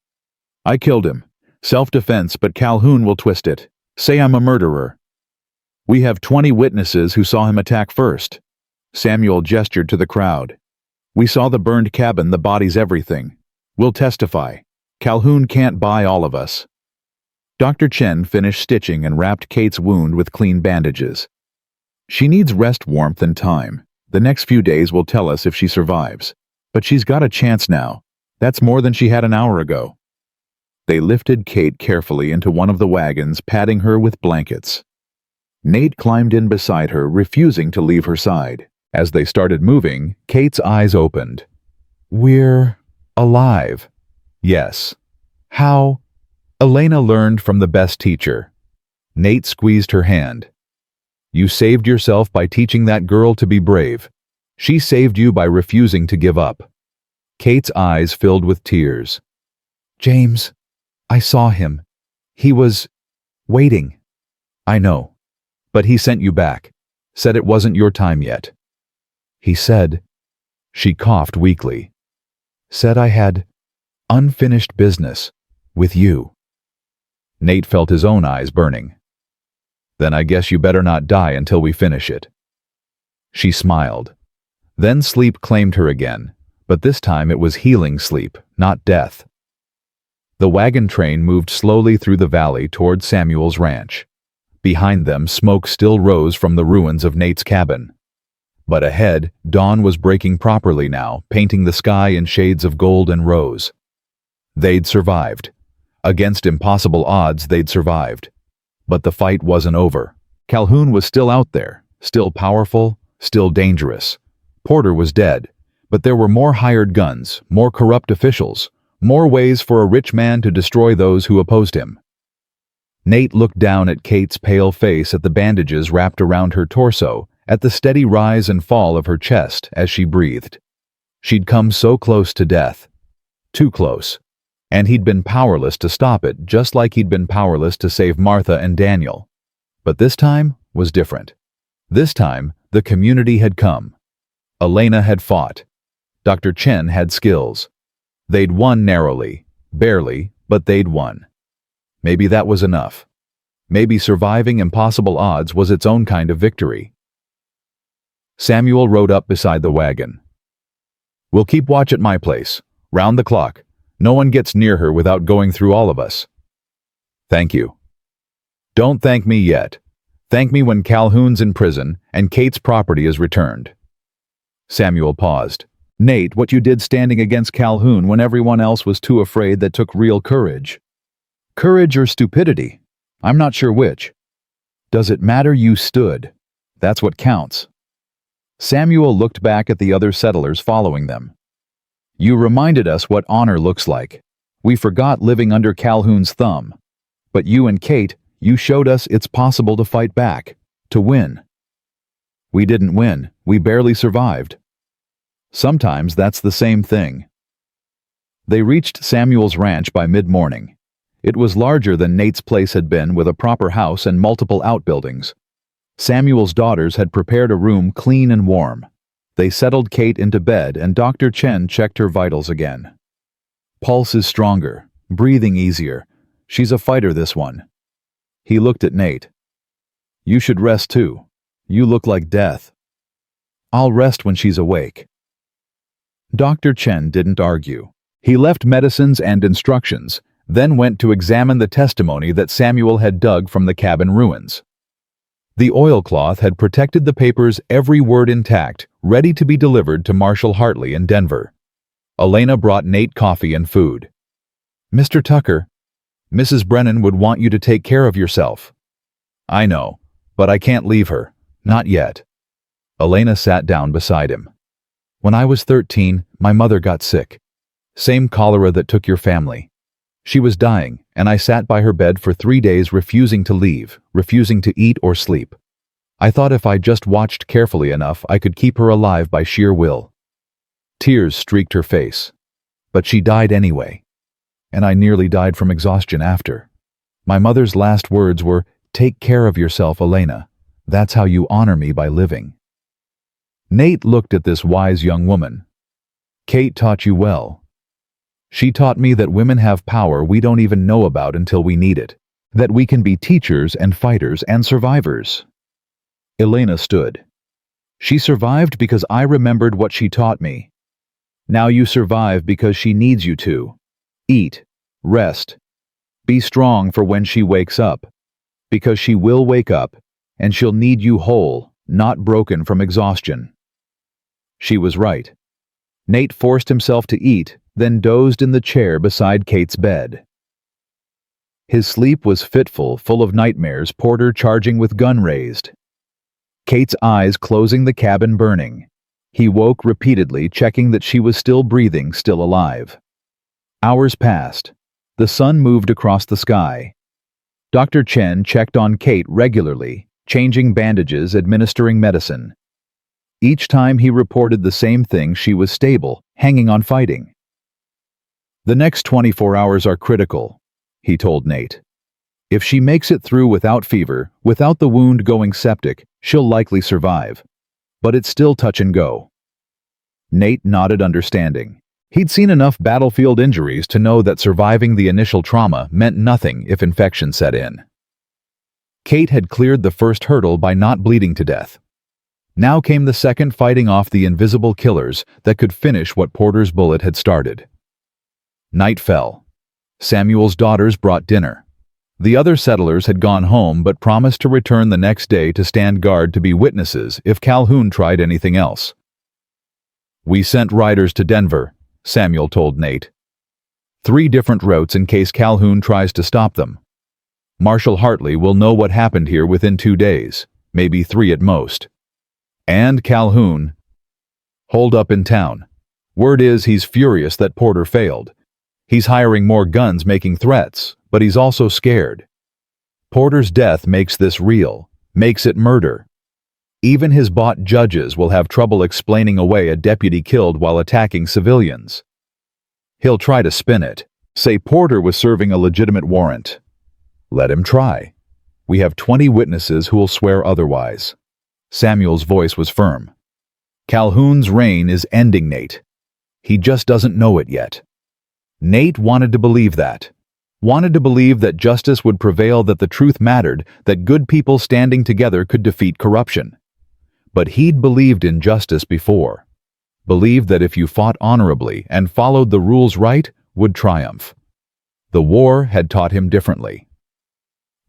"I killed him. Self-defense, but Calhoun will twist it. Say I'm a murderer. We have 20 witnesses who saw him attack first." Samuel gestured to the crowd. "We saw the burned cabin, the bodies, everything. We'll testify. Calhoun can't buy all of us." Dr. Chen finished stitching and wrapped Kate's wound with clean bandages. "She needs rest, warmth, and time. The next few days will tell us if she survives. But she's got a chance now. That's more than she had an hour ago." They lifted Kate carefully into one of the wagons, padding her with blankets. Nate climbed in beside her, refusing to leave her side. As they started moving, Kate's eyes opened. "We're alive." "Yes." "How?" Elena learned from the best teacher. Nate squeezed her hand. "You saved yourself by teaching that girl to be brave. She saved you by refusing to give up." Kate's eyes filled with tears. "James, I saw him. He was waiting." "I know. But he sent you back. Said it wasn't your time yet." "He said—" She coughed weakly. "Said I had unfinished business with you." Nate felt his own eyes burning. "Then I guess you better not die until we finish it." She smiled. Then sleep claimed her again, But this time it was healing sleep, not death. The wagon train moved slowly through the valley toward Samuel's ranch. Behind them, smoke still rose from the ruins of Nate's cabin. But ahead, dawn was breaking properly now, painting the sky in shades of gold and rose. They'd survived. Against impossible odds, they'd survived. But the fight wasn't over. Calhoun was still out there, still powerful, still dangerous. Porter was dead, but there were more hired guns, more corrupt officials, more ways for a rich man to destroy those who opposed him. Nate looked down at Kate's pale face, at the bandages wrapped around her torso, at the steady rise and fall of her chest as she breathed. She'd come so close to death. Too close. And he'd been powerless to stop it, just like he'd been powerless to save Martha and Daniel. But this time was different. This time, the community had come. Elena had fought. Dr. Chen had skills. They'd won narrowly, barely, but they'd won. Maybe that was enough. Maybe surviving impossible odds was its own kind of victory. Samuel rode up beside the wagon. "We'll keep watch at my place, round the clock. No one gets near her without going through all of us." "Thank you." "Don't thank me yet. Thank me when Calhoun's in prison and Kate's property is returned." Samuel paused. "Nate, what you did standing against Calhoun when everyone else was too afraid, that took real courage." "Courage or stupidity? I'm not sure which. Does it matter? You stood. That's what counts." Samuel looked back at the other settlers following them. "You reminded us what honor looks like. We forgot living under Calhoun's thumb. But you and Kate, you showed us it's possible to fight back, to win." "We didn't win. We barely survived." "Sometimes that's the same thing." They reached Samuel's ranch by mid-morning. It was larger than Nate's place had been, with a proper house and multiple outbuildings. Samuel's daughters had prepared a room clean and warm. They settled Kate into bed, and Dr. Chen checked her vitals again. "Pulse is stronger, breathing easier. She's a fighter, this one." He looked at Nate. "You should rest too. You look like death." "I'll rest when she's awake." Dr. Chen didn't argue. He left medicines and instructions, then went to examine the testimony that Samuel had dug from the cabin ruins. The oilcloth had protected the papers, every word intact, ready to be delivered to Marshal Hartley in Denver. Elena brought Nate coffee and food. "Mr. Tucker, Mrs. Brennan would want you to take care of yourself." "I know, but I can't leave her. Not yet." Elena sat down beside him. "When I was 13, my mother got sick. Same cholera that took your family. She was dying, and I sat by her bed for 3 days, refusing to leave, refusing to eat or sleep. I thought if I just watched carefully enough, I could keep her alive by sheer will." Tears streaked her face. "But she died anyway. And I nearly died from exhaustion after. My mother's last words were, 'Take care of yourself, Elena. That's how you honor me, by living.'" Nate looked at this wise young woman. "Kate taught you well. She taught me that women have power we don't even know about until we need it, that we can be teachers and fighters and survivors." Elena stood. "She survived because I remembered what she taught me. Now you survive because she needs you to. Eat, rest, be strong for when she wakes up, because she will wake up, and she'll need you whole, not broken from exhaustion." She was right. Nate forced himself to eat, then dozed in the chair beside Kate's bed. His sleep was fitful, full of nightmares, Porter charging with gun raised. Kate's eyes closing, the cabin burning. He woke repeatedly, checking that she was still breathing, still alive. Hours passed. The sun moved across the sky. Dr. Chen checked on Kate regularly, changing bandages, administering medicine. Each time he reported the same thing: she was stable, hanging on, fighting. "The next 24 hours are critical," he told Nate. "If she makes it through without fever, without the wound going septic, she'll likely survive. But it's still touch and go." Nate nodded, understanding. He'd seen enough battlefield injuries to know that surviving the initial trauma meant nothing if infection set in. Kate had cleared the first hurdle by not bleeding to death. Now came the second, fighting off the invisible killers that could finish what Porter's bullet had started. Night fell. Samuel's daughters brought dinner. The other settlers had gone home but promised to return the next day to stand guard to be witnesses if Calhoun tried anything else. "We sent riders to Denver," Samuel told Nate. "3 different routes in case Calhoun tries to stop them. Marshal Hartley will know what happened here within 2 days, maybe 3 at most. And Calhoun holed up in town. Word is he's furious that Porter failed. He's hiring more guns, making threats, but he's also scared. Porter's death makes this real, makes it murder. Even his bought judges will have trouble explaining away a deputy killed while attacking civilians. He'll try to spin it, say Porter was serving a legitimate warrant. Let him try. We have 20 witnesses who'll swear otherwise." Samuel's voice was firm. "Calhoun's reign is ending, Nate. He just doesn't know it yet." Nate wanted to believe that. Wanted to believe that justice would prevail, that the truth mattered, that good people standing together could defeat corruption. But he'd believed in justice before. Believed that if you fought honorably and followed the rules right, would triumph. The war had taught him differently.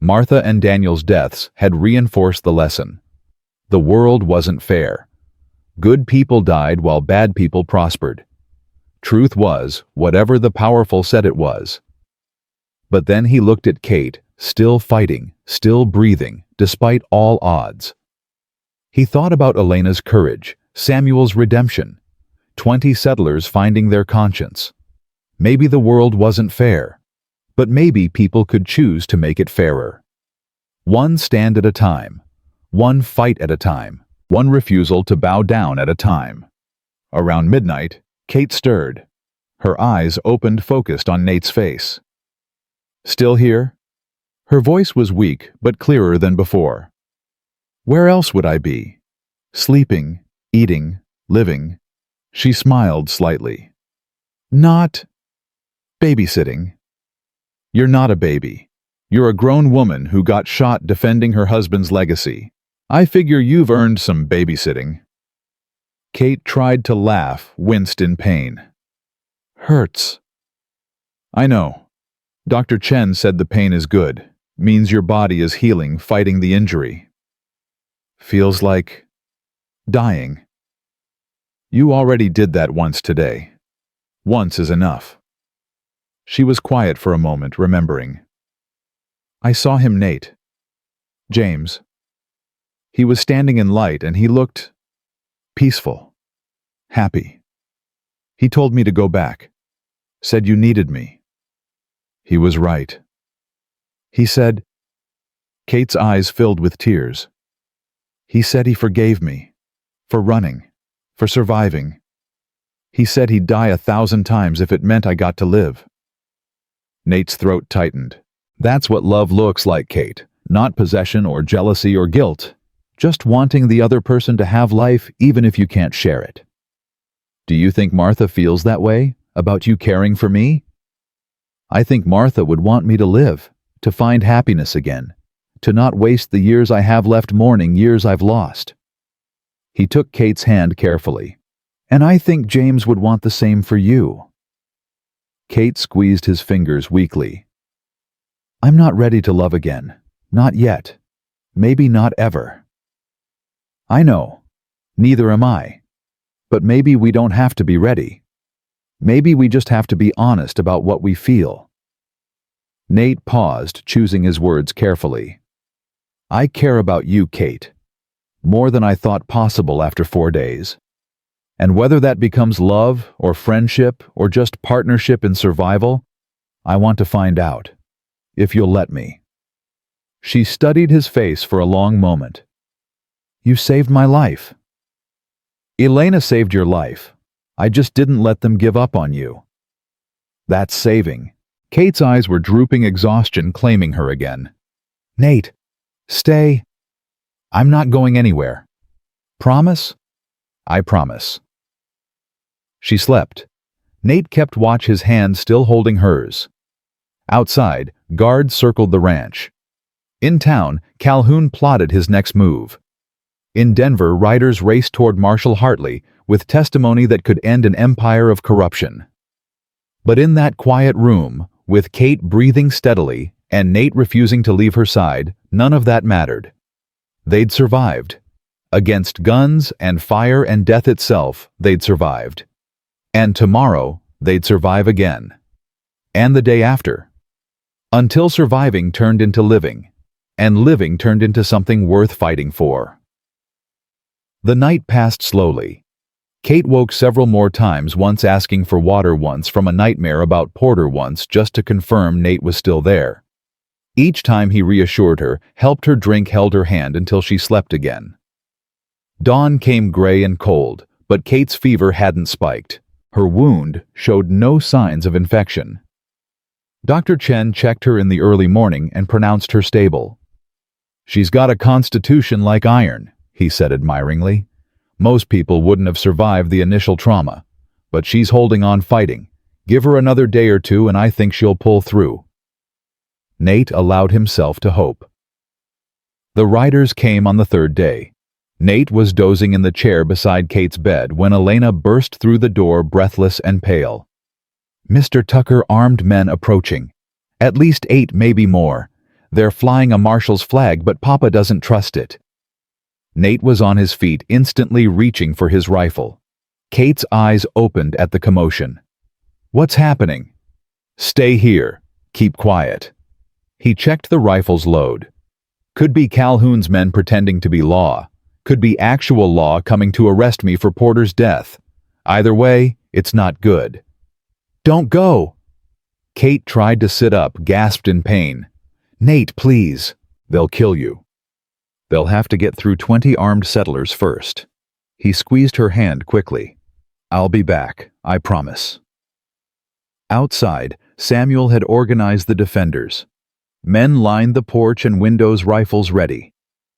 Martha and Daniel's deaths had reinforced the lesson. The world wasn't fair. Good people died while bad people prospered. Truth was whatever the powerful said it was. But then he looked at Kate, still fighting, still breathing, despite all odds. He thought about Elena's courage, Samuel's redemption, 20 settlers finding their conscience. Maybe the world wasn't fair, but maybe people could choose to make it fairer. One stand at a time, one fight at a time, one refusal to bow down at a time. Around midnight, Kate stirred. Her eyes opened, focused on Nate's face. "Still here?" Her voice was weak, but clearer than before. "Where else would I be? Sleeping, eating, living." She smiled slightly. "Not babysitting." "You're not a baby. You're a grown woman who got shot defending her husband's legacy. I figure you've earned some babysitting." Kate tried to laugh, winced in pain. "Hurts." "I know. Dr. Chen said the pain is good, means your body is healing, fighting the injury. Feels like dying. You already did that once today. Once is enough." She was quiet for a moment, remembering. "I saw him, Nate. James. He was standing in light and he looked peaceful, happy. He told me to go back. Said you needed me. He was right. He said..." Kate's eyes filled with tears. "He said he forgave me. For running. For surviving. He said he'd die 1,000 times if it meant I got to live." Nate's throat tightened. "That's what love looks like, Kate. Not possession or jealousy or guilt. Just wanting the other person to have life even if you can't share it. Do you think Martha feels that way, about you caring for me? I think Martha would want me to live, to find happiness again, to not waste the years I have left mourning years I've lost." He took Kate's hand carefully. "And I think James would want the same for you." Kate squeezed his fingers weakly. "I'm not ready to love again. Not yet. Maybe not ever." "I know. Neither am I. But maybe we don't have to be ready. Maybe we just have to be honest about what we feel." Nate paused, choosing his words carefully. "I care about you, Kate. More than I thought possible after 4 days. And whether that becomes love or friendship or just partnership in survival, I want to find out. If you'll let me." She studied his face for a long moment. "You saved my life." "Elena saved your life. I just didn't let them give up on you." "That's saving." Kate's eyes were drooping, exhaustion claiming her again. "Nate, stay. I'm not going anywhere. Promise?" "I promise." She slept. Nate kept watch, his hand still holding hers. Outside, guards circled the ranch. In town, Calhoun plotted his next move. In Denver, riders raced toward Marshall Hartley with testimony that could end an empire of corruption. But in that quiet room, with Kate breathing steadily and Nate refusing to leave her side, none of that mattered. They'd survived. Against guns and fire and death itself, they'd survived. And tomorrow, they'd survive again. And the day after. Until surviving turned into living, and living turned into something worth fighting for. The night passed slowly. Kate woke several more times, once asking for water, once from a nightmare about Porter, once just to confirm Nate was still there. Each time he reassured her, helped her drink, held her hand until she slept again. Dawn came gray and cold, but Kate's fever hadn't spiked. Her wound showed no signs of infection. Dr. Chen checked her in the early morning and pronounced her stable. "She's got a constitution like iron," he said admiringly. "Most people wouldn't have survived the initial trauma, but she's holding on, fighting. Give her another day or two and I think she'll pull through." Nate allowed himself to hope. The riders came on the third day. Nate was dozing in the chair beside Kate's bed when Elena burst through the door, breathless and pale. "Mr. Tucker, armed men approaching. At least 8, maybe more. They're flying a marshal's flag, but Papa doesn't trust it." Nate was on his feet, instantly reaching for his rifle. Kate's eyes opened at the commotion. "What's happening?" "Stay here. Keep quiet." He checked the rifle's load. Could be Calhoun's men pretending to be law. Could be actual law coming to arrest me for Porter's death. Either way, it's not good. "Don't go!" Kate tried to sit up, gasped in pain. "Nate, please. They'll kill you. They'll have to get through 20 armed settlers first." He squeezed her hand quickly. "I'll be back, I promise." Outside, Samuel had organized the defenders. Men lined the porch and windows, rifles ready.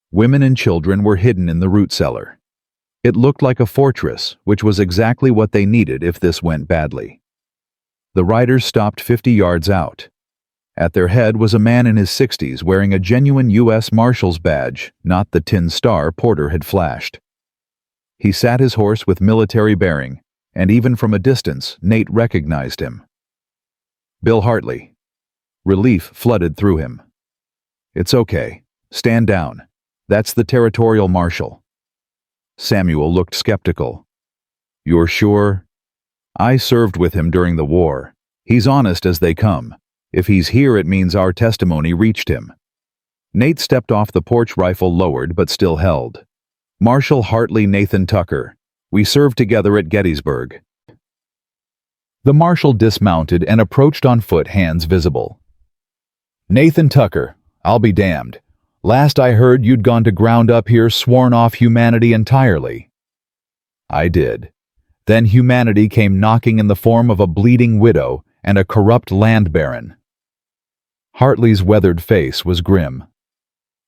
Women and children were hidden in the root cellar. It looked like a fortress, which was exactly what they needed if this went badly. The riders stopped 50 yards out. At their head was a man in his 60s wearing a genuine U.S. Marshal's badge, not the tin star Porter had flashed. He sat his horse with military bearing, and even from a distance, Nate recognized him. Bill Hartley. Relief flooded through him. "It's okay. Stand down. That's the territorial marshal." Samuel looked skeptical. "You're sure?" "I served with him during the war. He's honest as they come. If he's here, it means our testimony reached him." Nate stepped off the porch, rifle lowered but still held. "Marshal Hartley Nathan Tucker. We served together at Gettysburg." The marshal dismounted and approached on foot, hands visible. "Nathan Tucker, I'll be damned. Last I heard, you'd gone to ground up here, sworn off humanity entirely." "I did. Then humanity came knocking in the form of a bleeding widow and a corrupt land baron." Hartley's weathered face was grim.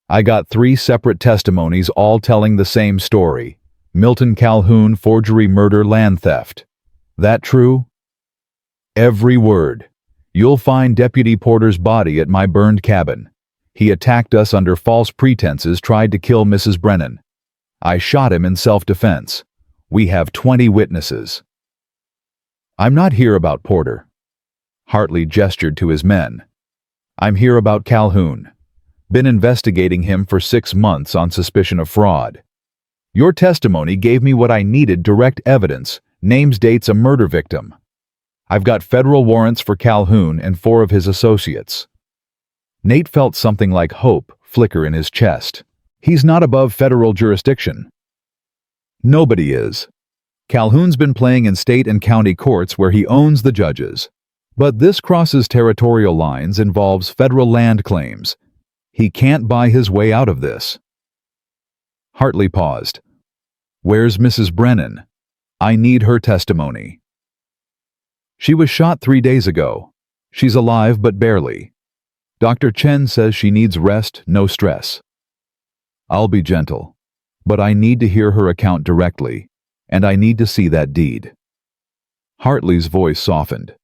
"I got 3 separate testimonies, all telling the same story. Milton Calhoun, forgery, murder, land theft. That true?" "Every word. You'll find Deputy Porter's body at my burned cabin. He attacked us under false pretenses, tried to kill Mrs. Brennan. I shot him in self-defense. We have 20 witnesses." "I'm not here about Porter." Hartley gestured to his men. "I'm here about Calhoun. Been investigating him for 6 months on suspicion of fraud. Your testimony gave me what I needed, direct evidence, names, dates, a murder victim. I've got federal warrants for Calhoun and 4 of his associates." Nate felt something like hope flicker in his chest. He's not above federal jurisdiction. Nobody is. Calhoun's been playing in state and county courts where he owns the judges. But this crosses territorial lines, involves federal land claims. He can't buy his way out of this. Hartley paused. "Where's Mrs. Brennan? I need her testimony." "She was shot 3 days ago. She's alive, but barely. Dr. Chen says she needs rest, no stress." "I'll be gentle, but I need to hear her account directly, and I need to see that deed." Hartley's voice softened.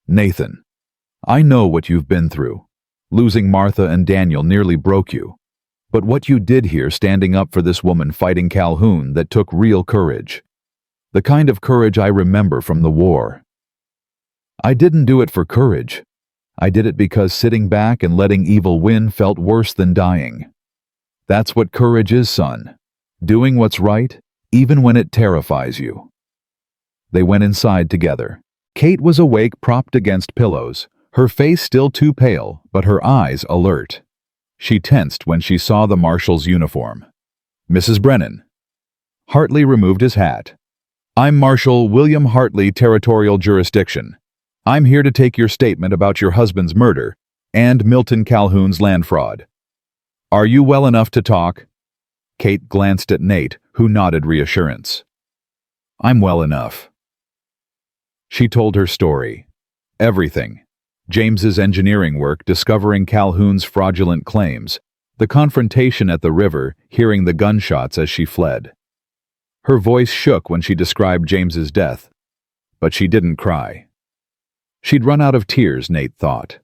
"Nathan, I know what you've been through. Losing Martha and Daniel nearly broke you. But what you did here standing up for this woman fighting Calhoun, that took real courage. The kind of courage I remember from the war. I didn't do it for courage. I did it because sitting back and letting evil win felt worse than dying. That's what courage is, son. Doing what's right, even when it terrifies you. They went inside together. Kate was awake, propped against pillows, her face still too pale, but her eyes alert. She tensed when she saw the marshal's uniform. Mrs. Brennan. Hartley removed his hat. I'm Marshal William Hartley, Territorial Jurisdiction. I'm here to take your statement about your husband's murder and Milton Calhoun's land fraud. Are you well enough to talk? Kate glanced at Nate, who nodded reassurance. I'm well enough. She told her story. Everything. James's engineering work discovering Calhoun's fraudulent claims, the confrontation at the river, hearing the gunshots as she fled. Her voice shook when she described James's death, but she didn't cry. She'd run out of tears, Nate thought.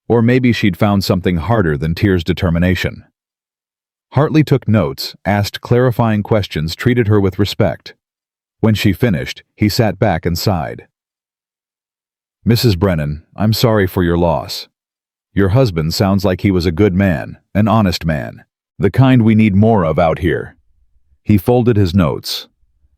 Or maybe she'd found something harder than tears' determination. Hartley took notes, asked clarifying questions, treated her with respect. When she finished, he sat back and sighed. Mrs. Brennan, I'm sorry for your loss. Your husband sounds like he was a good man, an honest man, the kind we need more of out here. He folded his notes.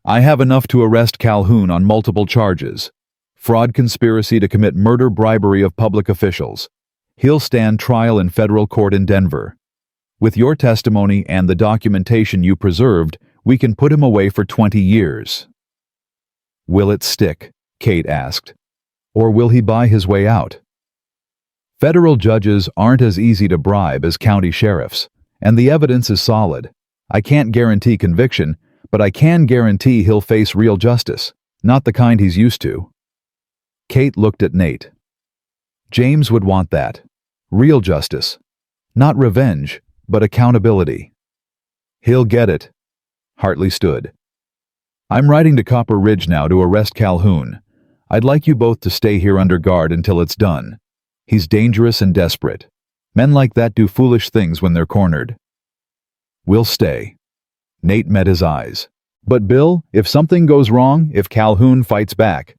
I have enough to arrest Calhoun on multiple charges. Fraud, conspiracy to commit murder, bribery of public officials. He'll stand trial in federal court in Denver. With your testimony and the documentation you preserved, we can put him away for 20 years. Will it stick? Kate asked. Or will he buy his way out? Federal judges aren't as easy to bribe as county sheriffs, and the evidence is solid. I can't guarantee conviction, but I can guarantee he'll face real justice, not the kind he's used to. Kate looked at Nate. James would want that. Real justice. Not revenge, but accountability. He'll get it. Hartley stood. I'm riding to Copper Ridge now to arrest Calhoun. I'd like you both to stay here under guard until it's done. He's dangerous and desperate. Men like that do foolish things when they're cornered. We'll stay. Nate met his eyes. But Bill, if something goes wrong, if Calhoun fights back,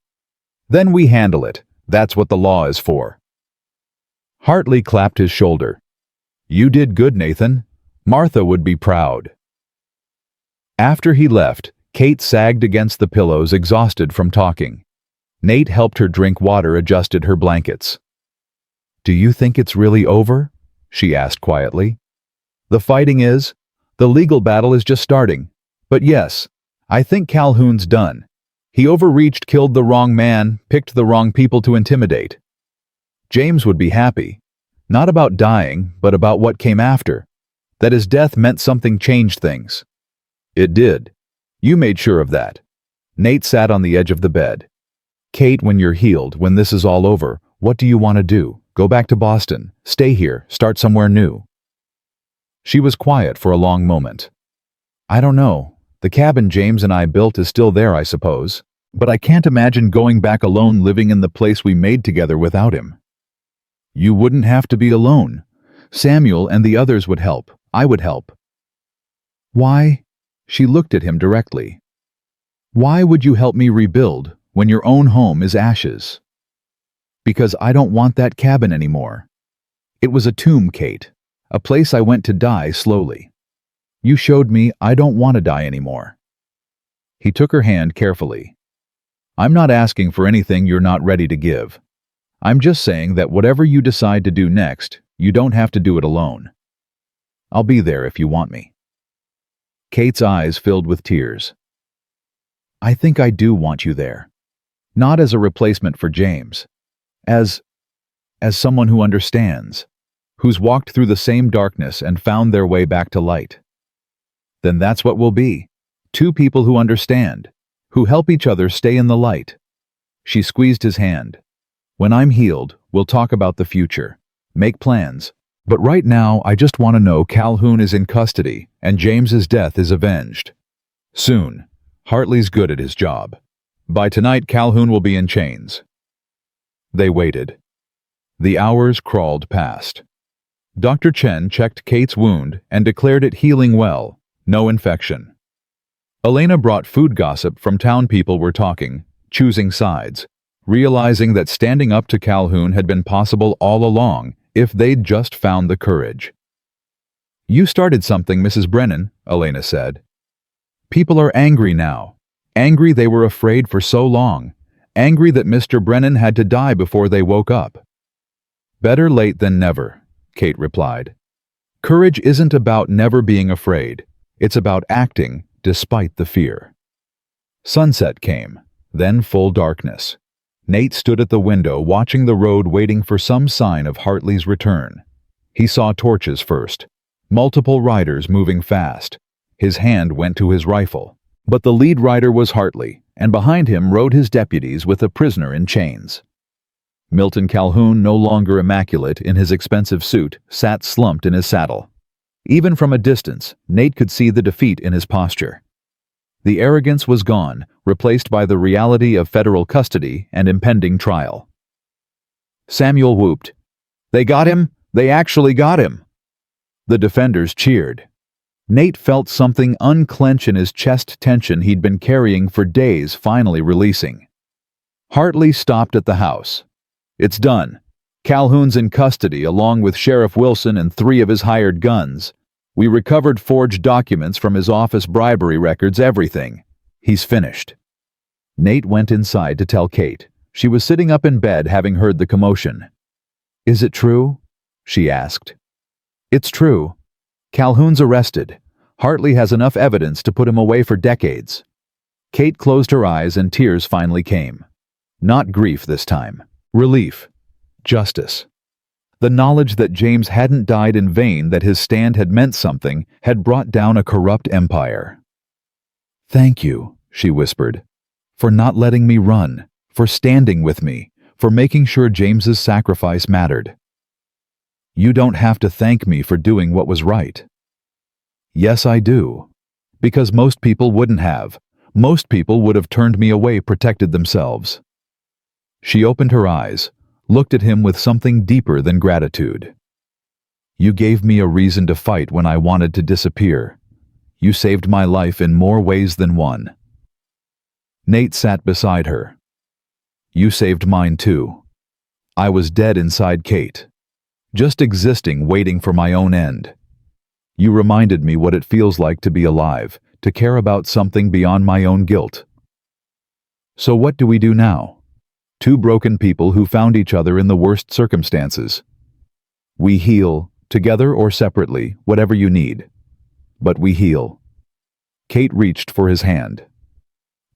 then we handle it. That's what the law is for. Hartley clapped his shoulder. You did good, Nathan. Martha would be proud. After he left, Kate sagged against the pillows, exhausted from talking. Nate helped her drink water, adjusted her blankets. Do you think it's really over? She asked quietly. The fighting is. The legal battle is just starting. But yes, I think Calhoun's done. He overreached, killed the wrong man, picked the wrong people to intimidate. James would be happy. Not about dying, but about what came after. That his death meant something, changed things. It did. You made sure of that. Nate sat on the edge of the bed. Kate, when you're healed, when this is all over, what do you want to do? Go back to Boston, stay here, start somewhere new? She was quiet for a long moment. I don't know. The cabin James and I built is still there, I suppose. But I can't imagine going back alone, living in the place we made together without him. You wouldn't have to be alone. Samuel and the others would help. I would help. Why? She looked at him directly. Why would you help me rebuild when your own home is ashes? Because I don't want that cabin anymore. It was a tomb, Kate. A place I went to die slowly. You showed me I don't want to die anymore. He took her hand carefully. I'm not asking for anything you're not ready to give. I'm just saying that whatever you decide to do next, you don't have to do it alone. I'll be there if you want me. Kate's eyes filled with tears. I think I do want you there. Not as a replacement for James. As someone who understands. Who's walked through the same darkness and found their way back to light. Then that's what we'll be. Two people who understand, who help each other stay in the light. She squeezed his hand. When I'm healed, we'll talk about the future, make plans. But right now, I just want to know Calhoun is in custody and James's death is avenged. Soon. Hartley's good at his job. By tonight, Calhoun will be in chains. They waited. The hours crawled past. Dr. Chen checked Kate's wound and declared it healing well, no infection. Elena brought food gossip from town people were talking, choosing sides, realizing that standing up to Calhoun had been possible all along if they'd just found the courage. "You started something, Mrs. Brennan," Elena said. "People are angry now. Angry they were afraid for so long. Angry that Mr. Brennan had to die before they woke up." "Better late than never," Kate replied. "Courage isn't about never being afraid. It's about acting despite the fear." Sunset came, then full darkness. Nate stood at the window watching the road, waiting for some sign of Hartley's return. He saw torches first, multiple riders moving fast. His hand went to his rifle. But the lead rider was Hartley, and behind him rode his deputies with a prisoner in chains. Milton Calhoun, no longer immaculate in his expensive suit, sat slumped in his saddle. Even from a distance, Nate could see the defeat in his posture. The arrogance was gone, replaced by the reality of federal custody and impending trial. Samuel whooped, "They got him! They actually got him!" The defenders cheered. Nate felt something unclench in his chest, tension he'd been carrying for days finally releasing. Hartley stopped at the house. "It's done. Calhoun's in custody along with Sheriff Wilson and 3 of his hired guns. We recovered forged documents from his office, bribery records, everything. He's finished." Nate went inside to tell Kate. She was sitting up in bed having heard the commotion. "Is it true?" she asked. "It's true. Calhoun's arrested. Hartley has enough evidence to put him away for decades." Kate closed her eyes and tears finally came. Not grief this time. Relief. Justice. The knowledge that James hadn't died in vain, that his stand had meant something, had brought down a corrupt empire. "Thank you," she whispered, "for not letting me run, for standing with me, for making sure James's sacrifice mattered." "You don't have to thank me for doing what was right." "Yes, I do. Because most people wouldn't have. Most people would have turned me away, protected themselves." She opened her eyes, looked at him with something deeper than gratitude. "You gave me a reason to fight when I wanted to disappear. You saved my life in more ways than one." Nate sat beside her. "You saved mine too. I was dead inside Kate. Just existing, waiting for my own end. You reminded me what it feels like to be alive, to care about something beyond my own guilt." "So what do we do now? 2 broken people who found each other in the worst circumstances. We heal, together or separately, whatever you need. But we heal." Kate reached for his hand.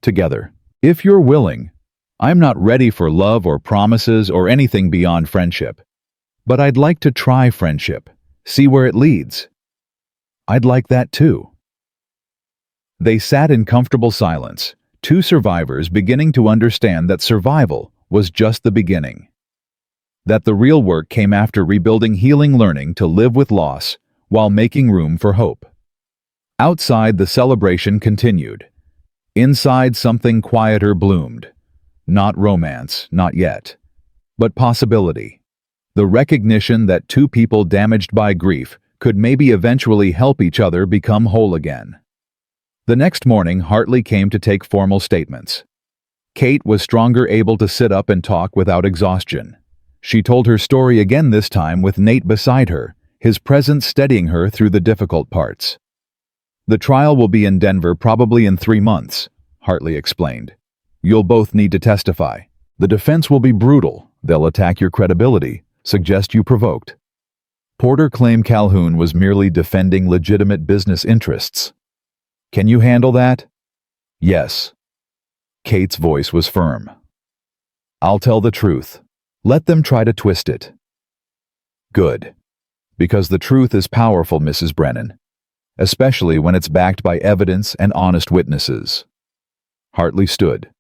"Together. If you're willing. I'm not ready for love or promises or anything beyond friendship. But I'd like to try friendship, see where it leads." "I'd like that too." They sat in comfortable silence, 2 survivors beginning to understand that survival was just the beginning. That the real work came after rebuilding, healing, learning to live with loss while making room for hope. Outside, the celebration continued. Inside, something quieter bloomed. Not romance, not yet. But possibility. The recognition that 2 people damaged by grief could maybe eventually help each other become whole again. The next morning, Hartley came to take formal statements. Kate was stronger, able to sit up and talk without exhaustion. She told her story again, this time with Nate beside her, his presence steadying her through the difficult parts. "The trial will be in Denver probably in 3 months, Hartley explained. "You'll both need to testify. The defense will be brutal. They'll attack your credibility, suggest you provoked." Porter claimed Calhoun was merely defending legitimate business interests. "Can you handle that?" "Yes." Kate's voice was firm. "I'll tell the truth. Let them try to twist it." "Good. Because the truth is powerful, Mrs. Brennan. Especially when it's backed by evidence and honest witnesses." Hartley stood.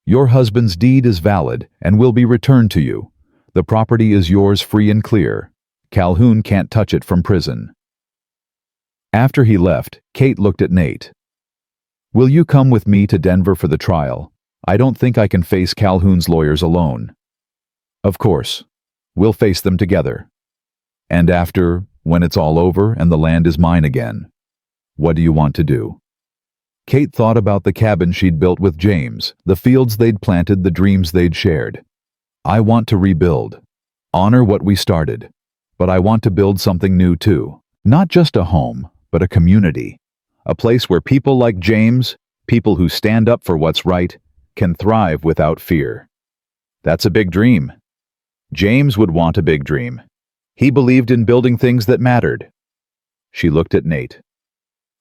"Your husband's deed is valid and will be returned to you. The property is yours free and clear. Calhoun can't touch it from prison." After he left, Kate looked at Nate. "Will you come with me to Denver for the trial? I don't think I can face Calhoun's lawyers alone." "Of course. We'll face them together." And after, when it's all over and the land is mine again, what do you want to do? Kate thought about the cabin she'd built with James, the fields they'd planted, the dreams they'd shared. I want to rebuild. Honor what we started. But I want to build something new too. Not just a home, but a community. A place where people like James, people who stand up for what's right, can thrive without fear. That's a big dream. James would want a big dream. He believed in building things that mattered. She looked at Nate.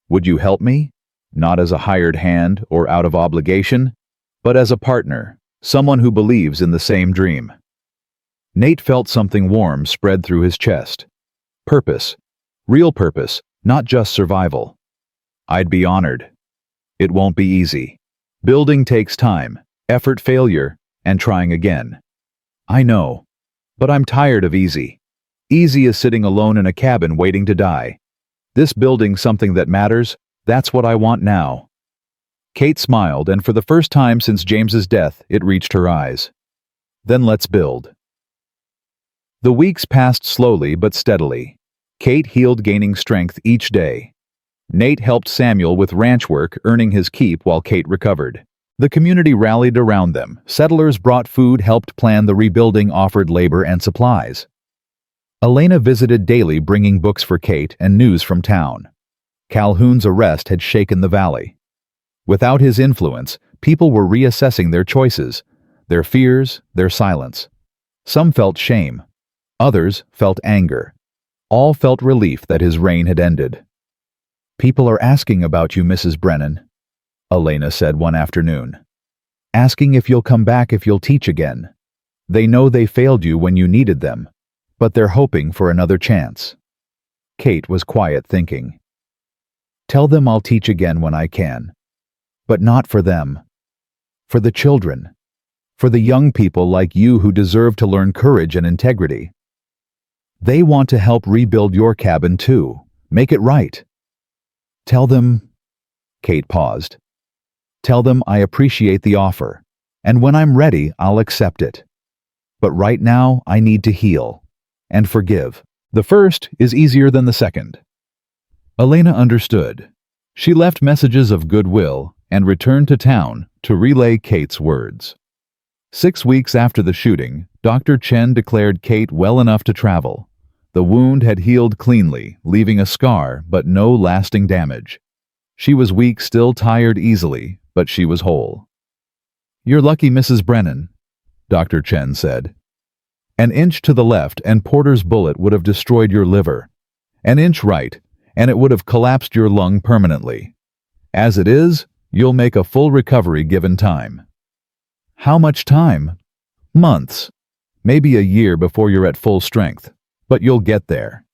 Would you help me? Not as a hired hand or out of obligation, but as a partner, someone who believes in the same dream. Nate felt something warm spread through his chest. Purpose. Real purpose, not just survival. I'd be honored. It won't be easy. Building takes time, effort, failure, and trying again. I know, but I'm tired of easy. Easy is sitting alone in a cabin waiting to die. This building something that matters, that's what I want now. Kate smiled, and for the first time since James's death, it reached her eyes. Then let's build. The weeks passed slowly but steadily. Kate healed, gaining strength each day. Nate helped Samuel with ranch work, earning his keep while Kate recovered. The community rallied around them. Settlers brought food, helped plan the rebuilding, offered labor and supplies. Elena visited daily, bringing books for Kate and news from town. Calhoun's arrest had shaken the valley. Without his influence, people were reassessing their choices, their fears, their silence. Some felt shame. Others felt anger. All felt relief that his reign had ended. People are asking about you, Mrs. Brennan, Elena said one afternoon. Asking if you'll come back, if you'll teach again. They know they failed you when you needed them, but they're hoping for another chance. Kate was quiet, thinking. Tell them I'll teach again when I can. But not for them. For the children. For the young people like you who deserve to learn courage and integrity. They want to help rebuild your cabin too. Make it right. Tell them... Kate paused. Tell them I appreciate the offer, and when I'm ready, I'll accept it. But right now, I need to heal and forgive. The first is easier than the second. Elena understood. She left messages of goodwill and returned to town to relay Kate's words. 6 weeks after the shooting, Dr. Chen declared Kate well enough to travel. The wound had healed cleanly, leaving a scar but no lasting damage. She was weak, still tired easily, but she was whole. You're lucky, Mrs. Brennan, Dr. Chen said. An inch to the left and Porter's bullet would have destroyed your liver. An inch right, and it would have collapsed your lung permanently. As it is, you'll make a full recovery given time. How much time? Months. Maybe a year before you're at full strength. But you'll get there.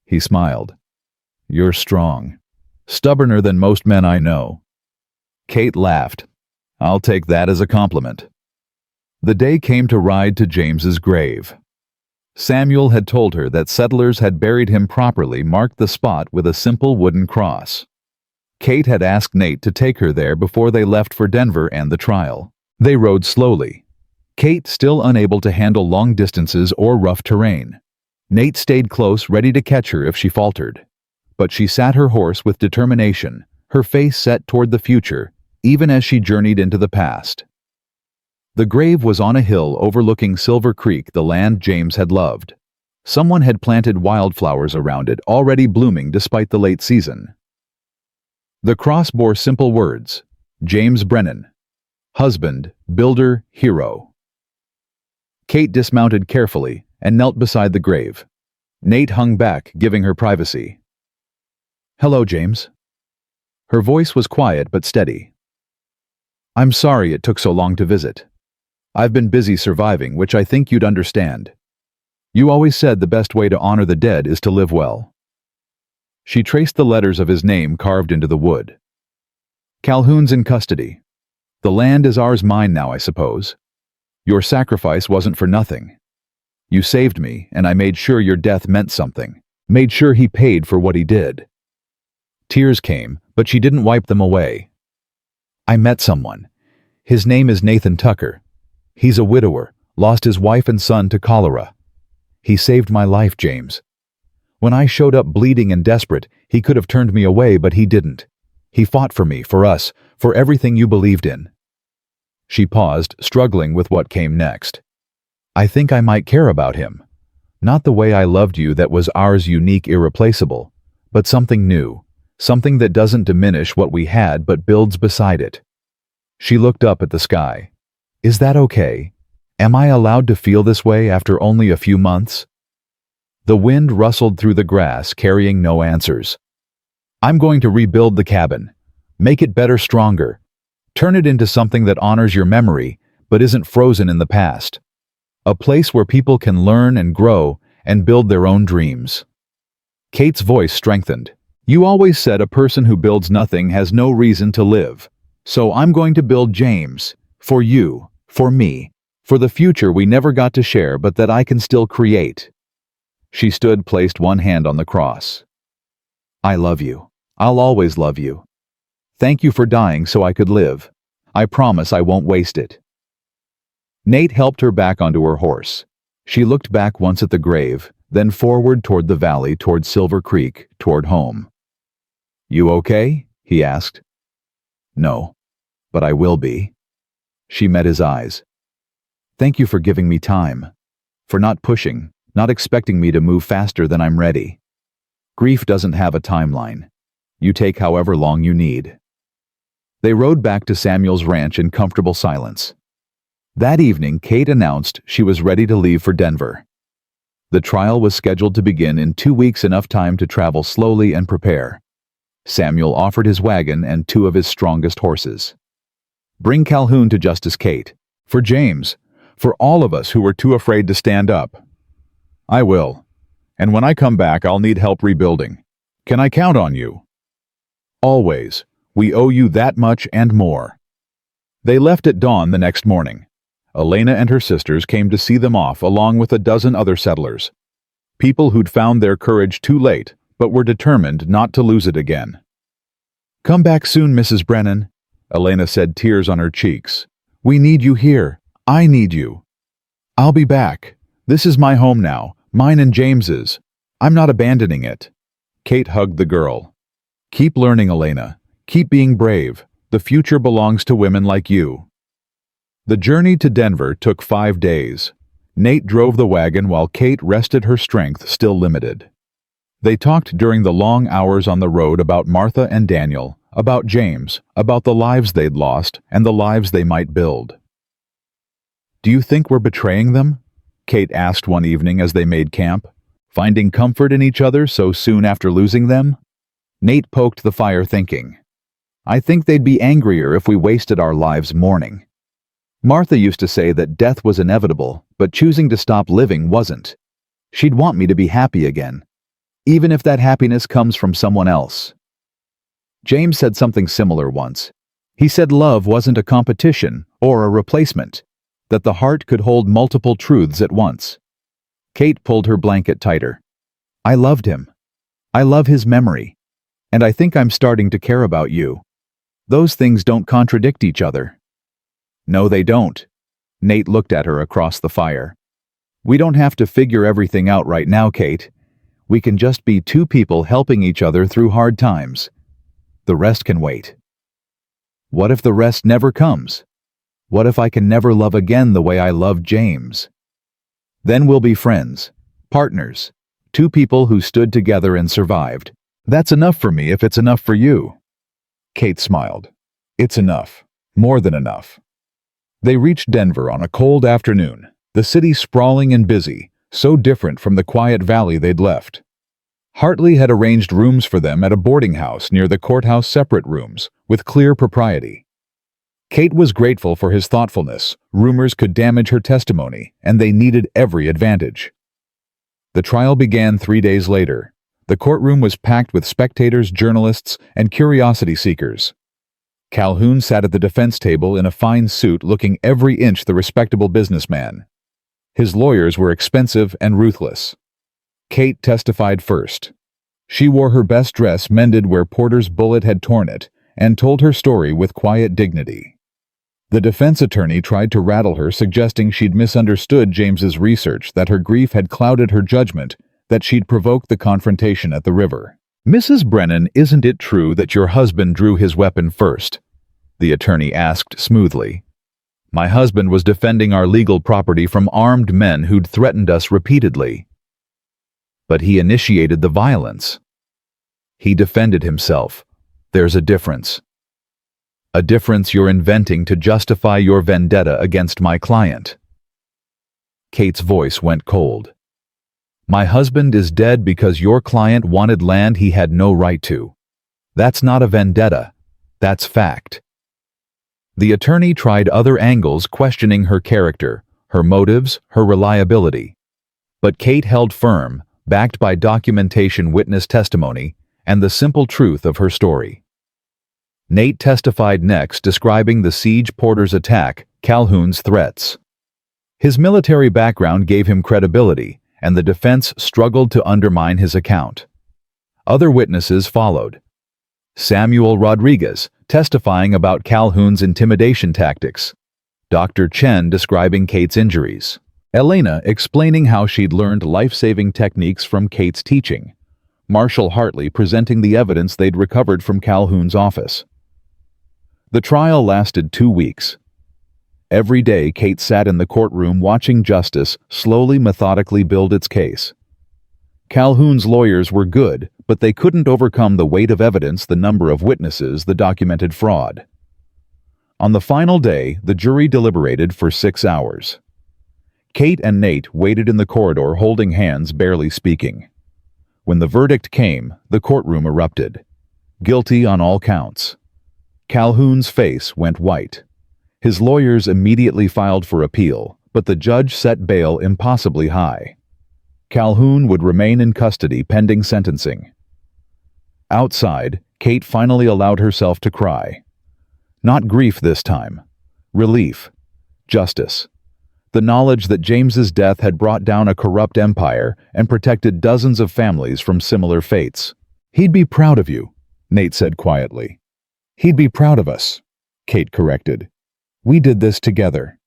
He smiled. You're strong. Stubborner than most men I know. Kate laughed. I'll take that as a compliment. The day came to ride to James's grave. Samuel had told her that settlers had buried him properly, marked the spot with a simple wooden cross. Kate had asked Nate to take her there before they left for Denver and the trial. They rode slowly. Kate still unable to handle long distances or rough terrain. Nate stayed close, ready to catch her if she faltered. But she sat her horse with determination, her face set toward the future, even as she journeyed into the past. The grave was on a hill overlooking Silver Creek, the land James had loved. Someone had planted wildflowers around it, already blooming despite the late season. The cross bore simple words, James Brennan, husband, builder, hero. Kate dismounted carefully and knelt beside the grave. Nate hung back, giving her privacy. Hello, James. Her voice was quiet but steady. I'm sorry it took so long to visit. I've been busy surviving, which I think you'd understand. You always said the best way to honor the dead is to live well. She traced the letters of his name carved into the wood. Calhoun's in custody. The land is ours, mine now, I suppose. Your sacrifice wasn't for nothing. You saved me, and I made sure your death meant something. Made sure he paid for what he did. Tears came, but she didn't wipe them away. I met someone. His name is Nathan Tucker. He's a widower, lost his wife and son to cholera. He saved my life, James. When I showed up bleeding and desperate, he could have turned me away, but he didn't. He fought for me, for us, for everything you believed in." She paused, struggling with what came next. "I think I might care about him. Not the way I loved you that was ours, unique, irreplaceable, but something new, something that doesn't diminish what we had but builds beside it." She looked up at the sky. "Is that okay? Am I allowed to feel this way after only a few months?" The wind rustled through the grass, carrying no answers. "I'm going to rebuild the cabin. Make it better, stronger. Turn it into something that honors your memory, but isn't frozen in the past. A place where people can learn and grow and build their own dreams." Kate's voice strengthened. "You always said a person who builds nothing has no reason to live. So I'm going to build James. For you, for me, for the future we never got to share but that I can still create." She stood, placed one hand on the cross. "I love you. I'll always love you. Thank you for dying so I could live. I promise I won't waste it." Nate helped her back onto her horse. She looked back once at the grave, then forward toward the valley, toward Silver Creek, toward home. "You okay?" he asked. "No, but I will be." She met his eyes. "Thank you for giving me time. For not pushing, not expecting me to move faster than I'm ready. Grief doesn't have a timeline. You take however long you need." They rode back to Samuel's ranch in comfortable silence. That evening, Kate announced she was ready to leave for Denver. The trial was scheduled to begin in 2 weeks, enough time to travel slowly and prepare. Samuel offered his wagon and 2 of his strongest horses. "Bring Calhoun to Justice Kate. For James. For all of us who were too afraid to stand up." "I will. And when I come back, I'll need help rebuilding. Can I count on you?" "Always. We owe you that much and more." They left at dawn the next morning. Elena and her sisters came to see them off along with a dozen other settlers. People who'd found their courage too late, but were determined not to lose it again. "Come back soon, Mrs. Brennan," Elena said, tears on her cheeks. "We need you here. I need you." "I'll be back. This is my home now, mine and James's. I'm not abandoning it." Kate hugged the girl. "Keep learning, Elena. Keep being brave. The future belongs to women like you." The journey to Denver took 5 days. Nate drove the wagon while Kate rested, her strength still limited. They talked during the long hours on the road about Martha and Daniel, about James, about the lives they'd lost and the lives they might build. "Do you think we're betraying them?" Kate asked one evening as they made camp, finding comfort in each other so soon after losing them. Nate poked the fire, thinking, "I think they'd be angrier if we wasted our lives mourning. Martha used to say that death was inevitable, but choosing to stop living wasn't. She'd want me to be happy again, even if that happiness comes from someone else." James said something similar once. He said love wasn't a competition or a replacement, that the heart could hold multiple truths at once. Kate pulled her blanket tighter. "I loved him. I love his memory. And I think I'm starting to care about you. Those things don't contradict each other." "No, they don't." Nate looked at her across the fire. "We don't have to figure everything out right now, Kate. We can just be 2 people helping each other through hard times. The rest can wait." "What if the rest never comes? What if I can never love again the way I loved James?" "Then we'll be friends, partners, 2 people who stood together and survived. That's enough for me if it's enough for you." Kate smiled. "It's enough. More than enough." They reached Denver on a cold afternoon, the city sprawling and busy, so different from the quiet valley they'd left. Hartley had arranged rooms for them at a boarding house near the courthouse, separate rooms, with clear propriety. Kate was grateful for his thoughtfulness. Rumors could damage her testimony, and they needed every advantage. The trial began 3 days later. The courtroom was packed with spectators, journalists, and curiosity seekers. Calhoun sat at the defense table in a fine suit, looking every inch the respectable businessman. His lawyers were expensive and ruthless. Kate testified first. She wore her best dress, mended where Porter's bullet had torn it, and told her story with quiet dignity. The defense attorney tried to rattle her, suggesting she'd misunderstood James's research, that her grief had clouded her judgment, that she'd provoked the confrontation at the river. "Mrs. Brennan, isn't it true that your husband drew his weapon first?" the attorney asked smoothly. "My husband was defending our legal property from armed men who'd threatened us repeatedly." "But he initiated the violence." "He defended himself. There's a difference." "A difference you're inventing to justify your vendetta against my client." Kate's voice went cold. "My husband is dead because your client wanted land he had no right to. That's not a vendetta. That's fact." The attorney tried other angles, questioning her character, her motives, her reliability. But Kate held firm, backed by documentation, witness testimony, and the simple truth of her story. Nate testified next, describing the siege porter's attack, Calhoun's threats. His military background gave him credibility, and the defense struggled to undermine his account. Other witnesses followed. Samuel Rodriguez, testifying about Calhoun's intimidation tactics. Dr. Chen describing Kate's injuries. Elena explaining how she'd learned life-saving techniques from Kate's teaching. Marshall Hartley presenting the evidence they'd recovered from Calhoun's office. The trial lasted 2 weeks. Every day, Kate sat in the courtroom watching justice slowly, methodically build its case. Calhoun's lawyers were good, but they couldn't overcome the weight of evidence, the number of witnesses, the documented fraud. On the final day, the jury deliberated for 6 hours. Kate and Nate waited in the corridor, holding hands, barely speaking. When the verdict came, the courtroom erupted. Guilty on all counts. Calhoun's face went white. His lawyers immediately filed for appeal, but the judge set bail impossibly high. Calhoun would remain in custody pending sentencing. Outside, Kate finally allowed herself to cry. Not grief this time. Relief. Justice. The knowledge that James's death had brought down a corrupt empire and protected dozens of families from similar fates. "He'd be proud of you," Nate said quietly. "He'd be proud of us," Kate corrected. "We did this together."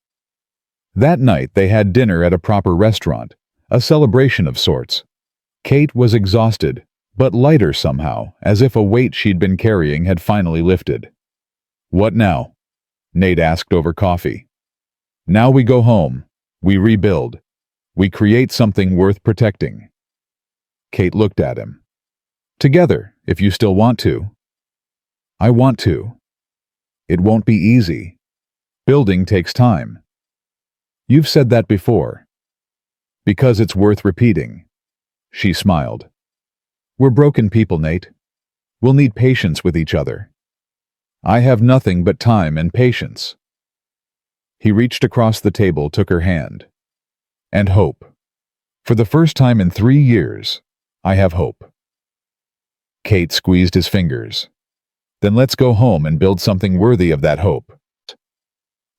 That night they had dinner at a proper restaurant, a celebration of sorts. Kate was exhausted, but lighter somehow, as if a weight she'd been carrying had finally lifted. "What now?" Nate asked over coffee. "Now we go home. We rebuild. We create something worth protecting." Kate looked at him. "Together, if you still want to." "I want to. It won't be easy. Building takes time." "You've said that before." "Because it's worth repeating." She smiled. "We're broken people, Nate. We'll need patience with each other." "I have nothing but time and patience." He reached across the table, took her hand. "And hope. For the first time in 3 years, I have hope." Kate squeezed his fingers. "Then let's go home and build something worthy of that hope."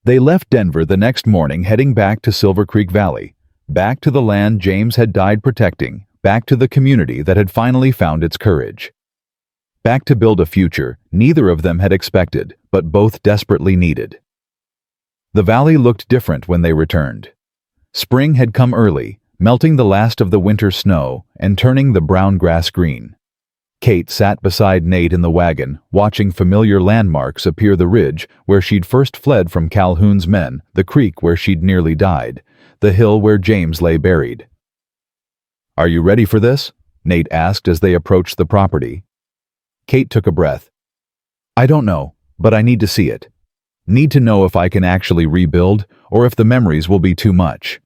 They left Denver the next morning, heading back to Silver Creek Valley, back to the land James had died protecting, back to the community that had finally found its courage. Back to build a future neither of them had expected, but both desperately needed. The valley looked different when they returned. Spring had come early, melting the last of the winter snow and turning the brown grass green. Kate sat beside Nate in the wagon, watching familiar landmarks appear: the ridge where she'd first fled from Calhoun's men, the creek where she'd nearly died, the hill where James lay buried. "Are you ready for this?" Nate asked as they approached the property. Kate took a breath. "I don't know, but I need to see it. Need to know if I can actually rebuild, or if the memories will be too much."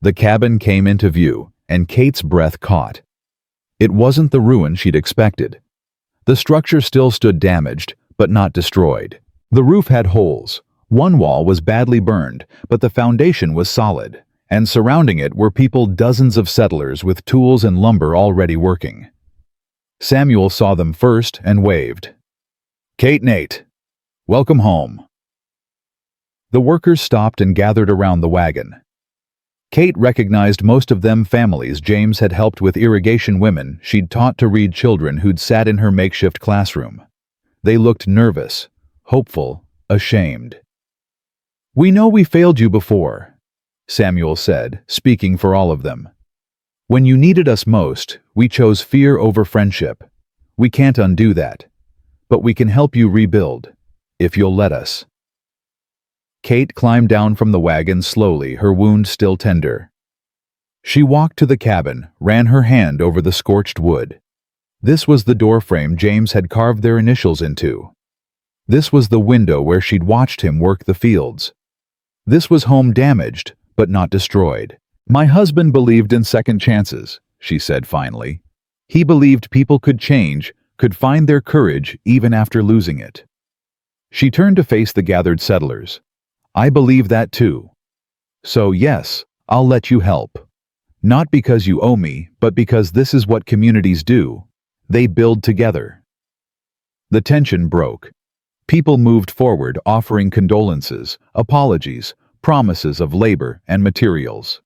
The cabin came into view, and Kate's breath caught. It wasn't the ruin she'd expected. The structure still stood damaged, but not destroyed. The roof had holes. One wall was badly burned, but the foundation was solid, and surrounding it were people, dozens of settlers with tools and lumber already working. Samuel saw them first and waved. "Kate, Nate, welcome home." The workers stopped and gathered around the wagon. Kate recognized most of them families James had helped with, irrigation women she'd taught to read, children who'd sat in her makeshift classroom. They looked nervous, hopeful, ashamed. "We know we failed you before," Samuel said, speaking for all of them. When you needed us most, we chose fear over friendship. We can't undo that. But we can help you rebuild, if you'll let us." Kate climbed down from the wagon slowly, her wound still tender. She walked to the cabin, ran her hand over the scorched wood. This was the doorframe James had carved their initials into. This was the window where she'd watched him work the fields. This was home damaged, but not destroyed. "My husband believed in second chances," she said finally. "He believed people could change, could find their courage even after losing it." She turned to face the gathered settlers. "I believe that too. So yes, I'll let you help. Not because you owe me, but because this is what communities do. They build together." The tension broke. People moved forward, offering condolences, apologies, promises of labor and materials.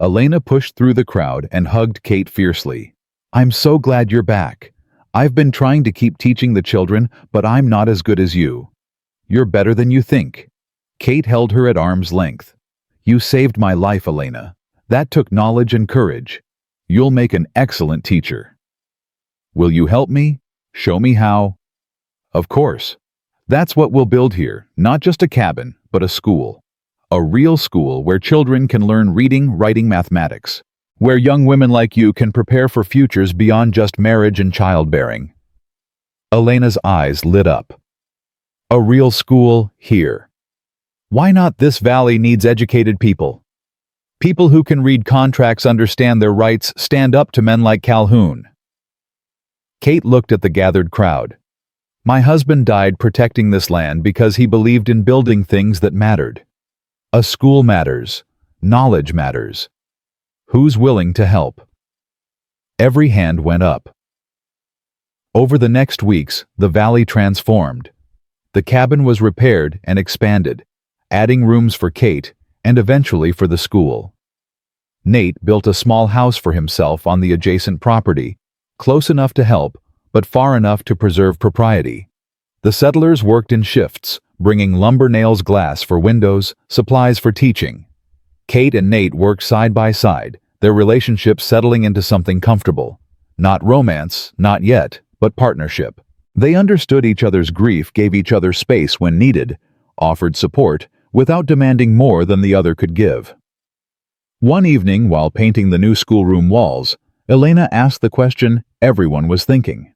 Elena pushed through the crowd and hugged Kate fiercely. "I'm so glad you're back. I've been trying to keep teaching the children, but I'm not as good as you. You're better than you think." Kate held her at arm's length. "You saved my life, Elena. That took knowledge and courage. You'll make an excellent teacher." "Will you help me? Show me how?" "Of course. That's what we'll build here, not just a cabin, but a school. A real school where children can learn reading, writing, mathematics. Where young women like you can prepare for futures beyond just marriage and childbearing." Elena's eyes lit up. "A real school here. Why not? This valley needs educated people. People who can read contracts, understand their rights, stand up to men like Calhoun." Kate looked at the gathered crowd. "My husband died protecting this land because he believed in building things that mattered. A school matters. Knowledge matters. Who's willing to help?" Every hand went up. Over the next weeks, the valley transformed. The cabin was repaired and expanded, adding rooms for Kate and eventually for the school. Nate built a small house for himself on the adjacent property, close enough to help, but far enough to preserve propriety. The settlers worked in shifts, bringing lumber, nails, glass for windows, supplies for teaching. Kate and Nate worked side by side, their relationship settling into something comfortable. Not romance, not yet, but partnership. They understood each other's grief, gave each other space when needed, offered support, without demanding more than the other could give. One evening, while painting the new schoolroom walls, Elena asked the question everyone was thinking.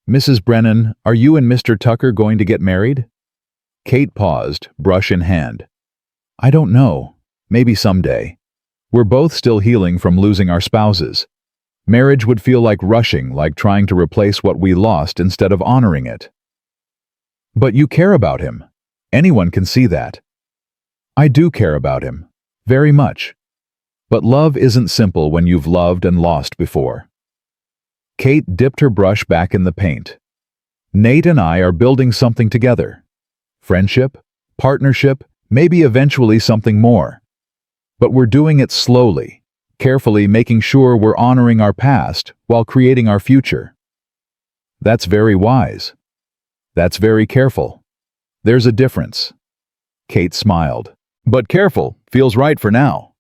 "Mrs. Brennan, are you and Mr. Tucker going to get married?" Kate paused, brush in hand. "I don't know. Maybe someday. We're both still healing from losing our spouses. Marriage would feel like rushing, like trying to replace what we lost instead of honoring it." "But you care about him. Anyone can see that." "I do care about him. Very much. But love isn't simple when you've loved and lost before." Kate dipped her brush back in the paint. "Nate and I are building something together. Friendship, partnership, maybe eventually something more. But we're doing it slowly, carefully, making sure we're honoring our past while creating our future." "That's very wise. That's very careful. There's a difference." Kate smiled. "But careful feels right for now."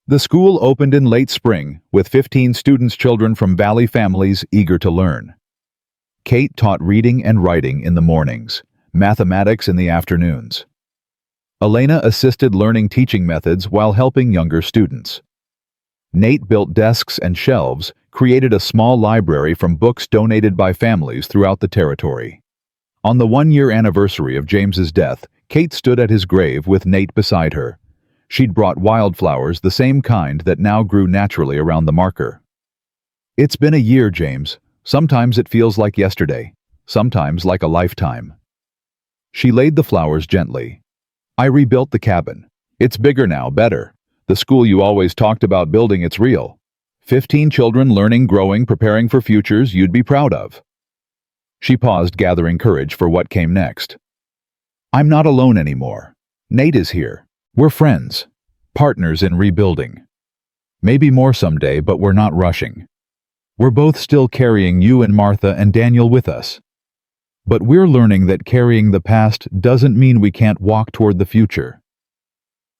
The school opened in late spring, with 15 students, children from Valley families eager to learn. Kate taught reading and writing in the mornings, mathematics in the afternoons. Elena assisted learning teaching methods while helping younger students. Nate built desks and shelves, created a small library from books donated by families throughout the territory. On the one-year anniversary of James's death, Kate stood at his grave with Nate beside her. She'd brought wildflowers, the same kind that now grew naturally around the marker. "It's been a year, James. Sometimes it feels like yesterday, sometimes like a lifetime." She laid the flowers gently. "I rebuilt the cabin. It's bigger now, better. The school you always talked about building, it's real. 15 children learning, growing, preparing for futures you'd be proud of." She paused, gathering courage for what came next. "I'm not alone anymore. Nate is here. We're friends, partners in rebuilding. Maybe more someday, but we're not rushing. We're both still carrying you and Martha and Daniel with us. But we're learning that carrying the past doesn't mean we can't walk toward the future."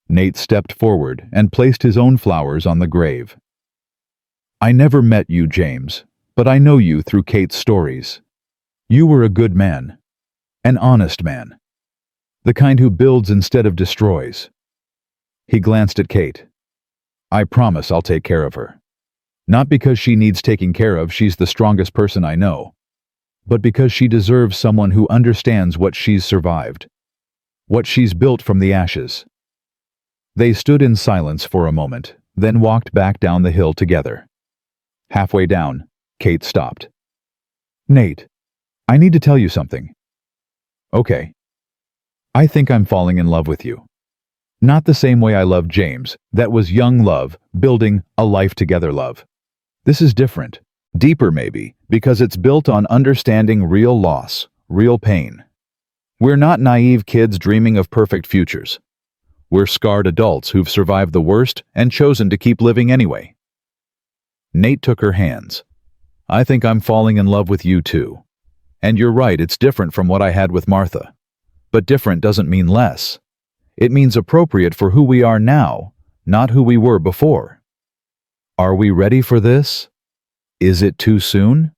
Nate stepped forward and placed his own flowers on the grave. I never met you, James, but I know you through Kate's stories. You were a good man. An honest man. The kind who builds instead of destroys. He glanced at Kate. I promise I'll take care of her. Not because she needs taking care of, she's the strongest person I know, but because she deserves someone who understands what she's survived, what she's built from the ashes. They stood in silence for a moment, then walked back down the hill together. Halfway down, Kate stopped. Nate, I need to tell you something. Okay. I think I'm falling in love with you. Not the same way I loved James, that was young love, building a life together love. This is different, deeper maybe, because it's built on understanding real loss, real pain. We're not naive kids dreaming of perfect futures. We're scarred adults who've survived the worst and chosen to keep living anyway. Nate took her hands. I think I'm falling in love with you too. And you're right, it's different from what I had with Martha. But different doesn't mean less. It means appropriate for who we are now, not who we were before. Are we ready for this? Is it too soon?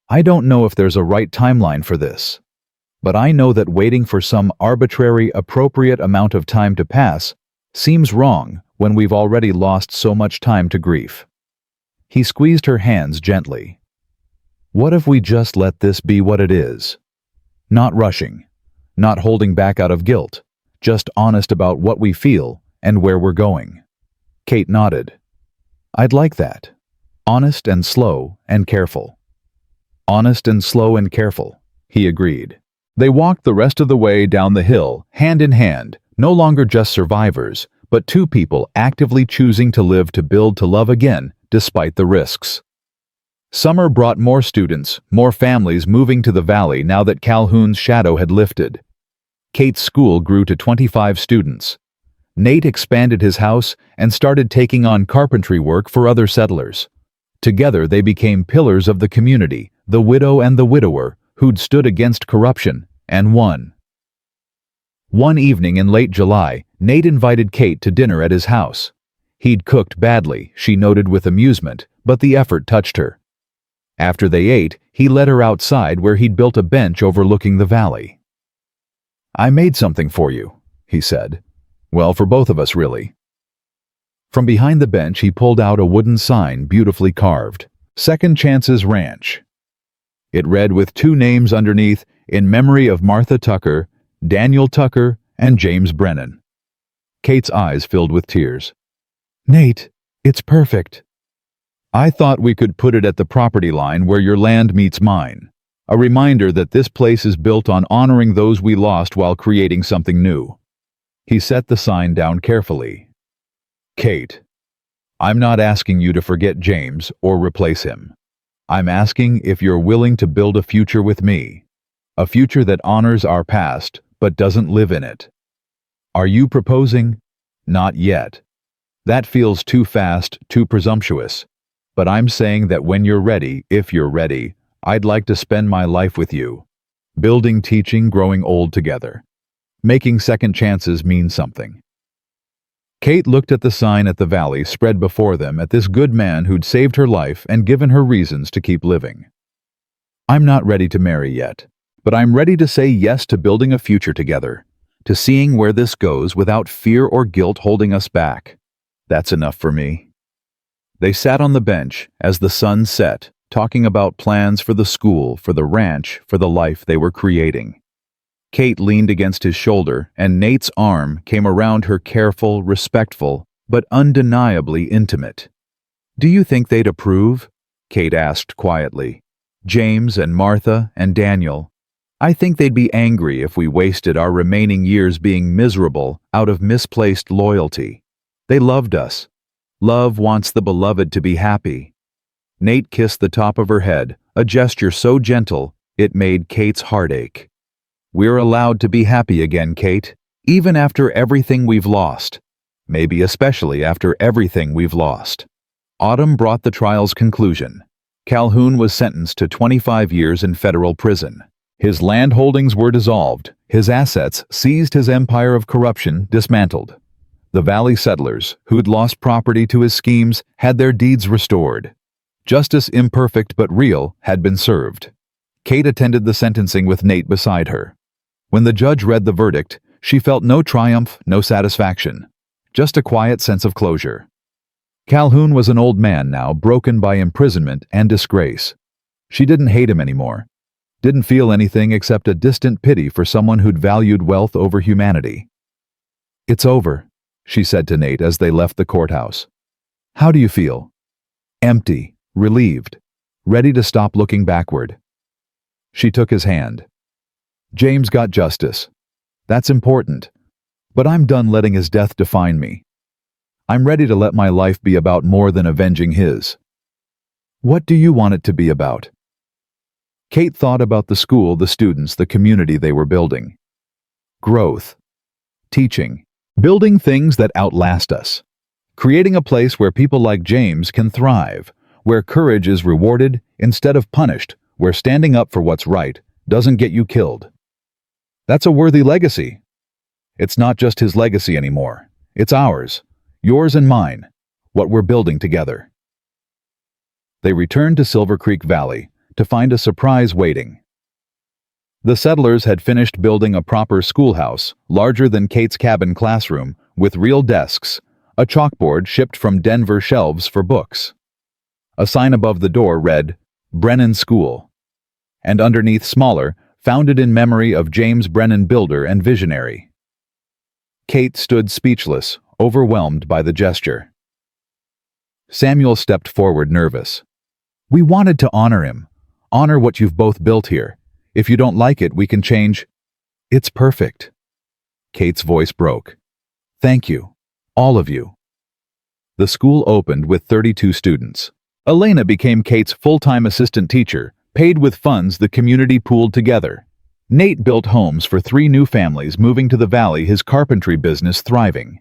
I don't know if there's a right timeline for this, but I know that waiting for some arbitrary, appropriate amount of time to pass seems wrong when we've already lost so much time to grief. He squeezed her hands gently. What if we just let this be what it is? Not rushing, not holding back out of guilt, just honest about what we feel and where we're going. Kate nodded. I'd like that. Honest and slow and careful. Honest and slow and careful, he agreed. They walked the rest of the way down the hill, hand in hand, no longer just survivors, but two people actively choosing to live, to build, to love again, despite the risks. Summer brought more students, more families moving to the valley now that Calhoun's shadow had lifted. Kate's school grew to 25 students. Nate expanded his house and started taking on carpentry work for other settlers. Together they became pillars of the community, the widow and the widower, who'd stood against corruption and won. One evening in late July, Nate invited Kate to dinner at his house. He'd cooked badly, she noted with amusement, but the effort touched her. After they ate, he led her outside where he'd built a bench overlooking the valley. I made something for you, he said. Well, for both of us, really. From behind the bench, he pulled out a wooden sign beautifully carved, Second Chances Ranch. It read with two names underneath, in memory of Martha Tucker, Daniel Tucker, and James Brennan. Kate's eyes filled with tears. Nate, it's perfect. I thought we could put it at the property line where your land meets mine. A reminder that this place is built on honoring those we lost while creating something new. He set the sign down carefully. Kate, I'm not asking you to forget James or replace him. I'm asking if you're willing to build a future with me. A future that honors our past but doesn't live in it. Are you proposing? Not yet. That feels too fast, too presumptuous. But I'm saying that when you're ready, if you're ready, I'd like to spend my life with you. Building, teaching, growing old together. Making second chances mean something. Kate looked at the sign at the valley spread before them, at this good man who'd saved her life and given her reasons to keep living. I'm not ready to marry yet, but I'm ready to say yes to building a future together, to seeing where this goes without fear or guilt holding us back. That's enough for me. They sat on the bench as the sun set, talking about plans for the school, for the ranch, for the life they were creating. Kate leaned against his shoulder, and Nate's arm came around her, careful, respectful, but undeniably intimate. Do you think they'd approve? Kate asked quietly. James and Martha and Daniel. I think they'd be angry if we wasted our remaining years being miserable out of misplaced loyalty. They loved us. Love wants the beloved to be happy. Nate kissed the top of her head, a gesture so gentle it made Kate's heart ache. We're allowed to be happy again, Kate, even after everything we've lost. Maybe especially after everything we've lost. Autumn brought the trial's conclusion. Calhoun was sentenced to 25 years in federal prison. His land holdings were dissolved, his assets seized, his empire of corruption dismantled. The Valley settlers, who'd lost property to his schemes, had their deeds restored. Justice, imperfect but real, had been served. Kate attended the sentencing with Nate beside her. When the judge read the verdict, she felt no triumph, no satisfaction. Just a quiet sense of closure. Calhoun was an old man now, broken by imprisonment and disgrace. She didn't hate him anymore. Didn't feel anything except a distant pity for someone who'd valued wealth over humanity. "It's over," she said to Nate as they left the courthouse. "How do you feel?" "Empty, relieved, ready to stop looking backward." She took his hand. "James got justice. That's important. But I'm done letting his death define me. I'm ready to let my life be about more than avenging his." "What do you want it to be about?" Kate thought about the school, the students, the community they were building. Growth. Teaching. Building things that outlast us. Creating a place where people like James can thrive, where courage is rewarded instead of punished, where standing up for what's right doesn't get you killed. That's a worthy legacy. It's not just his legacy anymore. It's ours. Yours and mine. What we're building together. They returned to Silver Creek Valley to find a surprise waiting. The settlers had finished building a proper schoolhouse, larger than Kate's cabin classroom, with real desks, a chalkboard shipped from Denver shelves for books. A sign above the door read, "Brennan School," and underneath smaller, "Founded in memory of James Brennan, builder and visionary." Kate stood speechless, overwhelmed by the gesture. Samuel stepped forward, nervous. "We wanted to honor him. Honor what you've both built here. If you don't like it, we can change." "It's perfect." Kate's voice broke. "Thank you. All of you." The school opened with 32 students. Elena became Kate's full-time assistant teacher, paid with funds the community pooled together. Nate built homes for 3 new families moving to the valley, his carpentry business thriving.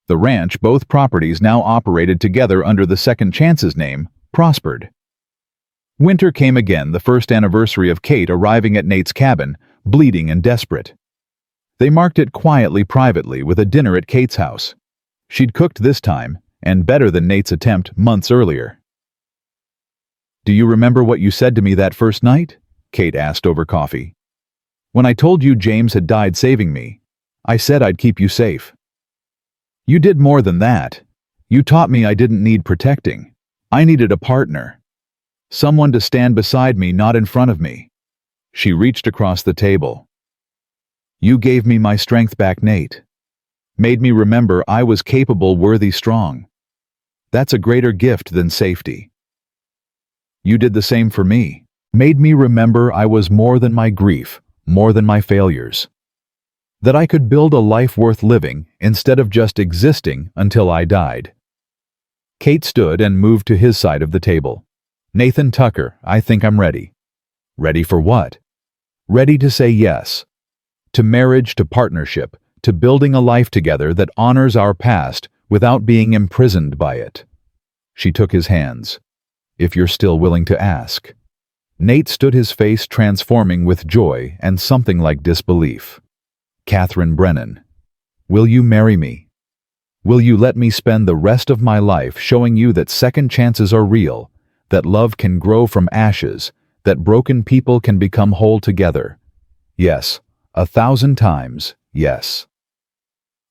The ranch, both properties now operated together under the Second Chances name, prospered. Winter came again, the first anniversary of Kate arriving at Nate's cabin, bleeding and desperate. They marked it quietly, privately, with a dinner at Kate's house. She'd cooked this time, and better than Nate's attempt months earlier. "Do you remember what you said to me that first night?" Kate asked over coffee. "When I told you James had died saving me, I said I'd keep you safe. You did more than that. You taught me I didn't need protecting. I needed a partner. Someone to stand beside me, not in front of me." She reached across the table. "You gave me my strength back, Nate. Made me remember I was capable, worthy, strong. That's a greater gift than safety. You did the same for me. Made me remember I was more than my grief, more than my failures. That I could build a life worth living instead of just existing until I died." Kate stood and moved to his side of the table. "Nathan Tucker, I think I'm ready." "Ready for what?" "Ready to say yes. To marriage, to partnership, to building a life together that honors our past without being imprisoned by it." She took his hands. "If you're still willing to ask." Nate stood, his face transforming with joy and something like disbelief. "Catherine Brennan, will you marry me? Will you let me spend the rest of my life showing you that second chances are real, that love can grow from ashes, that broken people can become whole together? Yes, 1,000 times, yes."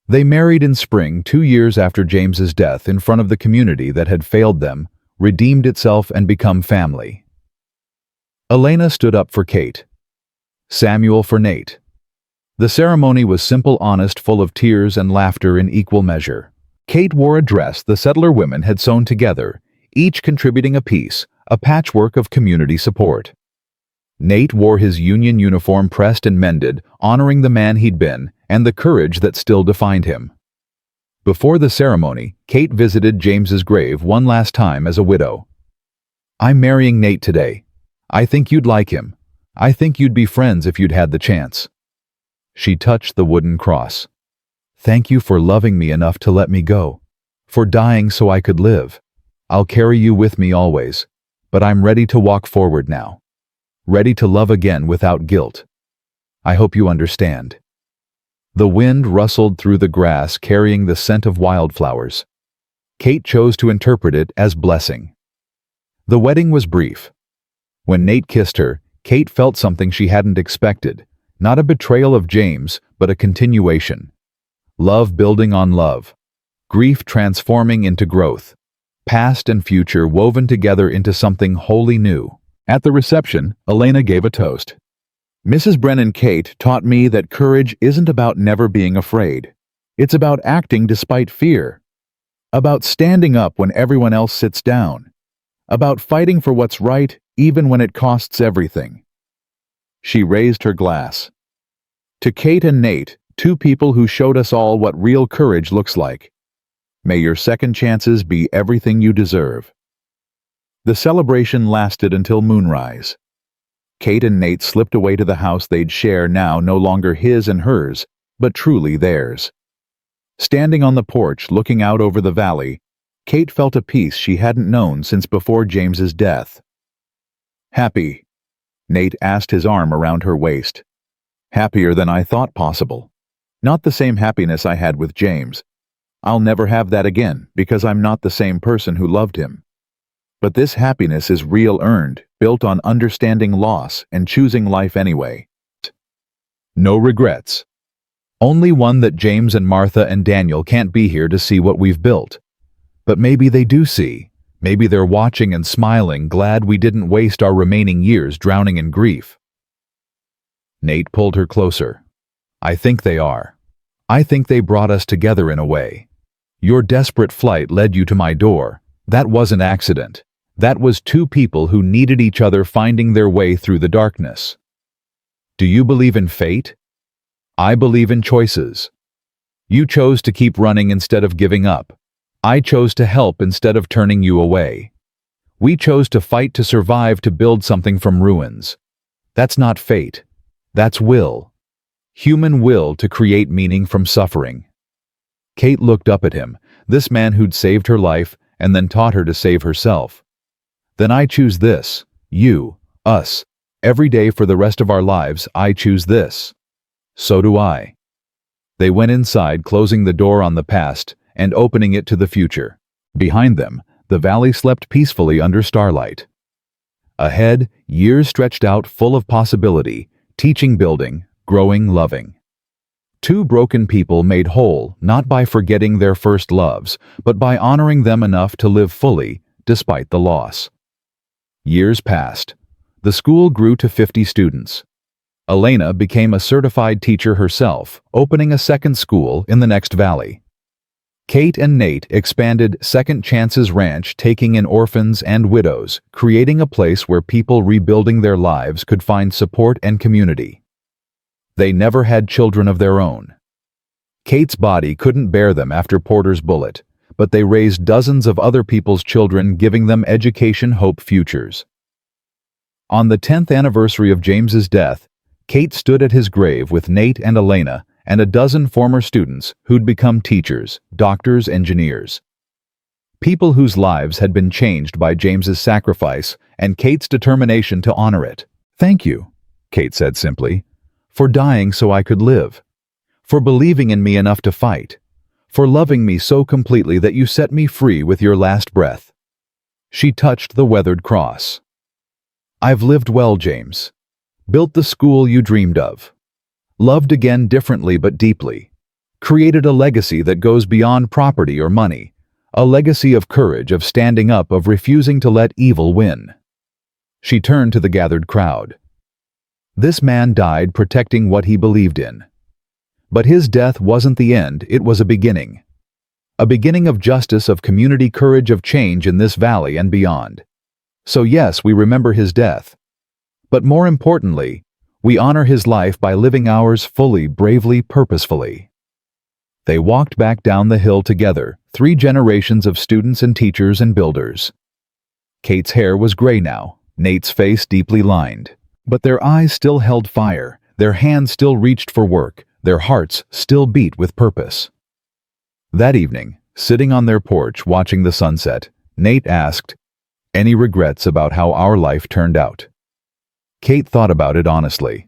They married in spring, 2 years after James's death, in front of the community that had failed them, redeemed itself and become family. Elena stood up for Kate. Samuel for Nate. The ceremony was simple, honest, full of tears and laughter in equal measure. Kate wore a dress the settler women had sewn together, each contributing a piece, a patchwork of community support. Nate wore his union uniform, pressed and mended, honoring the man he'd been and the courage that still defined him. Before the ceremony, Kate visited James's grave one last time as a widow. "I'm marrying Nate today. I think you'd like him. I think you'd be friends if you'd had the chance." She touched the wooden cross. "Thank you for loving me enough to let me go, for dying so I could live. I'll carry you with me always, but I'm ready to walk forward now. Ready to love again without guilt. I hope you understand." The wind rustled through the grass carrying the scent of wildflowers. Kate chose to interpret it as blessing. The wedding was brief. When Nate kissed her, Kate felt something she hadn't expected, not a betrayal of James, but a continuation. Love building on love. Grief transforming into growth. Past and future woven together into something wholly new. At the reception, Elena gave a toast. Mrs. Brennan Kate taught me that courage isn't about never being afraid. It's about acting despite fear. About standing up when everyone else sits down. About fighting for what's right even when it costs everything. She raised her glass. To Kate and Nate, two people who showed us all what real courage looks like. May your second chances be everything you deserve. The celebration lasted until moonrise. Kate and Nate slipped away to the house they'd share, now no longer his and hers, but truly theirs. Standing on the porch looking out over the valley, Kate felt a peace she hadn't known since before James's death. Happy? Nate asked, his arm around her waist. Happier than I thought possible. Not the same happiness I had with James. I'll never have that again because I'm not the same person who loved him. But this happiness is real, earned, built on understanding loss and choosing life anyway. No regrets. Only one that James and Martha and Daniel can't be here to see what we've built. But maybe they do see. Maybe they're watching and smiling, glad we didn't waste our remaining years drowning in grief. Nate pulled her closer. I think they are. I think they brought us together in a way. Your desperate flight led you to my door. That wasn't accident. That was two people who needed each other finding their way through the darkness. Do you believe in fate? I believe in choices. You chose to keep running instead of giving up. I chose to help instead of turning you away. We chose to fight to survive, to build something from ruins. That's not fate. That's will. Human will to create meaning from suffering. Kate looked up at him, this man who'd saved her life and then taught her to save herself. Then I choose this, you, us. Every day for the rest of our lives, I choose this. So do I. They went inside, closing the door on the past and opening it to the future. Behind them, the valley slept peacefully under starlight. Ahead, years stretched out full of possibility, teaching, building, growing, loving. Two broken people made whole, not by forgetting their first loves, but by honoring them enough to live fully, despite the loss. Years passed. The school grew to 50 students. Elena became a certified teacher herself, opening a second school in the next valley. Kate and Nate expanded Second Chances Ranch, taking in orphans and widows, creating a place where people rebuilding their lives could find support and community. They never had children of their own. Kate's body couldn't bear them after Porter's bullet, but they raised dozens of other people's children, giving them education, hope, futures. On the 10th anniversary of James's death, Kate stood at his grave with Nate and Elena and a dozen former students who'd become teachers, doctors, engineers. People whose lives had been changed by James's sacrifice and Kate's determination to honor it. Thank you, Kate said simply, for dying so I could live, for believing in me enough to fight, for loving me so completely that you set me free with your last breath. She touched the weathered cross. I've lived well, James. Built the school you dreamed of. Loved again differently but deeply. Created a legacy that goes beyond property or money. A legacy of courage, of standing up, of refusing to let evil win. She turned to the gathered crowd. This man died protecting what he believed in. But his death wasn't the end, it was a beginning. A beginning of justice, of community, courage, of change in this valley and beyond. So yes, we remember his death. But more importantly, we honor his life by living ours fully, bravely, purposefully. They walked back down the hill together, 3 generations of students and teachers and builders. Kate's hair was gray now, Nate's face deeply lined. But their eyes still held fire, their hands still reached for work, their hearts still beat with purpose. That evening, sitting on their porch watching the sunset, Nate asked, "Any regrets about how our life turned out?" Kate thought about it honestly.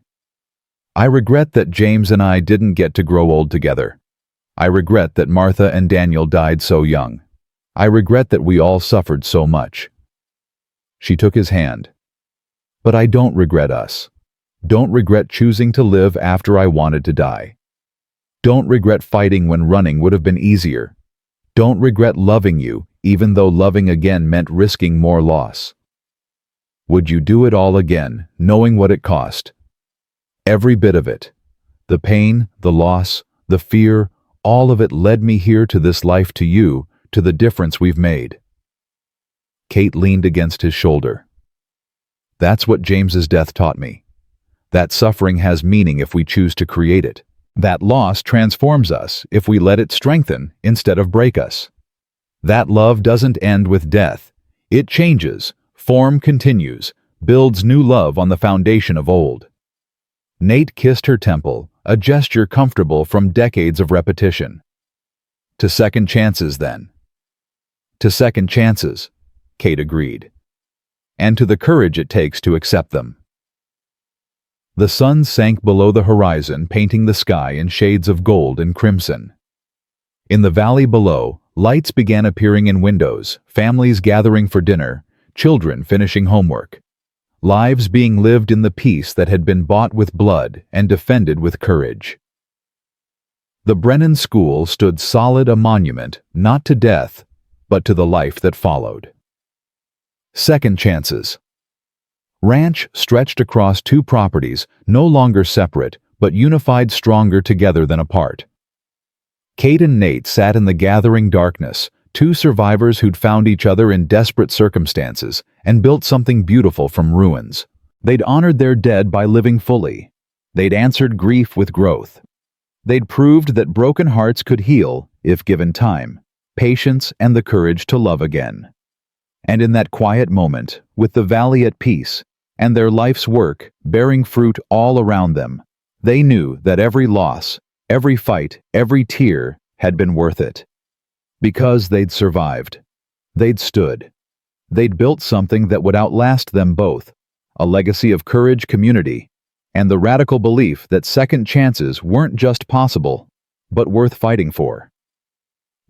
I regret that James and I didn't get to grow old together. I regret that Martha and Daniel died so young. I regret that we all suffered so much." She took his hand. "But I don't regret us. Don't regret choosing to live after I wanted to die. Don't regret fighting when running would have been easier. Don't regret loving you, even though loving again meant risking more loss. Would you do it all again, knowing what it cost? Every bit of it. The pain, the loss, the fear, all of it led me here to this life, to you, to the difference we've made." Kate leaned against his shoulder. "That's what James's death taught me. That suffering has meaning if we choose to create it. That loss transforms us if we let it strengthen instead of break us. That love doesn't end with death. It changes, form continues, builds new love on the foundation of old." Nate kissed her temple, a gesture comfortable from decades of repetition. "To second chances, then." "To second chances," Kate agreed. "And to the courage it takes to accept them." The sun sank below the horizon, painting the sky in shades of gold and crimson. In the valley below, lights began appearing in windows, families gathering for dinner, children finishing homework. Lives being lived in the peace that had been bought with blood and defended with courage. The Brennan School stood solid, a monument, not to death, but to the life that followed. Second chances. Ranch stretched across two properties, no longer separate, but unified, stronger together than apart. Kate and Nate sat in the gathering darkness, two survivors who'd found each other in desperate circumstances and built something beautiful from ruins. They'd honored their dead by living fully. They'd answered grief with growth. They'd proved that broken hearts could heal if given time, patience, and the courage to love again. And in that quiet moment, with the valley at peace, and their life's work bearing fruit all around them, they knew that every loss, every fight, every tear had been worth it. Because they'd survived. They'd stood. They'd built something that would outlast them both, a legacy of courage, community, and the radical belief that second chances weren't just possible, but worth fighting for.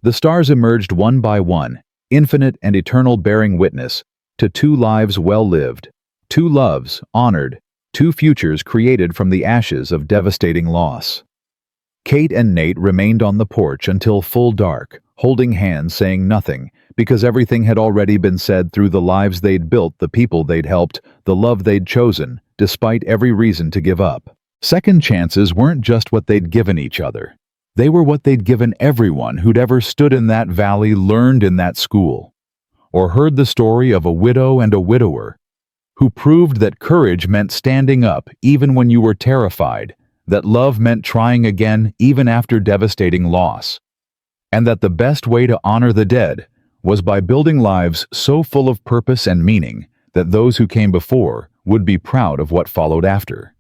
The stars emerged one by one, infinite and eternal, bearing witness to two lives well lived, two loves honored, two futures created from the ashes of devastating loss. Kate and Nate remained on the porch until full dark, holding hands, saying nothing, because everything had already been said through the lives they'd built, the people they'd helped, the love they'd chosen, despite every reason to give up. Second chances weren't just what they'd given each other. They were what they'd given everyone who'd ever stood in that valley, learned in that school, or heard the story of a widow and a widower who proved that courage meant standing up even when you were terrified, that love meant trying again even after devastating loss, and that the best way to honor the dead was by building lives so full of purpose and meaning that those who came before would be proud of what followed after.